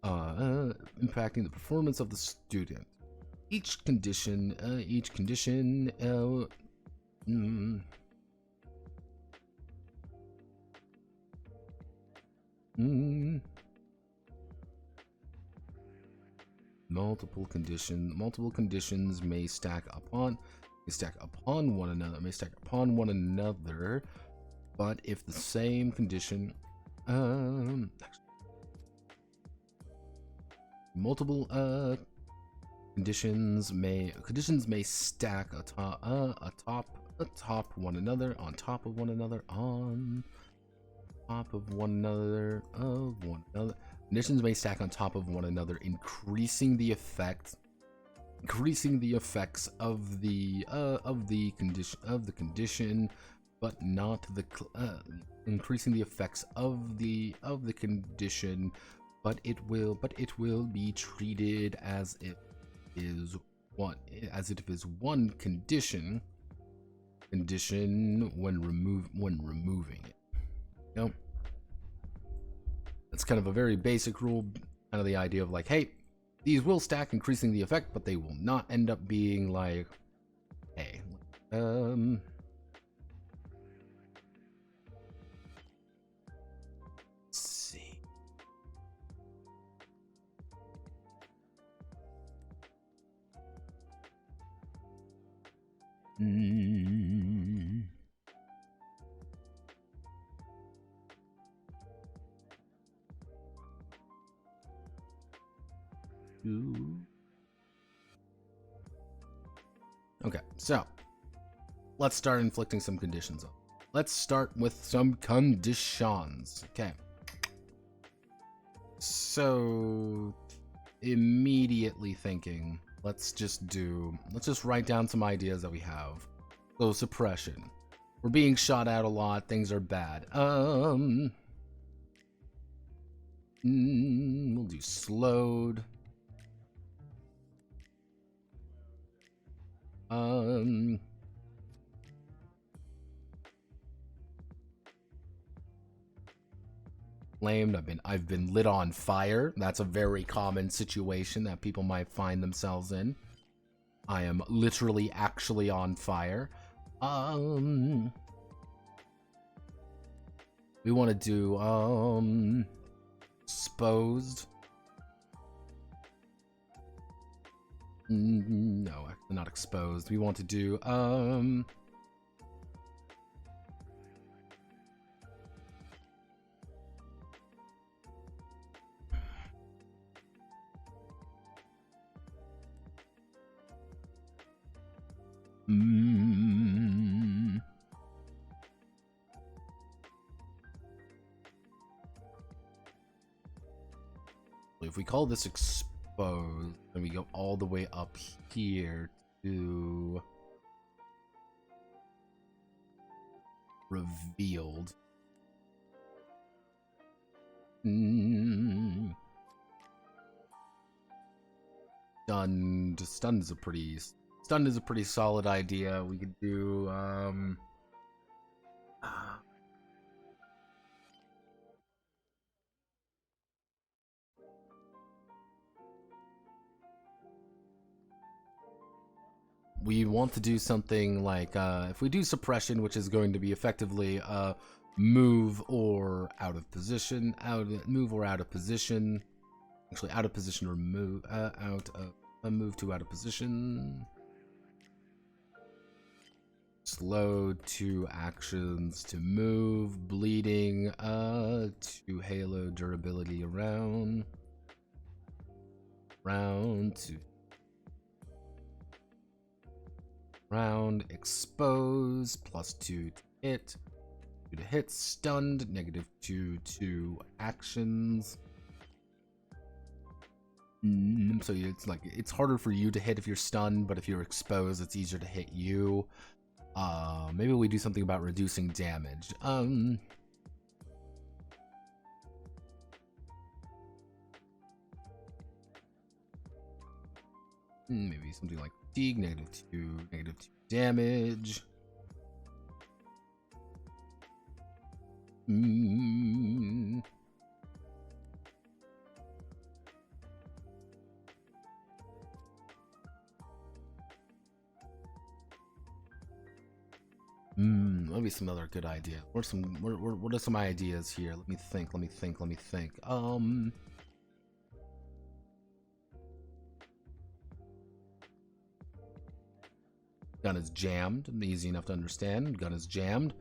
impacting the performance of the student, each condition multiple conditions may stack upon one another, but if the same condition multiple conditions may stack atop one another, on top of one another. Conditions may stack on top of one another, increasing the effects of the condition, but not the increasing the effects of the condition, but it will be treated as if it is one condition when removing it. You know? That's kind of a very basic rule, kind of the idea of like, hey, these will stack, increasing the effect, but they will not end up being like, hey, let's see. Okay, so let's start inflicting some conditions on. Let's start with some conditions. Okay. So immediately thinking, let's just write down some ideas that we have. So suppression. We're being shot at a lot, things are bad. We'll do do slowed. Flamed. I've been lit on fire. That's a very common situation that people might find themselves in. I am literally actually on fire. We want to do exposed. No, actually not exposed. We want to do if we call this exposed, then we go all the way up here to revealed. Stunned is a pretty solid idea. We could do we want to do something like if we do suppression, which is going to be effectively move or out of position, move or out of position. Actually, out of position or move move to out of position. Slow 2 actions to move, bleeding to halo durability around to round, expose, +2 to hit, 2 to hit, stunned, -2 to actions. So it's like, it's harder for you to hit if you're stunned, but if you're exposed, it's easier to hit you. Maybe we do something about reducing damage. Maybe something like fatigue, -2 damage. Maybe some other good idea. What are some ideas here? Let me think. Gun is jammed. Easy enough to understand. Gun is jammed.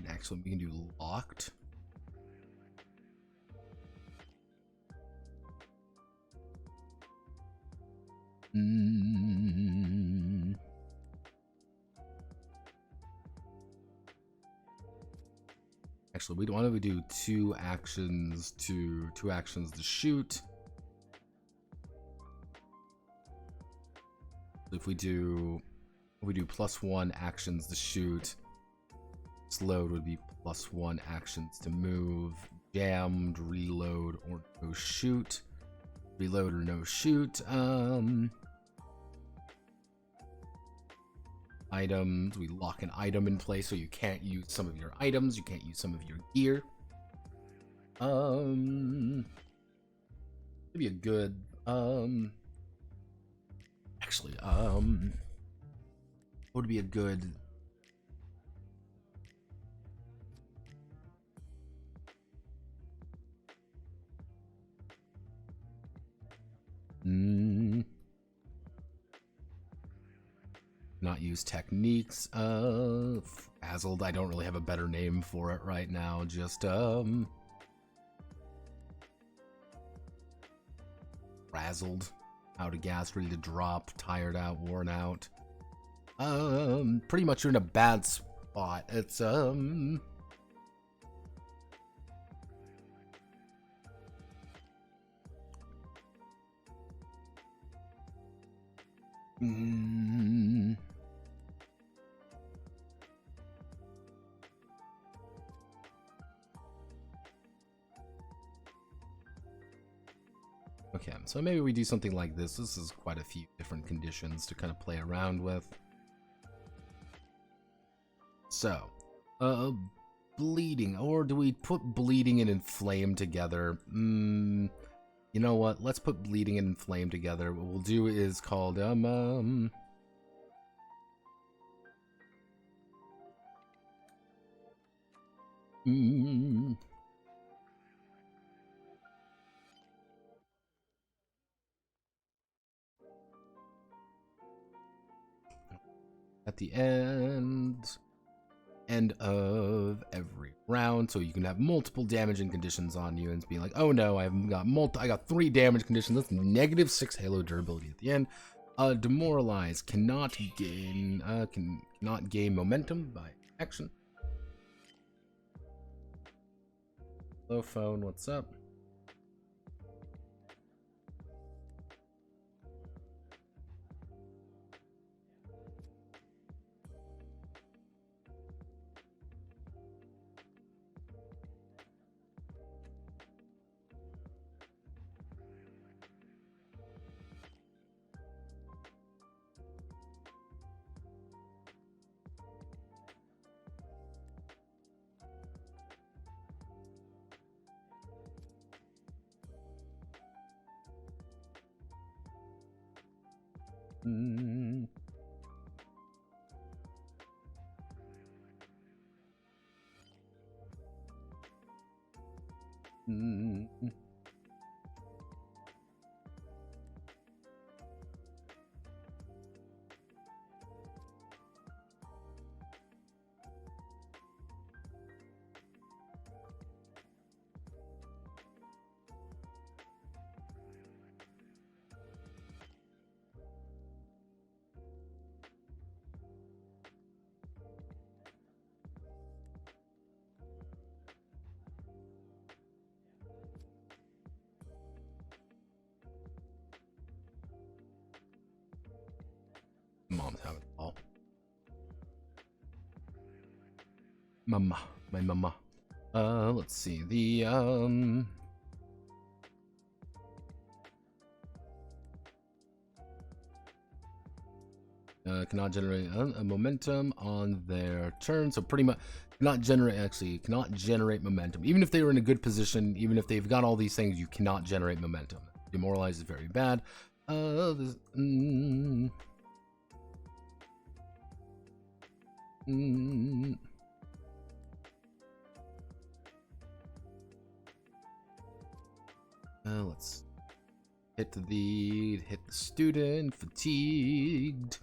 Actually, we can do locked. Actually, why don't we do 2 actions to shoot? If we do +1 actions to shoot, slowed would be +1 actions to move, jammed, reload, or no shoot. Reload or no shoot. Items, we lock an item in place so you can't use some of your items, you can't use some of your gear. Maybe a good actually what would be a good not use techniques. Frazzled, I don't really have a better name for it right now. Just frazzled, out of gas, ready to drop, tired out, worn out. Pretty much you're in a bad spot. It's time. So maybe we do something like this. This is quite a few different conditions to kind of play around with. So, bleeding, or do we put bleeding and inflame together? You know what? Let's put bleeding and inflame together. What we'll do is called at the end of every round, so you can have multiple damaging conditions on you and be like, oh no, I got 3 damage conditions. That's -6 Halo durability at the end. Demoralize, cannot gain momentum by action. Hello phone, what's up? Mom's having it all. Mama, my mama. Let's see. The cannot generate a momentum on their turn. So pretty much cannot generate momentum. Even if they were in a good position, even if they've got all these things, you cannot generate momentum. Demoralize is very bad. Let's hit the student. Fatigued.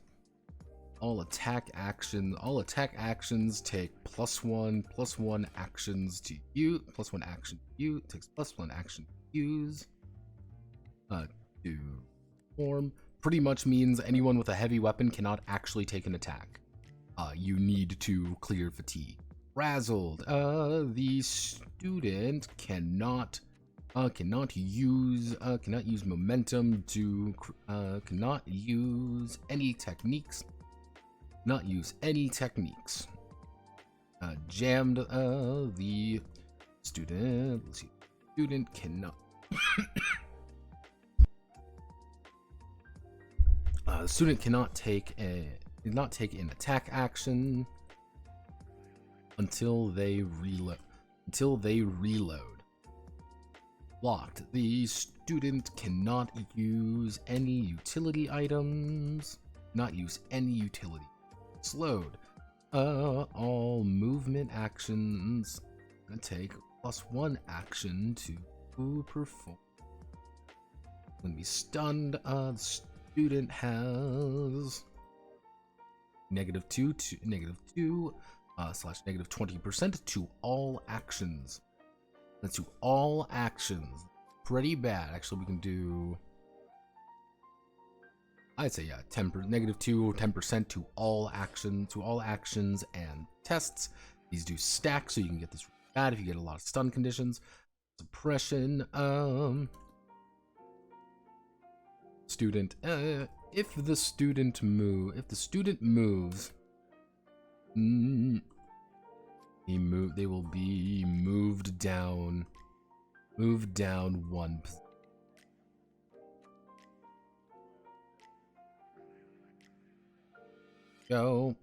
All attack actions take +1 actions to you. +1 action to you. It takes +1 action to use. To form. Pretty much means anyone with a heavy weapon cannot actually take an attack. You need to clear fatigue. Frazzled. The student cannot use momentum to cannot use any techniques. Jammed. The student. Let's see. Student cannot. The student cannot take an attack action until they reload. Locked. The student cannot use any utility items. Slowed. All movement actions take +1 action to perform. When be stunned, the student has -2 / -20% to all actions. That's to all actions. Pretty bad. Actually, we can do, I'd say, yeah, -2 or 10% to all actions and tests. These do stack, so you can get this really bad if you get a lot of stun conditions. Suppression. Student. If the student moves, they will be moved down 1. go.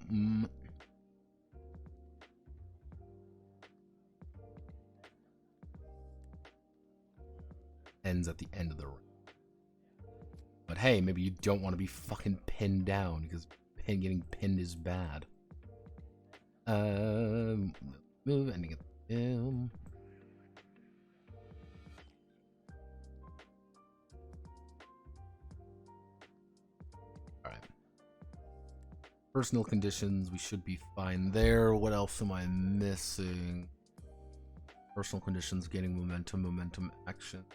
Ends at the end of the round. But hey, maybe you don't want to be fucking pinned down, because getting pinned is bad. Move, ending at the end. Alright. Personal conditions, we should be fine there. What else am I missing? Personal conditions, gaining momentum action.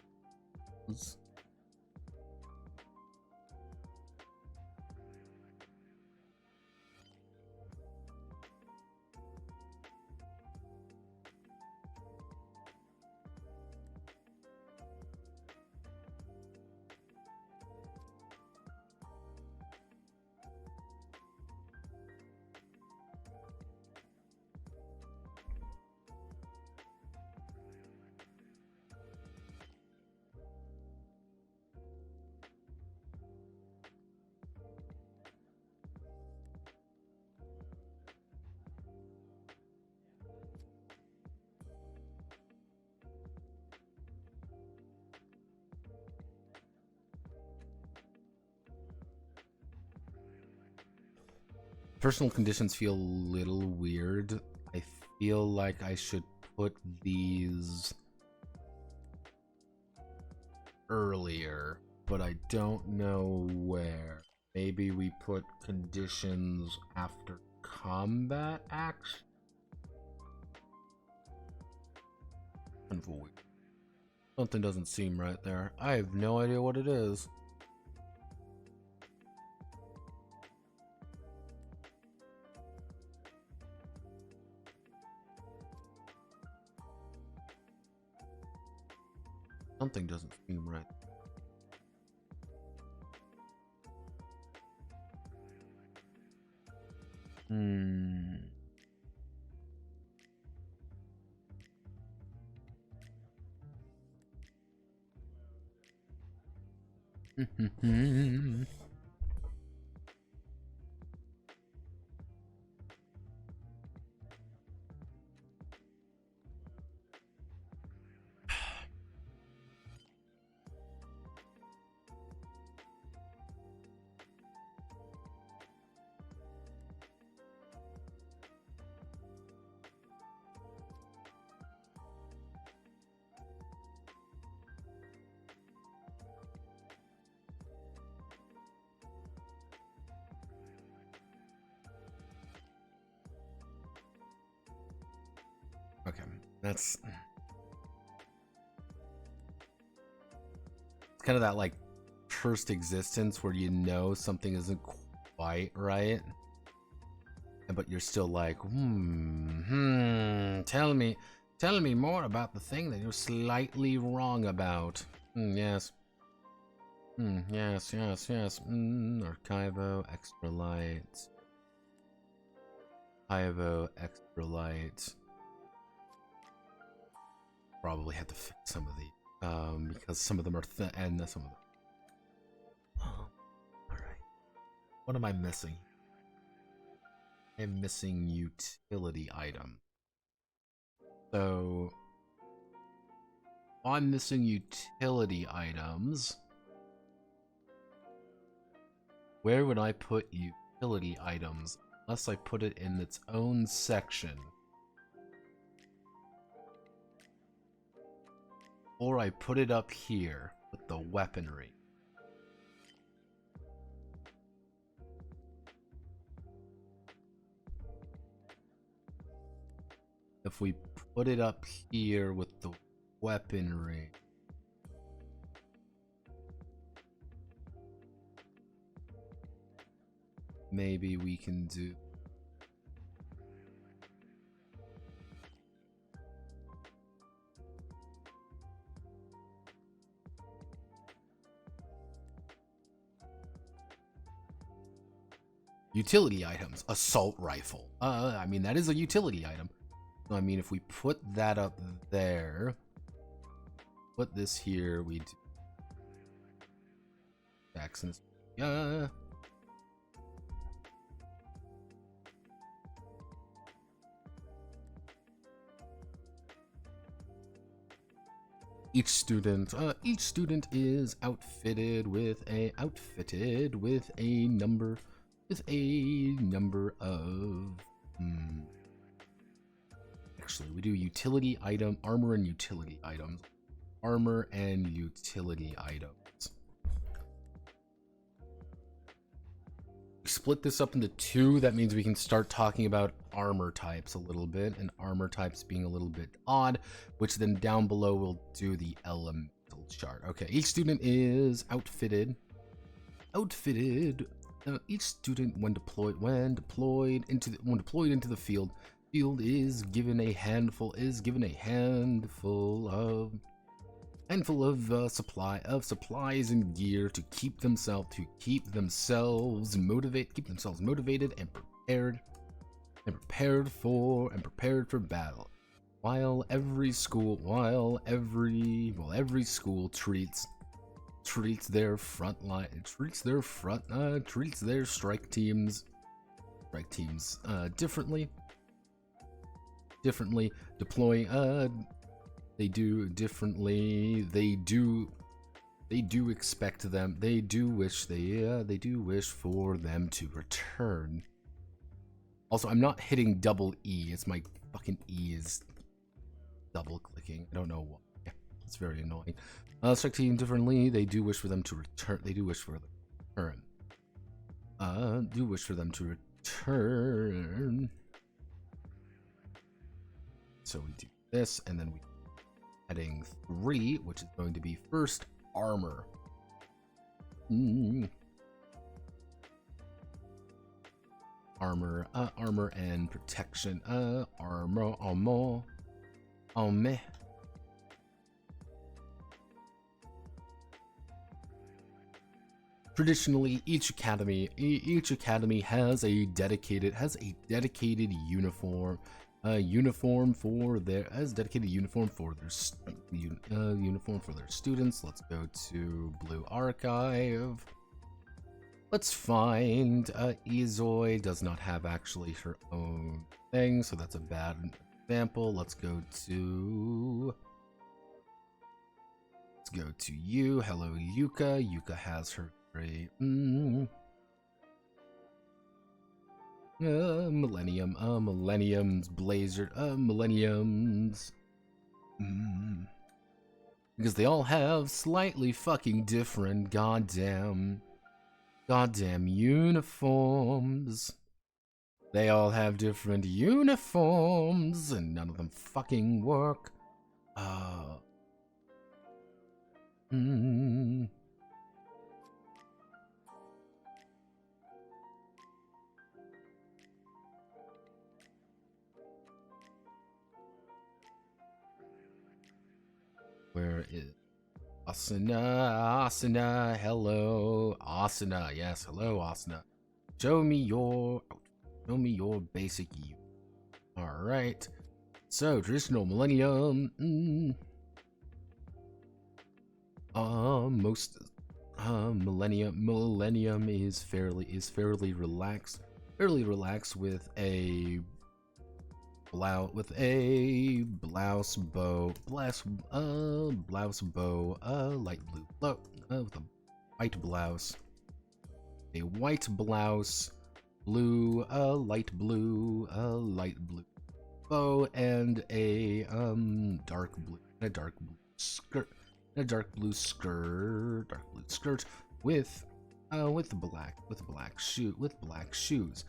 Personal conditions feel a little weird. I feel like I should put these earlier, but I don't know where. Maybe we put conditions after combat action? Something doesn't seem right there. I have no idea what it is. Something doesn't seem right. Okay, that's it's kind of that like first existence where you know something isn't quite right, but you're still like, tell me more about the thing that you're slightly wrong about. Yes. Yes. Archivo, extra light. Archivo, extra light. Probably had to fix some of these because some of them are and some of them. Oh, all right. What am I missing? I'm missing utility item. So I'm missing utility items. Where would I put utility items unless I put it in its own section? Or I put it up here with the weaponry. If we put it up here with the weaponry, maybe we can do... Utility items. Assault rifle. I mean, that is a utility item. I mean, if we put that up there, put this here, we do Jackson's. Yeah. Each student is outfitted with a number of actually we do utility item, armor and utility items. Armor and utility items. We split this up into two. That means we can start talking about armor types a little bit, and armor types being a little bit odd, which then down below we'll do the elemental chart. Okay, each student is outfitted. Each student when deployed into the field is given a handful of supplies and gear to keep themselves motivated and prepared for battle. While every school treats their strike teams differently, deploying they do expect them, they do wish for them to return. Also, I'm not hitting double E, it's my fucking E is double clicking. I don't know why. It's very annoying. Strike team differently, they do wish for them to return. So we do this, and then we heading 3, which is going to be first armor. Armor and protection. Armor. Traditionally, each academy has a dedicated uniform. Uniform for their students. Let's go to Blue Archive. Let's find Izoi does not have actually her own thing, so that's a bad example. Let's go to you. Hello, Yuka. Yuka has her great Millennium's blazer, because they all have slightly fucking different goddamn uniforms. They all have different uniforms, and none of them fucking work. Where is Asuna? Hello, Asuna. Yes, hello, Asuna. Show me your basic you. All right. So traditional millennium. Millennium is fairly relaxed. With a blouse bow, light blue, with a white blouse, light blue bow, and a dark blue skirt, with black shoes.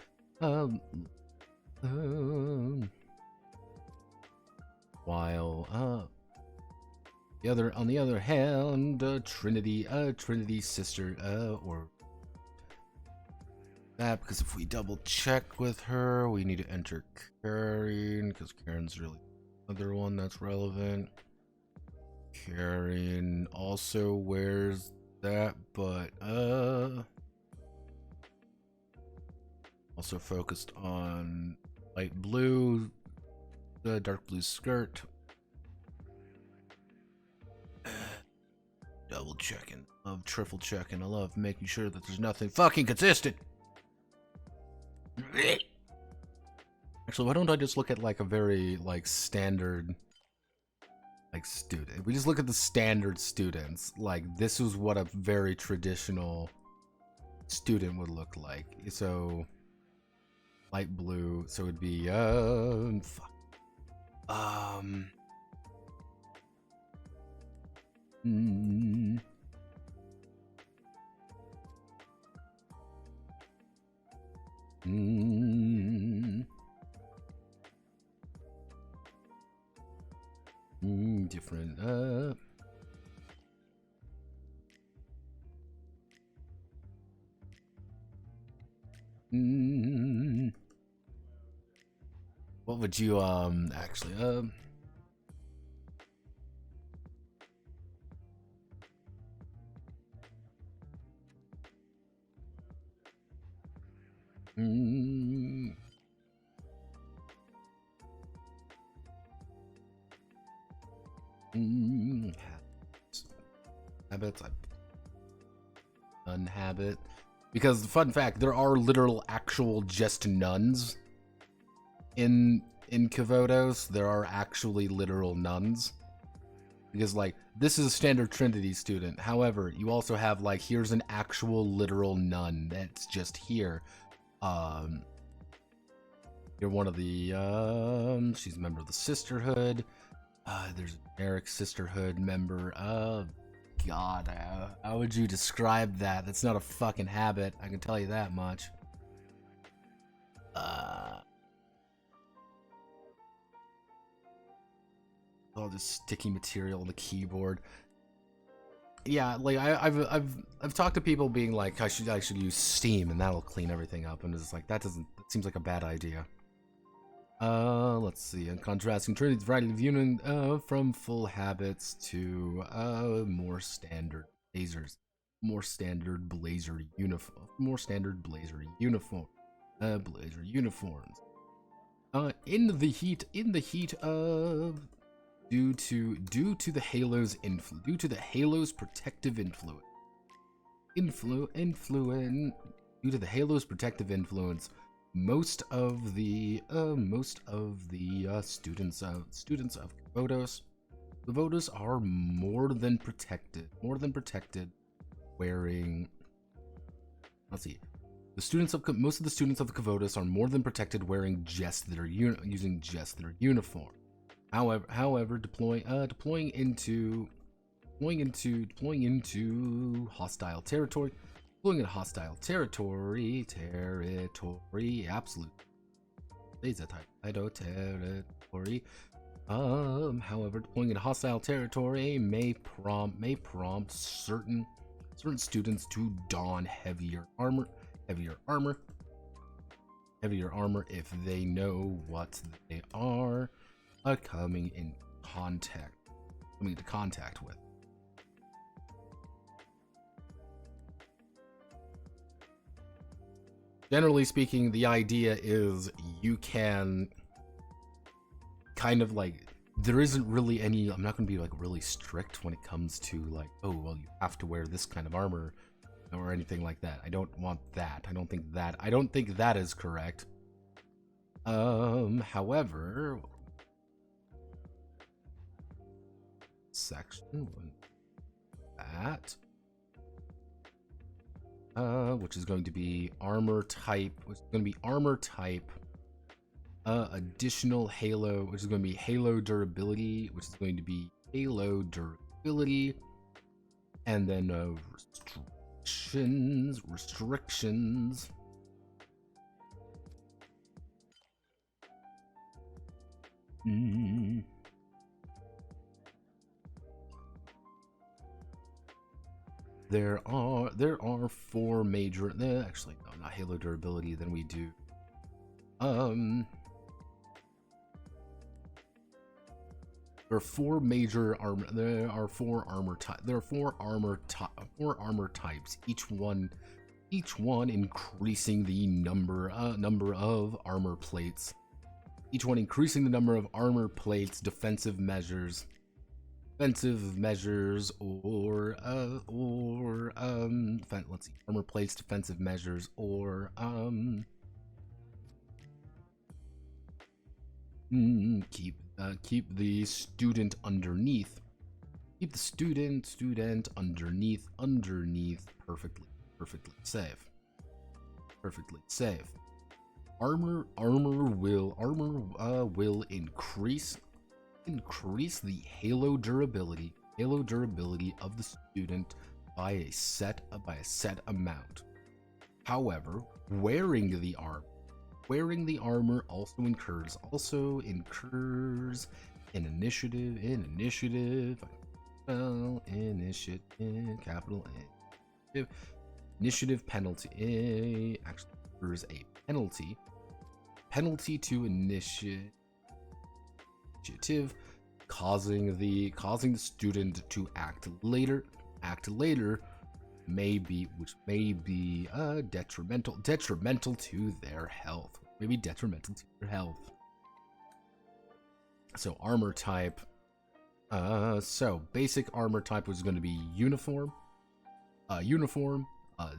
While on the other hand, Trinity's sister, or that, because if we double check with her, we need to enter Karen, because Karen's really another one that's relevant. Karen also wears that, but also focused on light blue, the dark blue skirt. Double checking. I love triple checking. I love making sure that there's nothing fucking consistent. Actually, why don't I just look at like a very like standard Like student. If we just look at the standard students, like this is what a very traditional student would look like. So light blue, so it'd be fuck. Different what would you actually habits, unhabit, because fun fact, there are literal actual just nuns in Kavodos. There are actually literal nuns, because like this is a standard Trinity student. However, you also have like here's an actual literal nun that's just here. You're one of the she's a member of the Sisterhood. There's a generic Sisterhood member. God, how would you describe that? That's not a fucking habit, I can tell you that much. All this sticky material on the keyboard. Yeah, like I've talked to people being like I should use Steam and that'll clean everything up, and it's like that seems like a bad idea. Let's see. And contrasting Trinity's variety of viewing from full habits to more standard blazers, more standard blazer uniform, blazer uniforms. In the heat of due to the Halo's protective influence. Due to the Halo's protective influence, most of the students of Kavodos are more than protected, wearing, let's see, most of the students of the Kavodos are more than protected wearing using just their uniform. However, deploying into hostile territory. Deploying in hostile territory, absolute. Laser type, territory. However, deploying in hostile territory may prompt certain students to don heavier armor if they know what they are coming into contact with. Generally speaking, the idea is you can kind of like, there isn't really any, I'm not going to be like really strict when it comes to like, oh, well, you have to wear this kind of armor or anything like that. I don't want that. I don't think that is correct. However, section that, which is going to be armor type, additional Halo, which is going to be Halo durability, and then restrictions. There are four major, actually no, not Halo durability, then we do there are four major armor, there are four armor types, each one increasing the number of armor plates, defensive measures, let's see, armor plates, defensive measures, or Keep the student underneath. Keep the student underneath. Perfectly safe. Perfectly safe. Armor will increase the halo durability of the student by a set amount. However, wearing the armor also incurs an initiative capital initiative penalty. Actually, there's a penalty to initiative, causing the student to act later, which may be detrimental to their health. So armor type. So basic armor type was going to be uniform.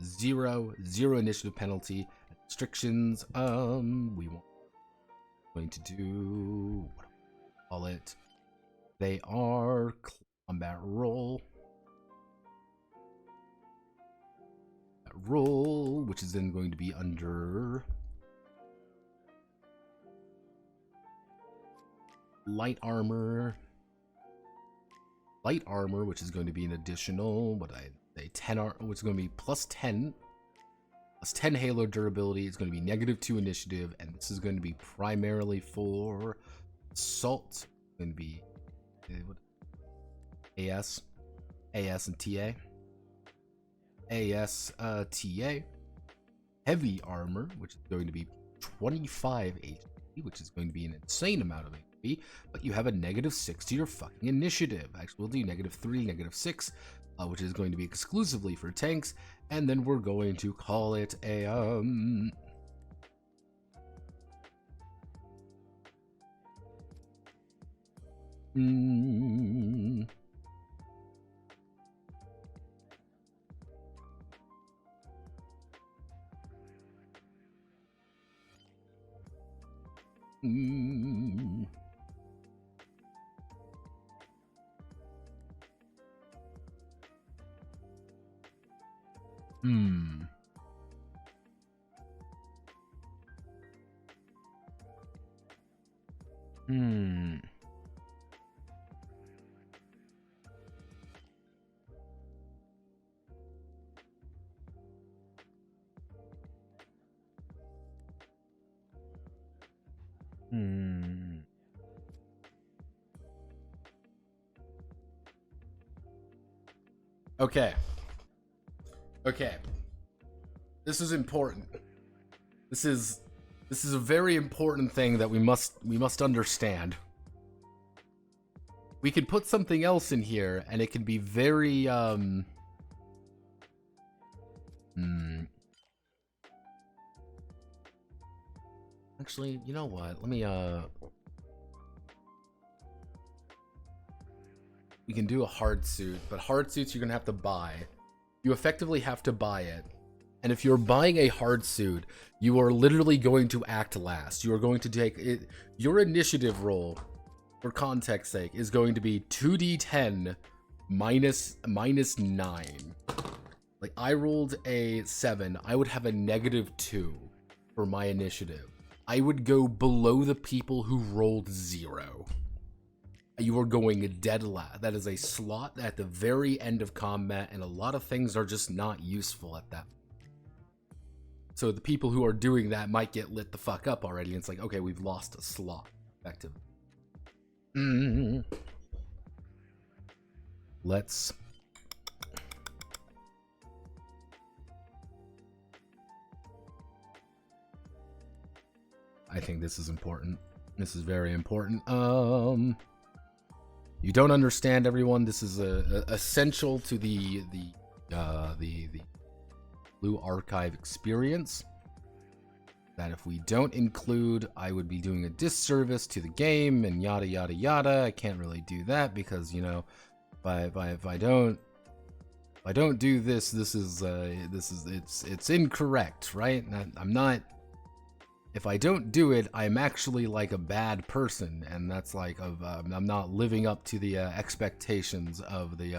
Zero initiative penalty. Restrictions. We want going to do, what do we call it? They are combat roll, which is then going to be under light armor, which is going to be an additional, which is going to be plus 10 halo durability. It's going to be -2 initiative, and this is going to be primarily for assault. It's going to be AS and TA. TA. Heavy armor, which is going to be 25 HP, which is going to be an insane amount of HP, but you have a -6 to your fucking initiative. Actually, we'll do -3, -6, which is going to be exclusively for tanks, and then we're going to call it a Okay. This is important. This is a very important thing that we must understand. We could put something else in here, and it can be very Actually, you know what? Let me we can do a hard suit, but hard suits you're gonna have to buy. You effectively have to buy it. And if you're buying a hard suit, you are literally going to act last. You are going to take it. Your initiative roll, for context sake, is going to be 2d10 minus 9. Like, I rolled a 7. I would have a -2 for my initiative. I would go below the people who rolled 0. You are going dead last. That is a slot at the very end of combat, and a lot of things are just not useful at that. So the people who are doing that might get lit the fuck up already, and it's like, okay, we've lost a slot. Effectively. Let's... I think this is important. This is very important. You don't understand, everyone. This is essential to the Blue Archive experience. That if we don't include, I would be doing a disservice to the game and yada yada yada. I can't really do that because, you know, if I don't do this, it's incorrect, right? I'm not. if I don't do it, I'm actually like a bad person, and that's like I'm not living up to the expectations of the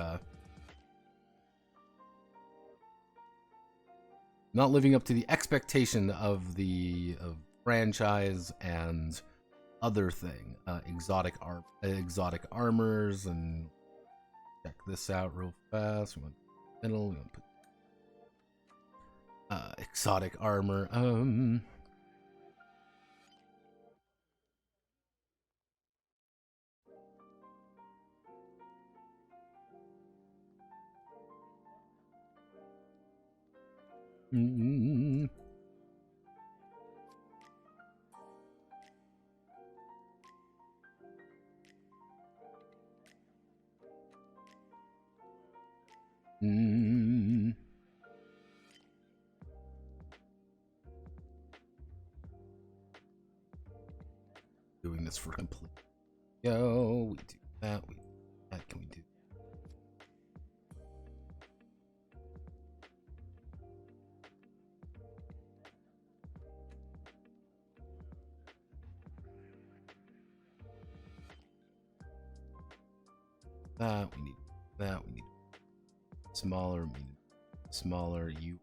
not living up to the expectation of the franchise and other thing. Exotic armors, and check this out real fast. We want middle. We want to put exotic armor. Doing this for complete. Go. We do that. We do that. Can we do? That we need. That we need. Smaller. We need smaller. You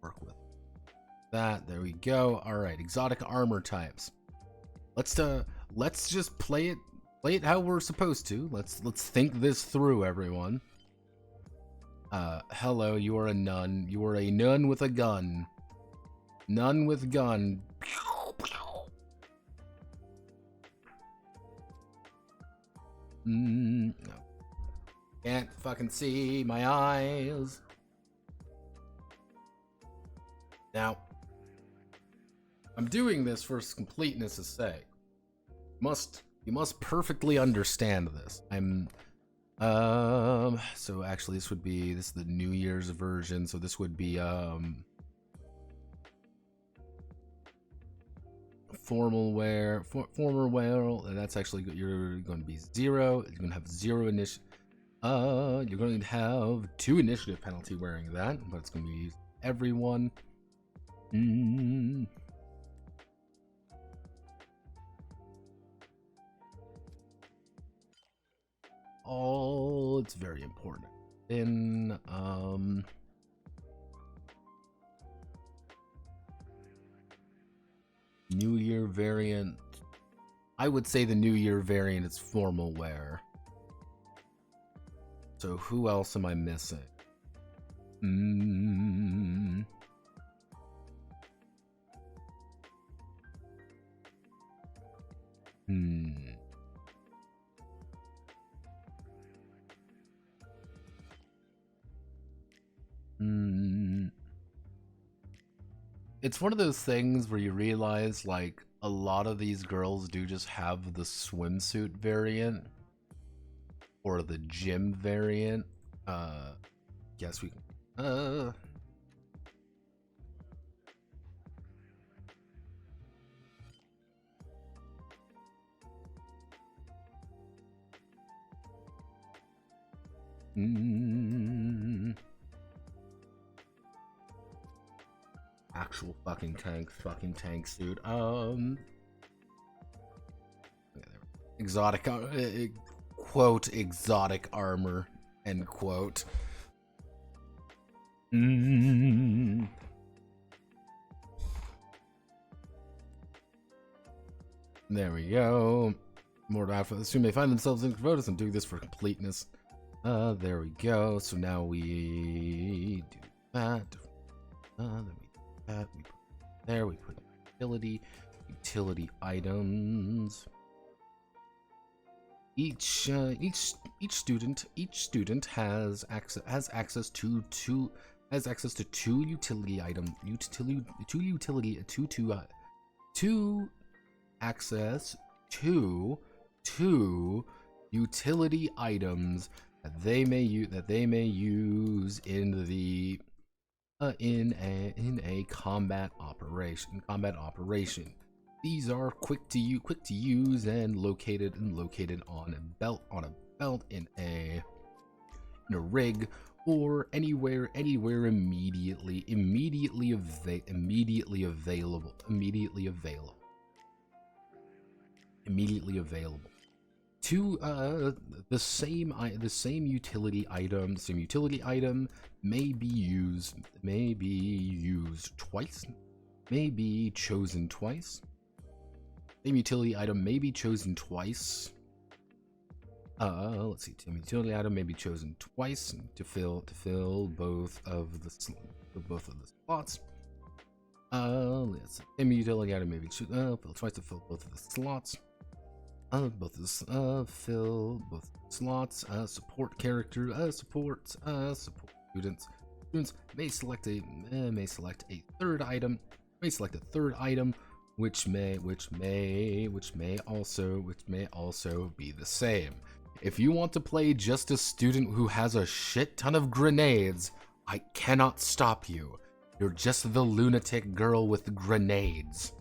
work with that. There we go. All right. Exotic armor types. Let's just play it how we're supposed to. Let's think this through, everyone. Hello, you are a nun. You are a nun with a gun. Nun with gun. No. Can't fucking see my eyes. Now, I'm doing this for completeness' sake. You must perfectly understand this. So actually this is the New Year's version, so this would be formal wear, and that's actually, you're going to be 0. You're going to have 0 initiative. You're going to have 2 initiative penalty wearing that, but it's going to be used everyone. Oh, it's very important. In New Year variant, I would say the New Year variant is formal wear. So who else am I missing? It's one of those things where you realize, like, a lot of these girls do just have the swimsuit variant or the gym variant. Guess we can. Actual fucking tank suit. Exotic, quote, exotic armor, end quote. There we go. More after assume they find themselves in Crotus. I'm doing this for completeness. There we go. So now we do that. Then we do that. We put there. We put utility items. Each student has access to two utility items. Access to two utility items that they may use in the in a combat operation. These are quick to use and located on a belt in a rig or anywhere immediately available to the same utility item. The same utility item may be used twice, may be chosen twice. Same utility item may be chosen twice. Let's see. Same utility item may be chosen twice to fill both of the slots. Let's see. Same utility item may be chosen fill twice to fill both of the slots. Fill both slots. Support character. Support students. Students may select a third item. May select a third item, which may also be the same. If you want to play just a student who has a shit ton of grenades, I cannot stop you. You're just the lunatic girl with grenades.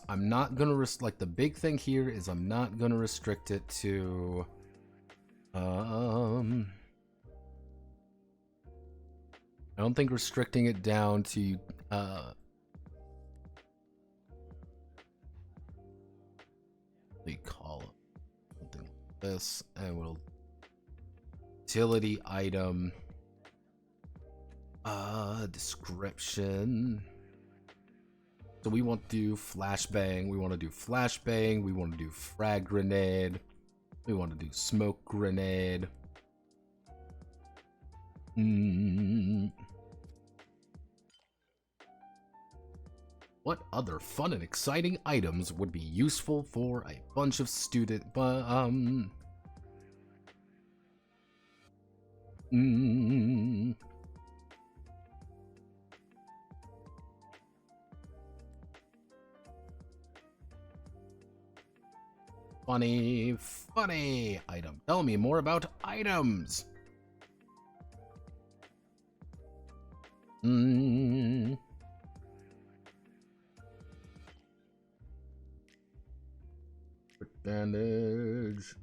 I'm not gonna the big thing here is I'm not gonna restrict it to I don't think restricting it down to we call it something like this, and we'll utility item description. So we want to do flashbang, we want to do frag grenade, we want to do smoke grenade. What other fun and exciting items would be useful for a bunch of student funny item. Tell me more about items. Advantage.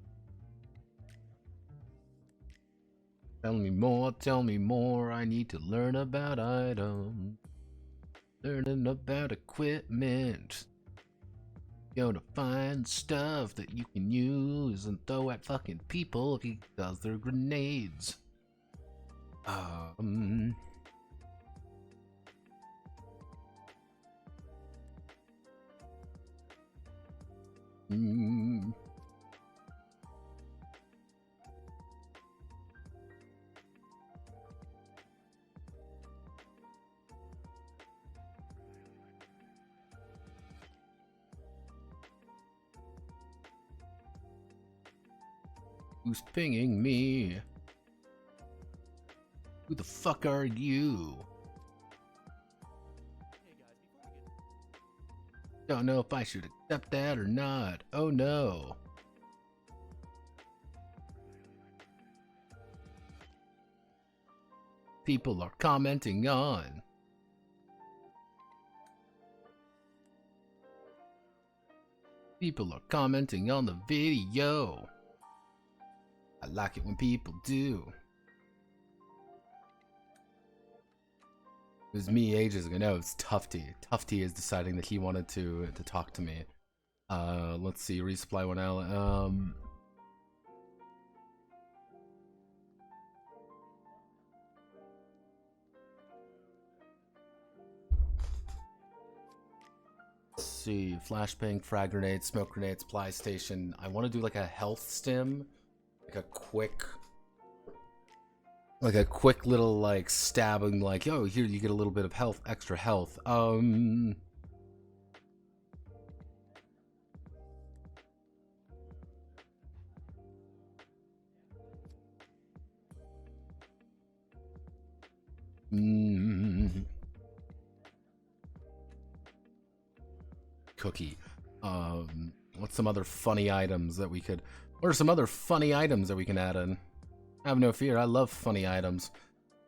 Tell me more. I need to learn about items. Learning about equipment. Gonna find stuff that you can use and throw at fucking people because they're grenades. Who's pinging me? Who the fuck are you? Don't know if I should accept that or not. Oh no. People are commenting on. People are commenting on the video. I like it when people do. It was me ages ago. No, it's Tufty. Tufty is deciding that he wanted to talk to me. Let's see. Resupply 1 out. Let's see. Flashbang, frag grenade, smoke grenade, supply station. I want to do like a health stim. Like a quick little like stabbing, like, yo, here you get a little bit of health, extra health. Cookie. What's some other funny items that we could? What are some other funny items that we can add in? Have no fear, I love funny items.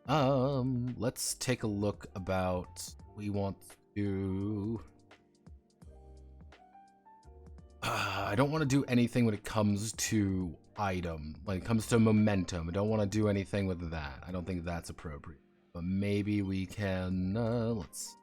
Let's take a look about we want to I don't want to do anything when it comes to item, when it comes to momentum. I don't want to do anything with that. I don't think that's appropriate. But maybe we can, let's...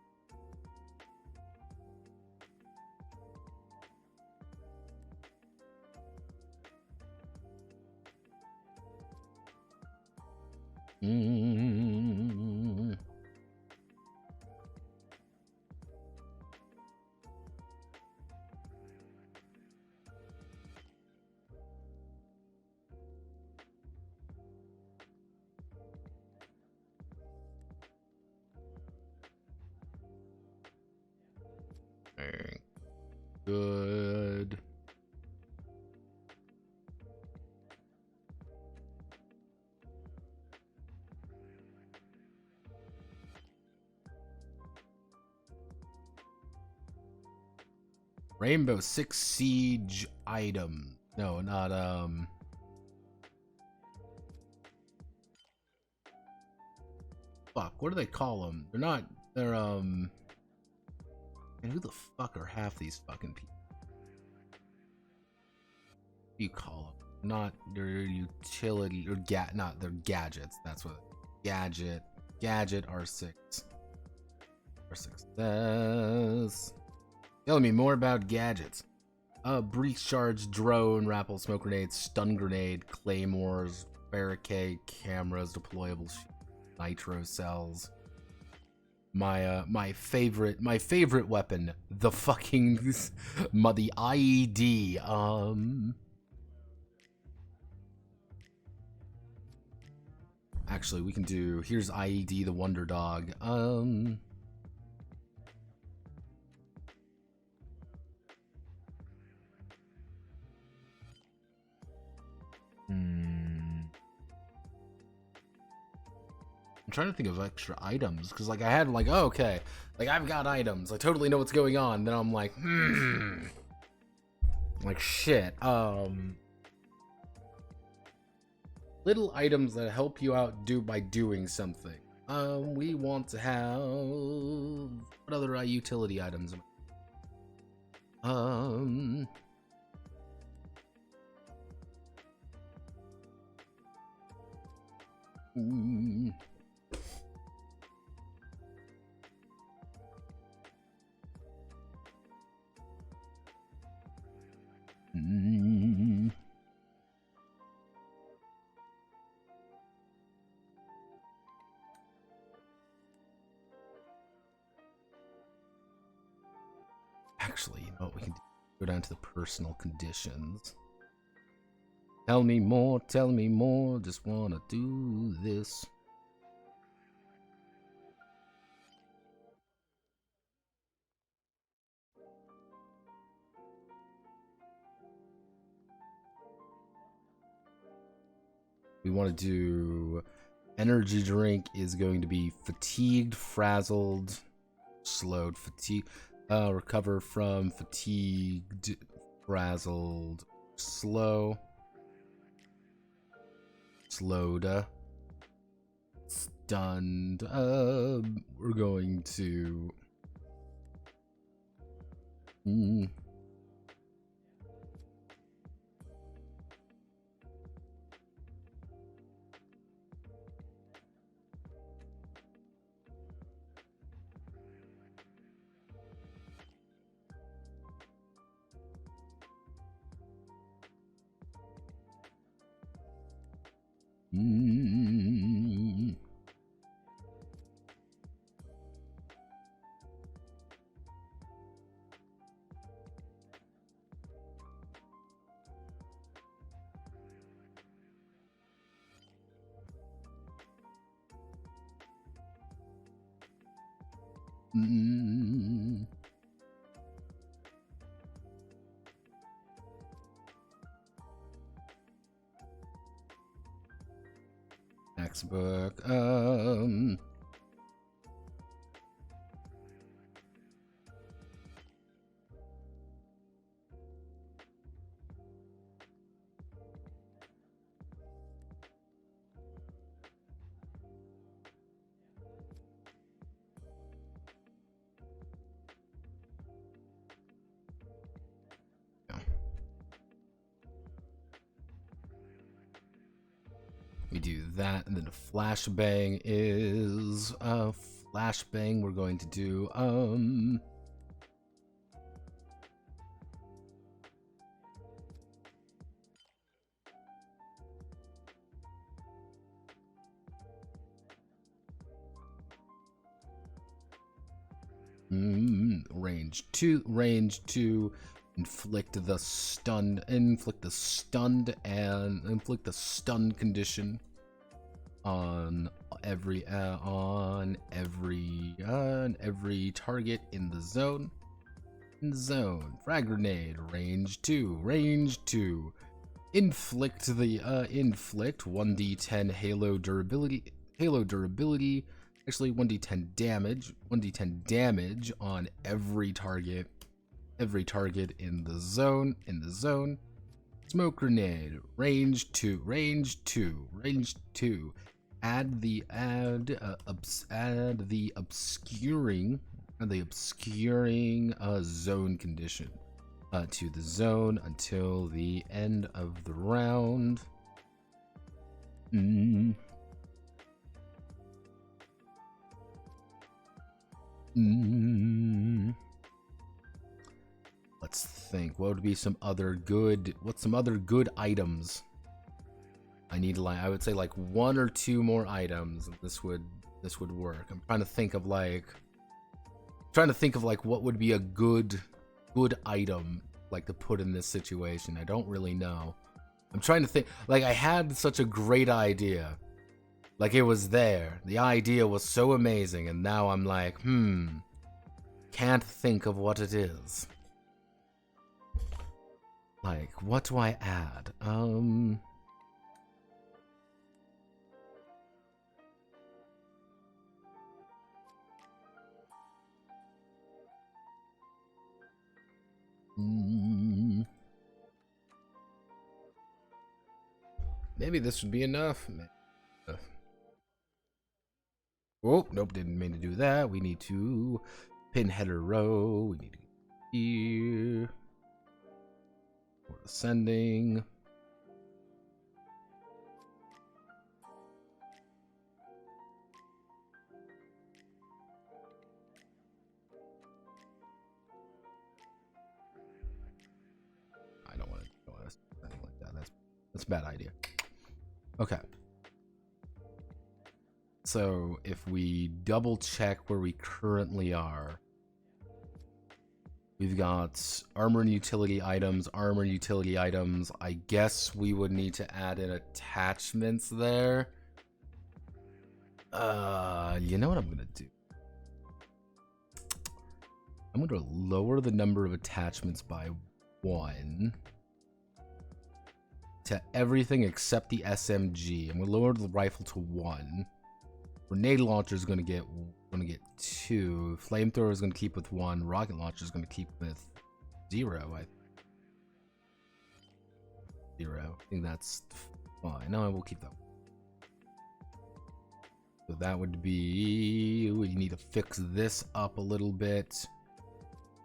Good. Rainbow Six Siege item. No, not, fuck, what do they call them? They're not, they're, and who the fuck are half these fucking people? What do you call them? Not their utility, or not their gadgets, that's what, gadget R6. R6 says. Tell me more about gadgets. Breach charge, drone, rappel, smoke grenade, stun grenade, claymores, barricade, cameras, deployable nitro cells. My favorite weapon, the fucking the IED. Actually, we can do, here's IED, the Wonder Dog. I'm trying to think of extra items, because, like, I had, like, oh, okay, like, I've got items, I totally know what's going on, then I'm like, like, shit, little items that help you out by doing something. We want to have, what other utility items? Actually, you know what we can do? Go down to the personal conditions. Tell me more, just wanna do this. We want to do energy drink is going to be fatigued, frazzled, slowed, fatigue, recover from fatigued, frazzled, slow, slowed, stunned. We're going to next book. We do that, and then a flashbang is flashbang. We're going to do range 2, inflict the stun condition on every target in the zone. Frag grenade, range 2. Inflict 1d10 halo durability. Actually, 1d10 damage on every target in the zone. Smoke grenade, range 2. Add the obscuring zone condition to the zone until the end of the round. Let's think. What would be some other good? What's some other good items? I need like, I would say like 1 or 2 more items. This would work. I'm trying to think of like what would be a good item like to put in this situation. I don't really know. I'm trying to think. Like, I had such a great idea. Like, it was there. The idea was so amazing, and now I'm like, can't think of what it is. Like, what do I add? Maybe this would be enough. Oh, nope, didn't mean to do that. We need to pin header row. We need to get here. We're ascending. I don't want to do anything like that. That's a bad idea. Okay. So if we double check where we currently are, we've got armor and utility items. I guess we would need to add in attachments there. You know what I'm gonna do? I'm gonna lower the number of attachments by 1 to everything except the SMG. I'm gonna lower the rifle to 1. Grenade launcher is gonna get 2. Flamethrower is gonna keep with 1. Rocket launcher is gonna keep with 0. 0. I think that's fine. No, I will keep that. So that would be, we need to fix this up a little bit.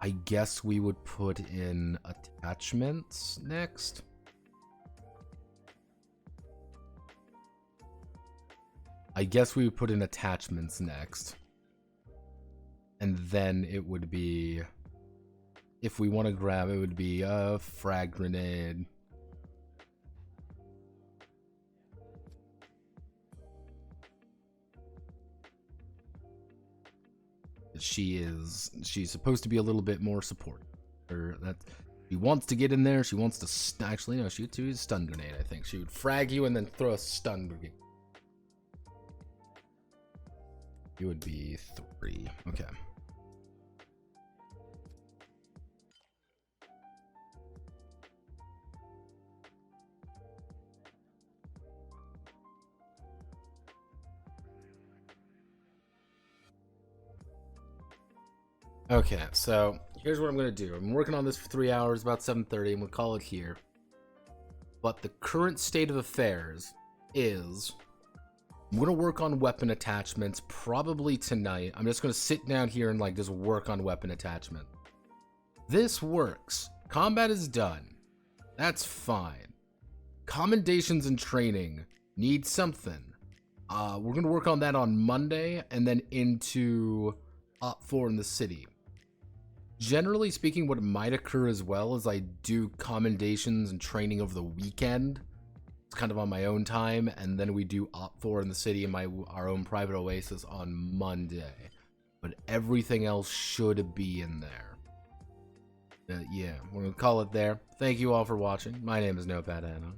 I guess we would put in attachments next. And then it would be, if we want to grab, it would be a frag grenade. She's supposed to be a little bit more support. Or that she wants to get in there. She wants to actually no, she would use a stun grenade. I think she would frag you and then throw a stun grenade. It would be 3. Okay. Okay, so here's what I'm gonna do. I'm working on this for 3 hours, about 7:30, and we'll call it here. But the current state of affairs is I'm gonna work on weapon attachments probably tonight. I'm just gonna sit down here and like just work on weapon attachment. This works. Combat is done. That's fine. Commendations and training Need something. We're gonna work on that on Monday, and then into Op 4 in the city. Generally speaking, what might occur as well is I do commendations and training over the weekend. It's kind of on my own time, and then we do Op 4 in the city in our own private oasis on Monday. But everything else should be in there. Yeah, we're gonna call it there. Thank you all for watching. My name is Notepad Anna.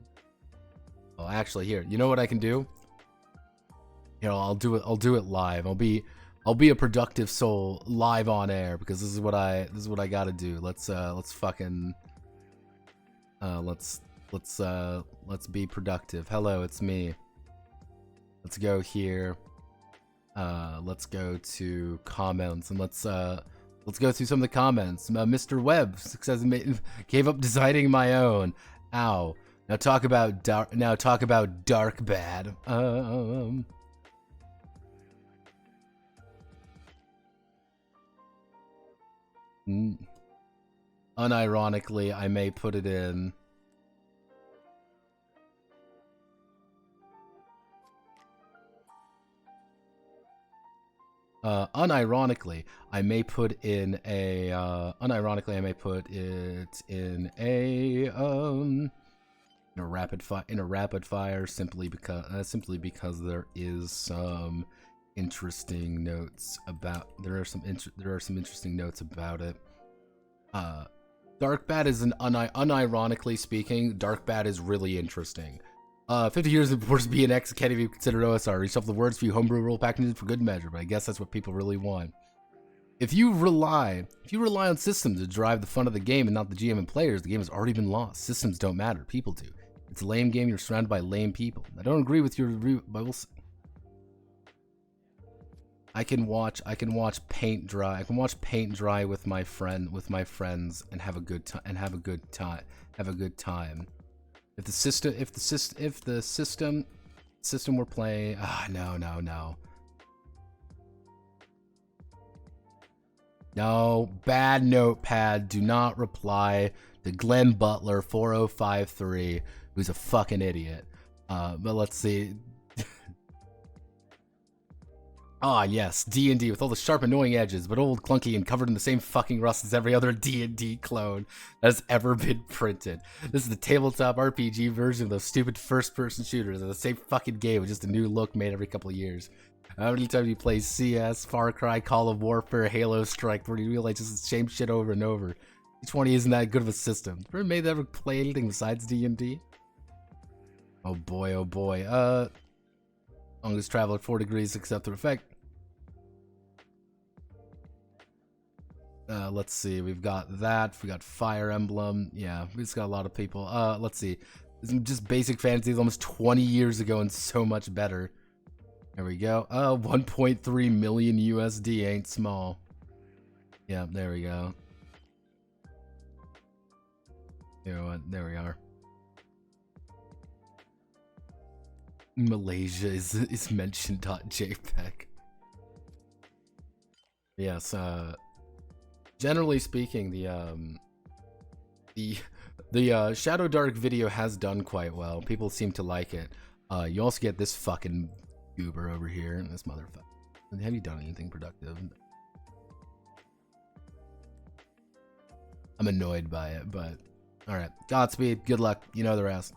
Oh, actually, here, you know what I can do? You know, I'll do it live. I'll be a productive soul live on air because this is what I gotta do. Let's be productive. Hello, it's me. Let's go here. Let's go to comments and let's go through some of the comments. Mr. Webb gave up designing my own. Ow. Now talk about dark bad. Unironically, I may put it in. Unironically, I may put in a. Unironically, I may put it in a in a rapid fire simply because there is some interesting notes about. There are some interesting notes about it. Dark Bat is unironically speaking, Dark Bat is really interesting. 50 years of Force BNX can't even consider OSR. Reshuffle the words for you homebrew rule packages for good measure, but I guess that's what people really want. If you rely on systems to drive the fun of the game and not the GM and players, the game has already been lost. Systems don't matter, people do. It's a lame game, you're surrounded by lame people. I don't agree with your review, but we'll see. I can watch paint dry. I can watch paint dry with my friends and have a good time. If the system we're playing, no, bad Notepad. Do not reply to Glenn Butler 4053, who's a fucking idiot. But let's see. Ah, yes, D&D with all the sharp, annoying edges, but old, clunky, and covered in the same fucking rust as every other D&D clone that's ever been printed. This is the tabletop RPG version of those stupid first-person shooters. They're the same fucking game with just a new look made every couple of years. How many times you play CS, Far Cry, Call of Warfare, Halo Strike, where you realize it's the same shit over and over? Each one isn't that good of a system. Ever ever play anything besides D&D? Oh boy, oh boy. Longest travel at 4 degrees except the effect. Let's see, we've got that, we got Fire Emblem, yeah, we just got a lot of people. Let's see, just basic fantasy almost 20 years ago and so much better. There we go. 1.3 million USD ain't small. Yeah, there we go. You know what, there we are. Malaysia is mentioned .jpg. Yes, generally speaking, the Shadow Dark video has done quite well. People seem to like it. You also get this fucking goober over here, and this motherfucker. Have you done anything productive? I'm annoyed by it, but alright. Godspeed, good luck, you know the rest.